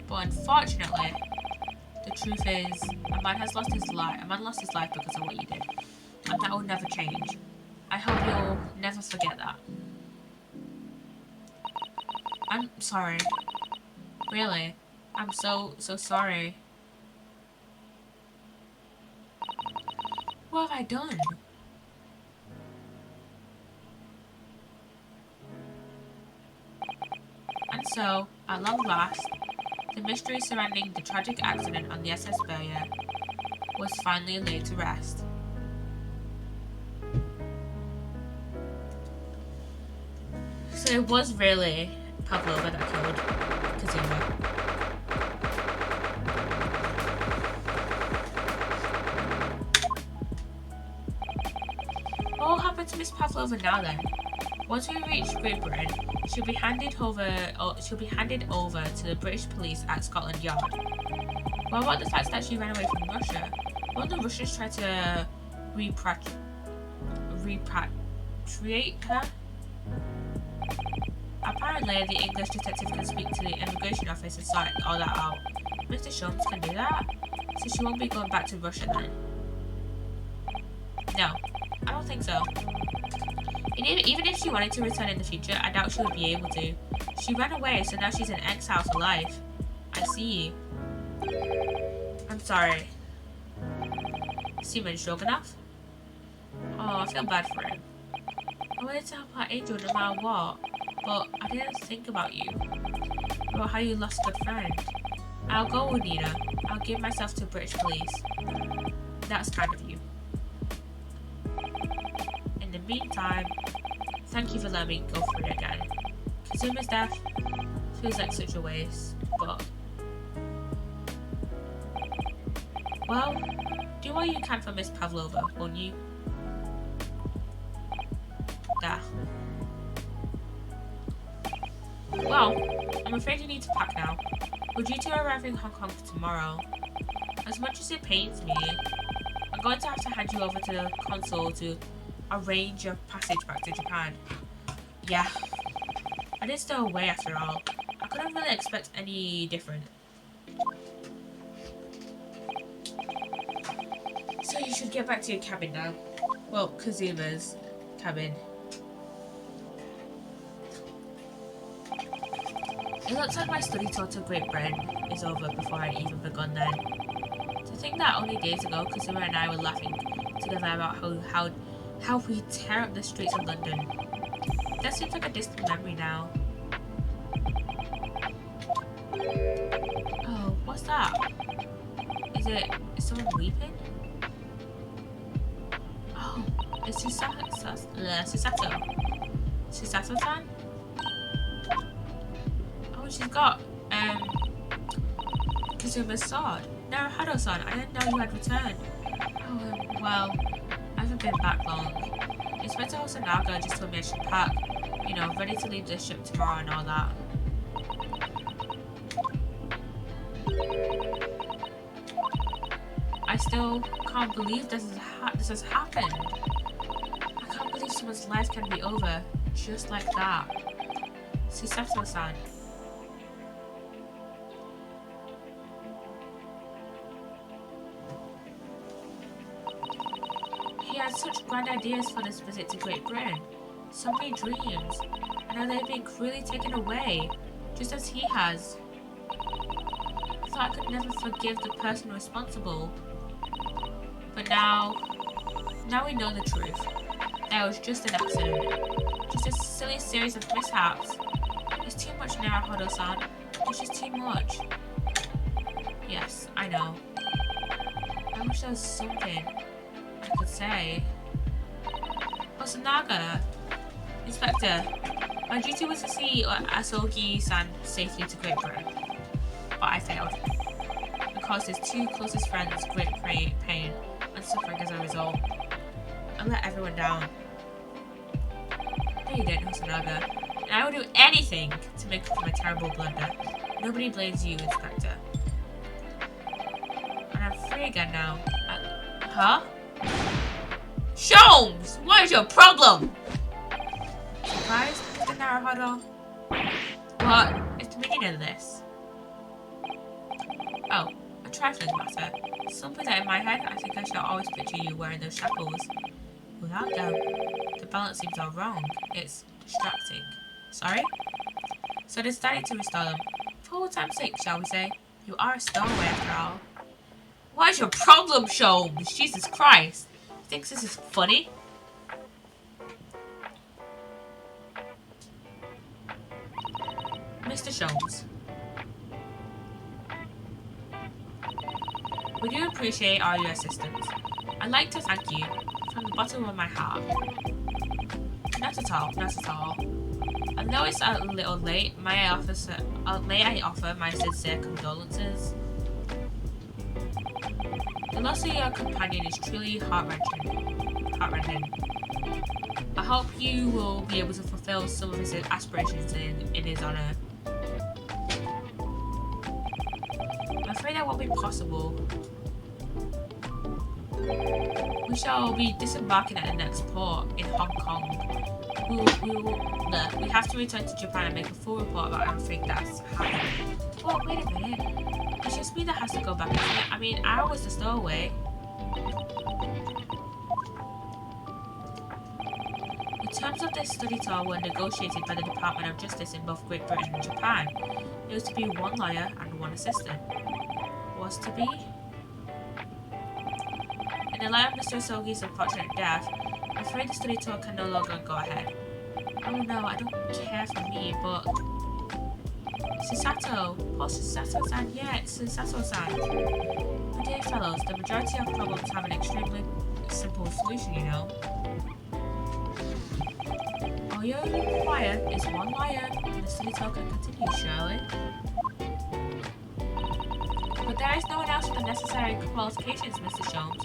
But unfortunately, the truth is, a man lost his life because of what you did. And that will never change. I hope you'll never forget that. I'm sorry. Really. I'm so sorry. What have I done? And so, at long last, the mystery surrounding the tragic accident on the SS Beria was finally laid to rest. So it was really Pavlova that killed Kazuma. What will happen to Miss Pavlova now then? Once we reach Great Britain, she'll be handed over to the British police at Scotland Yard. What about the fact that she ran away from Russia? Won't the Russians try to repatriate her? Apparently, the English detective can speak to the immigration office and sort all that out. Mr. Sholmes can do that, so she won't be going back to Russia then. No, I don't think so. And even if she wanted to return in the future, I doubt she would be able to. She ran away, so now she's in exile for life. I see. I'm sorry. Seaman Stroganoff? Oh, I feel bad for him. I wanted to help our angel no matter what, but I didn't think about you. About how you lost a good friend. I'll go, Nina. I'll give myself to British police. That's kind of you. In the meantime, thank you for letting me go through it again. Kazuma's death feels like such a waste, but Well, do what you can for Miss Pavlova, won't you? There. Well, I'm afraid you need to pack now. We're due to arrive in Hong Kong tomorrow. As much as it pains me, I'm going to have to hand you over to the consul to arrange your passage back to Japan. Yeah. I did stay away after all. I couldn't really expect any different. So you should get back to your cabin now. Well, Kazuma's cabin. It looks like my study tour to Great Britain is over before I even begun then. To think that only days ago, Kazuma and I were laughing together about how we tear up the streets of London. That seems like a distant memory now. Oh, what's that? Is someone weeping? Oh, it's Susato. Susato-san? Oh, she's got, Kazuma's sword. Naruhado-san, I didn't know you had returned. Oh, well, I haven't been back long. Inspector Hosonaga just told me I should pack, you know, ready to leave the ship tomorrow and all that. I still can't believe this has happened. I can't believe someone's life can be over just like that. Susato-san. He had such grand ideas for this visit to Great Britain. So many dreams. And now they've been cruelly taken away, just as he has. I thought I could never forgive the person responsible. But now we know the truth. That was just an accident. Just a silly series of mishaps. It's too much, Naruhado-san. It's just too much. Yes, I know. I wish there was something I could say. Hosonaga, Inspector, my duty was to see Asogi-san safely to Great Britain. But I failed. And caused his two closest friends great pain and suffering as a result. I let everyone down. No, you didn't, Hosonaga. And I will do anything to make up for my terrible blunder. Nobody blames you, Inspector. And I'm free again now. Huh? Sholmes! What is your problem? Surprised, Mr. Naruhodo? What is the meaning of this? Oh, a trifling matter. Something that in my head, I think I shall always picture you wearing those shackles. Without them, the balance seems all wrong. It's distracting. Sorry? So I decided to restore them. For all time's sake, shall we say? You are a stowaway after all. What is your problem, Sholmes? Jesus Christ. You think this is funny? Mr. Sholmes. We do appreciate all your assistance. I'd like to thank you from the bottom of my heart. Not at all, not at all. I know it's a little late. May I offer my sincere condolences? The loss of your companion is truly heart-rending. I hope you will be able to fulfill some of his aspirations in his honour. I'm afraid that won't be possible. We shall be disembarking at the next port in Hong Kong. We have to return to Japan and make a full report about everything that's happened. Well, wait a minute. It's just me that has to go back, isn't it? I mean, I was the stowaway. The terms of this study tour were negotiated by the Department of Justice in both Great Britain and Japan. It was to be one lawyer and one assistant. Was to be? In the light of Mr. Asogi's unfortunate death, I'm afraid the study tour can no longer go ahead. Oh no, I don't care for me, but... Susato! Poor Susato-san, yeah, it's Susato-san. My dear fellows, the majority of problems have an extremely simple solution, you know. All you require is one lawyer, and the study tour can continue, surely. But But there is no one else with the necessary qualifications, Mr. Sholmes.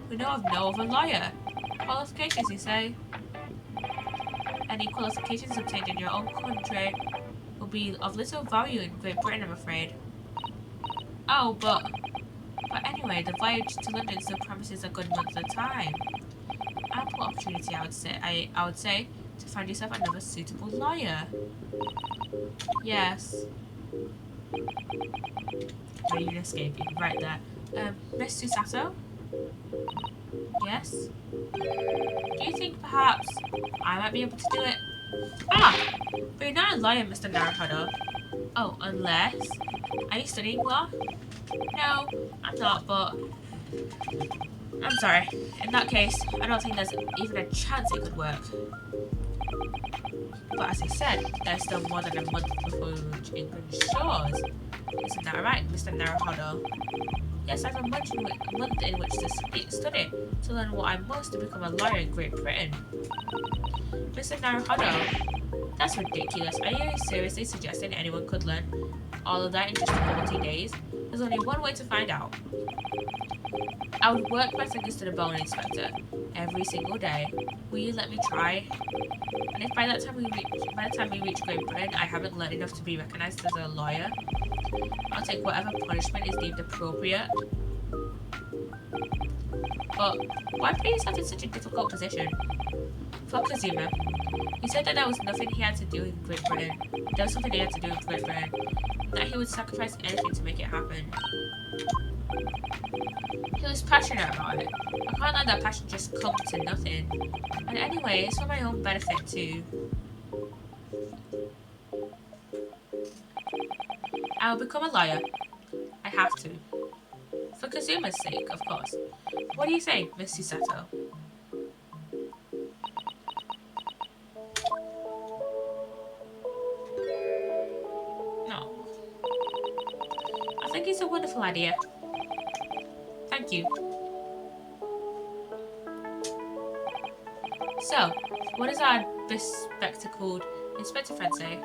We know of no other lawyer. Qualifications, you say? Any qualifications obtained in your own country will be of little value in Great Britain, I'm afraid. Oh, but anyway, the voyage to London still promises a good month at a time. Ample opportunity, I would say, to find yourself another suitable lawyer. Yes. Are you escaping? Right there. Miss Susato? Yes? Do you think perhaps I might be able to do it? Ah! But you're not a lawyer, Mr. Naruhodo. Oh, unless... Are you studying law? No, I'm not, but... I'm sorry. In that case, I don't think there's even a chance it could work. But as I said, there's still more than a month before we reach England shores. Isn't that right, Mr. Naruhodo? Yes, I have a month in which to study to learn what I must to become a lawyer in Great Britain. Mr. Naruhodo, that's ridiculous. Are you seriously suggesting anyone could learn all of that in just 40 days? There's only one way to find out. I would work my fingers to the bone, Inspector, every single day. Will you let me try? And if by the time we reach Great Britain, I haven't learned enough to be recognised as a lawyer, I'll take whatever punishment is deemed appropriate. But why put yourself in such a difficult position? For Kazuma, he said that there was nothing he had to do in Great Britain. There was something he had to do in Great Britain, and that he would sacrifice anything to make it happen. He was passionate about it. I can't let that passion just come to nothing. And anyway, it's for my own benefit too. I will become a lawyer. I have to. For Kazuma's sake, of course. What do you say, Miss Susato? No. I think it's a wonderful idea. Thank you. So, what does our bespectacled inspector friend say?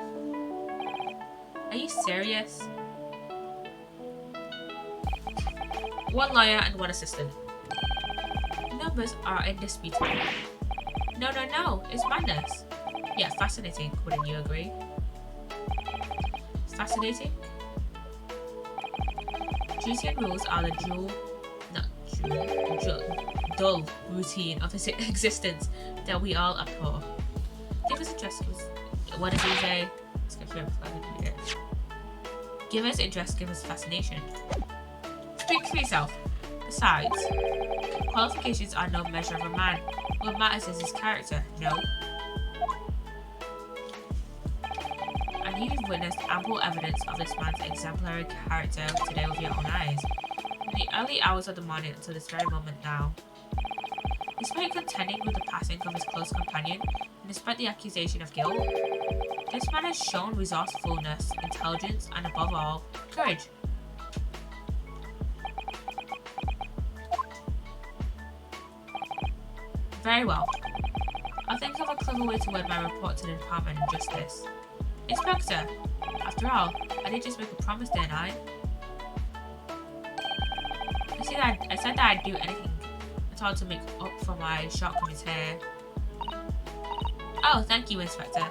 Are you serious? One lawyer and one assistant. The numbers are indisputable. No, it's madness. Yeah, fascinating, wouldn't you agree? Fascinating? Duty and rules are the dull routine of existence that we all abhor. Give us interest. What does he say? Give us interest, give us fascination. Speak for yourself. Besides, qualifications are no measure of a man. What matters is his character, no? And you've witnessed ample evidence of this man's exemplary character today with your own eyes. In the early hours of the morning until this very moment now. Despite contending with the passing of his close companion, and despite the accusation of guilt, this man has shown resourcefulness, intelligence, and above all, courage. Very well. I'll think of a clever way to word my report to the Department of Justice. Inspector, after all, I did just make a promise, didn't I? You see, I said that I'd do anything at all to make up for my shortcomings here. Oh, thank you, Inspector.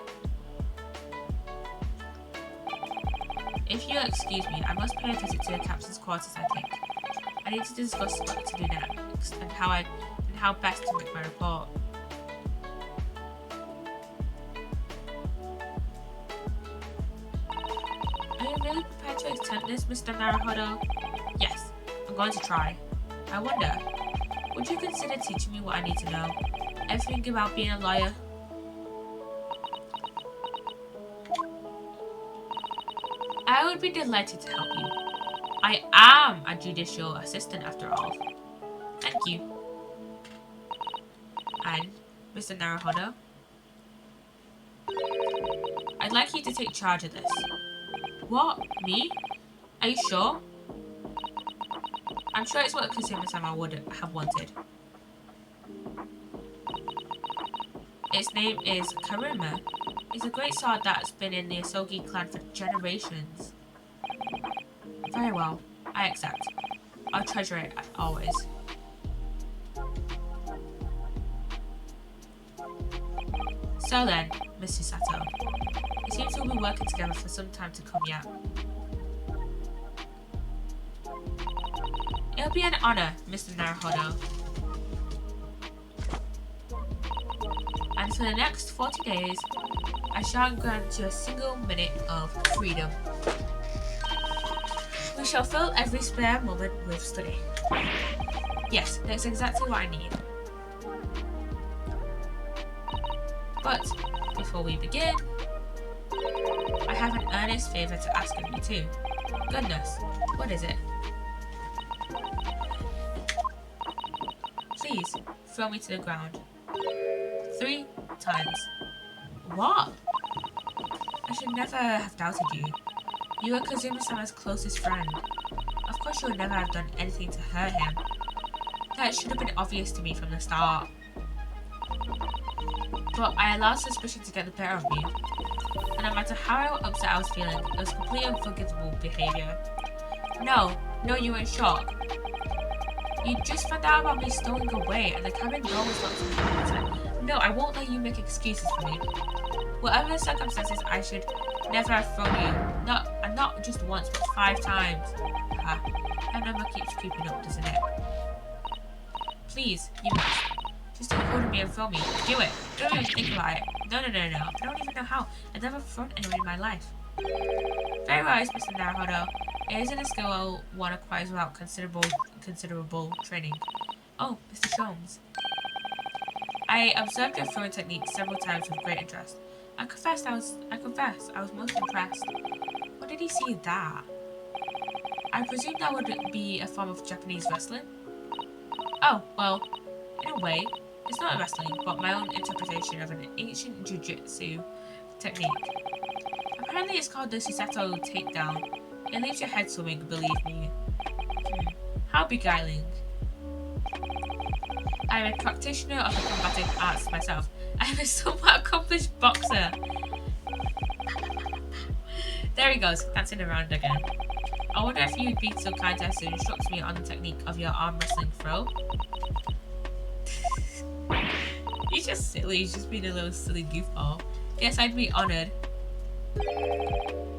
If you'll excuse me, I must pay a visit to the captain's quarters, I think. I need to discuss what to do next and how best to make my report. Are you really prepared to attempt this, Mr. Naruhodo? Yes, I'm going to try. I wonder, would you consider teaching me what I need to know? Everything about being a lawyer? I would be delighted to help you. I am a judicial assistant after all. Thank you. And, Mr. Naruhodo, I'd like you to take charge of this. What? Me? Are you sure? I'm sure it's what Kazuma-sama would have wanted. Its name is Karuma. It's a great sword that's been in the Asogi clan for generations. Very well. I accept. I'll treasure it always. So then, Mr. Sato, it seems we'll be working together for some time to come yet. It'll be an honor, Mr. Naruhodo. And for the next 40 days, I shan't grant you a single minute of freedom. We shall fill every spare moment with study. Yes, that's exactly what I need. But before we begin, I have an earnest favour to ask of you too. Goodness, what is it? Please, throw me to the ground. 3 times. What? I should never have doubted you. You were Kazuma-sama's closest friend. Of course you would never have done anything to hurt him. That should have been obvious to me from the start. But I allowed suspicion to get the better of me. And no matter how upset I was feeling, it was completely unforgivable behaviour. No, you were in shock. You just found out about me stowing away and the cabin door was locked in the water. No, I won't let you make excuses for me. Whatever the circumstances, I should never have thrown you. Not just once, but 5 times. That number keeps creeping up, doesn't it? Please, you must. Just take hold of me and throw me. Do it. Don't even think about it. No. I don't even know how. I've never thrown anyone in my life. Very wise, Mr. Naruhodo. It isn't a skill one acquires without considerable training. Oh, Mr. Sholmes. I observed your throwing technique several times with great interest. I confess, I was most impressed. Where did he see that? I presume that would be a form of Japanese wrestling? Oh, well, in a way, it's not wrestling, but my own interpretation of an ancient jujitsu technique. Apparently it's called the Psssttt takedown. It leaves your head swimming, believe me. How beguiling. I am a practitioner of the combative arts myself. I am a somewhat accomplished boxer. There he goes, dancing around again. I wonder if you'd be so kind as to instruct me on the technique of your arm wrestling throw. He's just silly, he's just being a little silly goofball. Yes, I'd be honoured.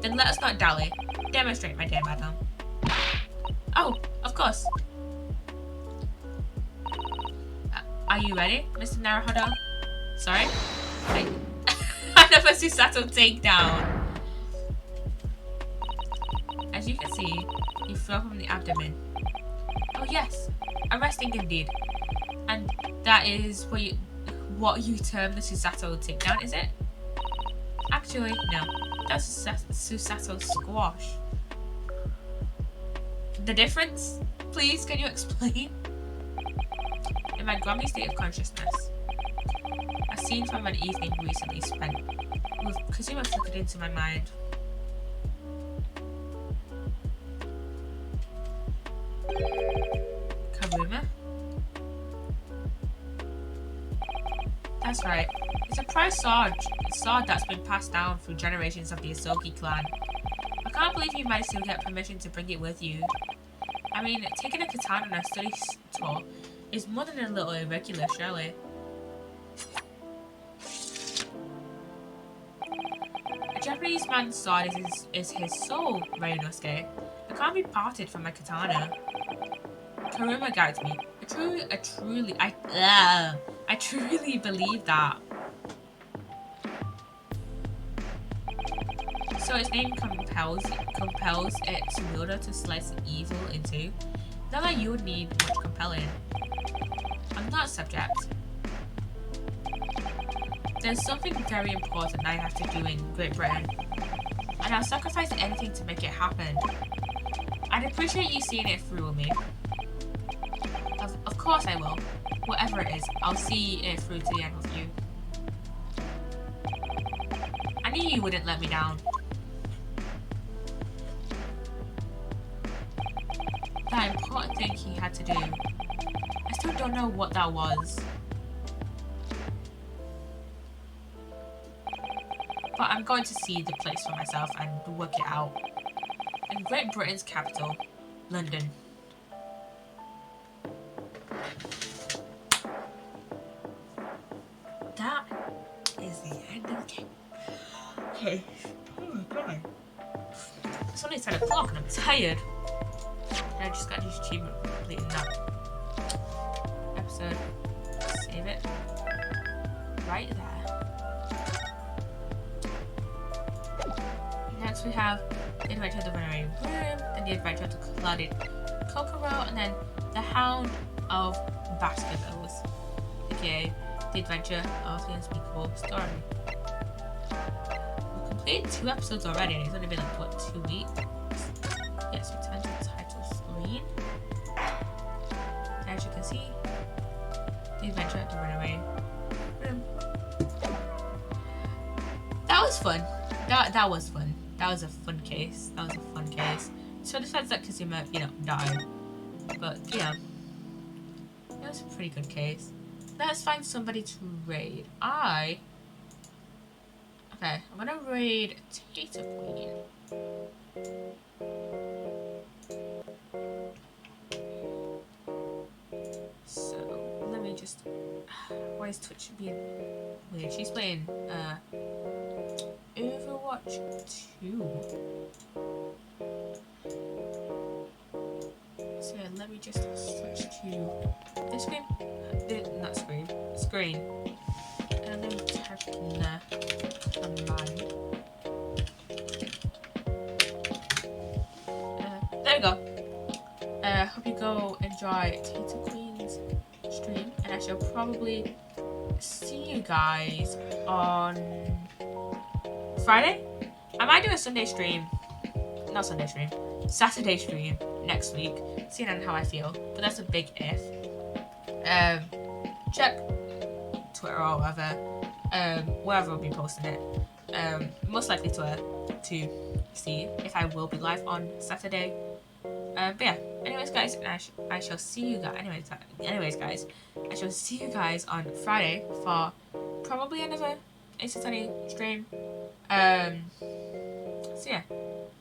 Then let us not dally. Demonstrate, my dear madam. Oh, of course. Are you ready, Mr. Naruhodo? Sorry? Another Psssttt takedown. As you can see, you throw from the abdomen. Oh yes, arresting indeed. And that is what you term the Psssttt takedown, is it? Actually, no. That's Psssttt squash. The difference? Please, can you explain? In my groggy state of consciousness, a scene from an evening recently spent with Kazuma flickered into my mind. Karuma? That's right. It's a prized sword that's been passed down through generations of the Asogi clan. I can't believe you managed to get permission to bring it with you. I mean, taking a katana on a study tour is more than a little irregular, surely. A Japanese man's sword is his soul, Ryunosuke. It can't be parted from my katana. Karuma guides me. I truly believe that. So its name compels its wielder to slice evil in two. Not that you would need much compelling. I'm not subject. There's something very important I have to do in Great Britain, and I'll sacrifice anything to make it happen. I'd appreciate you seeing it through with me. Of course I will. Whatever it is, I'll see it through to the end with you. I knew you wouldn't let me down. That important thing he had to do. I still don't know what that was. But I'm going to see the place for myself and work it out. In Great Britain's capital, London. That is the end of the game. Okay. Oh my god. It's only 10 o'clock and I'm tired. I just got this achievement for completing that episode. Save it. Right there. Next we have the Adventure of the Runaway Room, then the Adventure of the Clouded Kokoro, and then the Hound of Baskervilles, aka the Adventure of the Unspeakable Story. We've completed 2 episodes already, and it's only been like, what, 2 weeks? Yes, return to the title screen. And as you can see, the Adventure of the Runaway Room. That was fun. That was fun. That was a fun case. That was a fun case. So the fact that Kazuma, you know, died. But, yeah. It was a pretty good case. Let's find somebody to raid. Okay, I'm gonna raid Tata Queen. So, let me just... Why is Twitch being weird? She's playing, Overwatch 2. So yeah, let me just switch to this screen. Not screen. Screen. And then type in the command. There we go. Hope you go enjoy Tata Queen's stream, and I shall probably see you guys on Friday. I might do a Sunday stream. Not Sunday stream. Saturday stream next week, seeing on how I feel. But that's a big if. Check Twitter or wherever I'll be posting it. Most likely Twitter to see if I will be live on Saturday. But yeah, anyways guys, I shall see you guys. Anyways guys, I shall see you guys on Friday for probably another Ace20 stream. So yeah,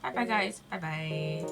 bye bye guys, bye bye.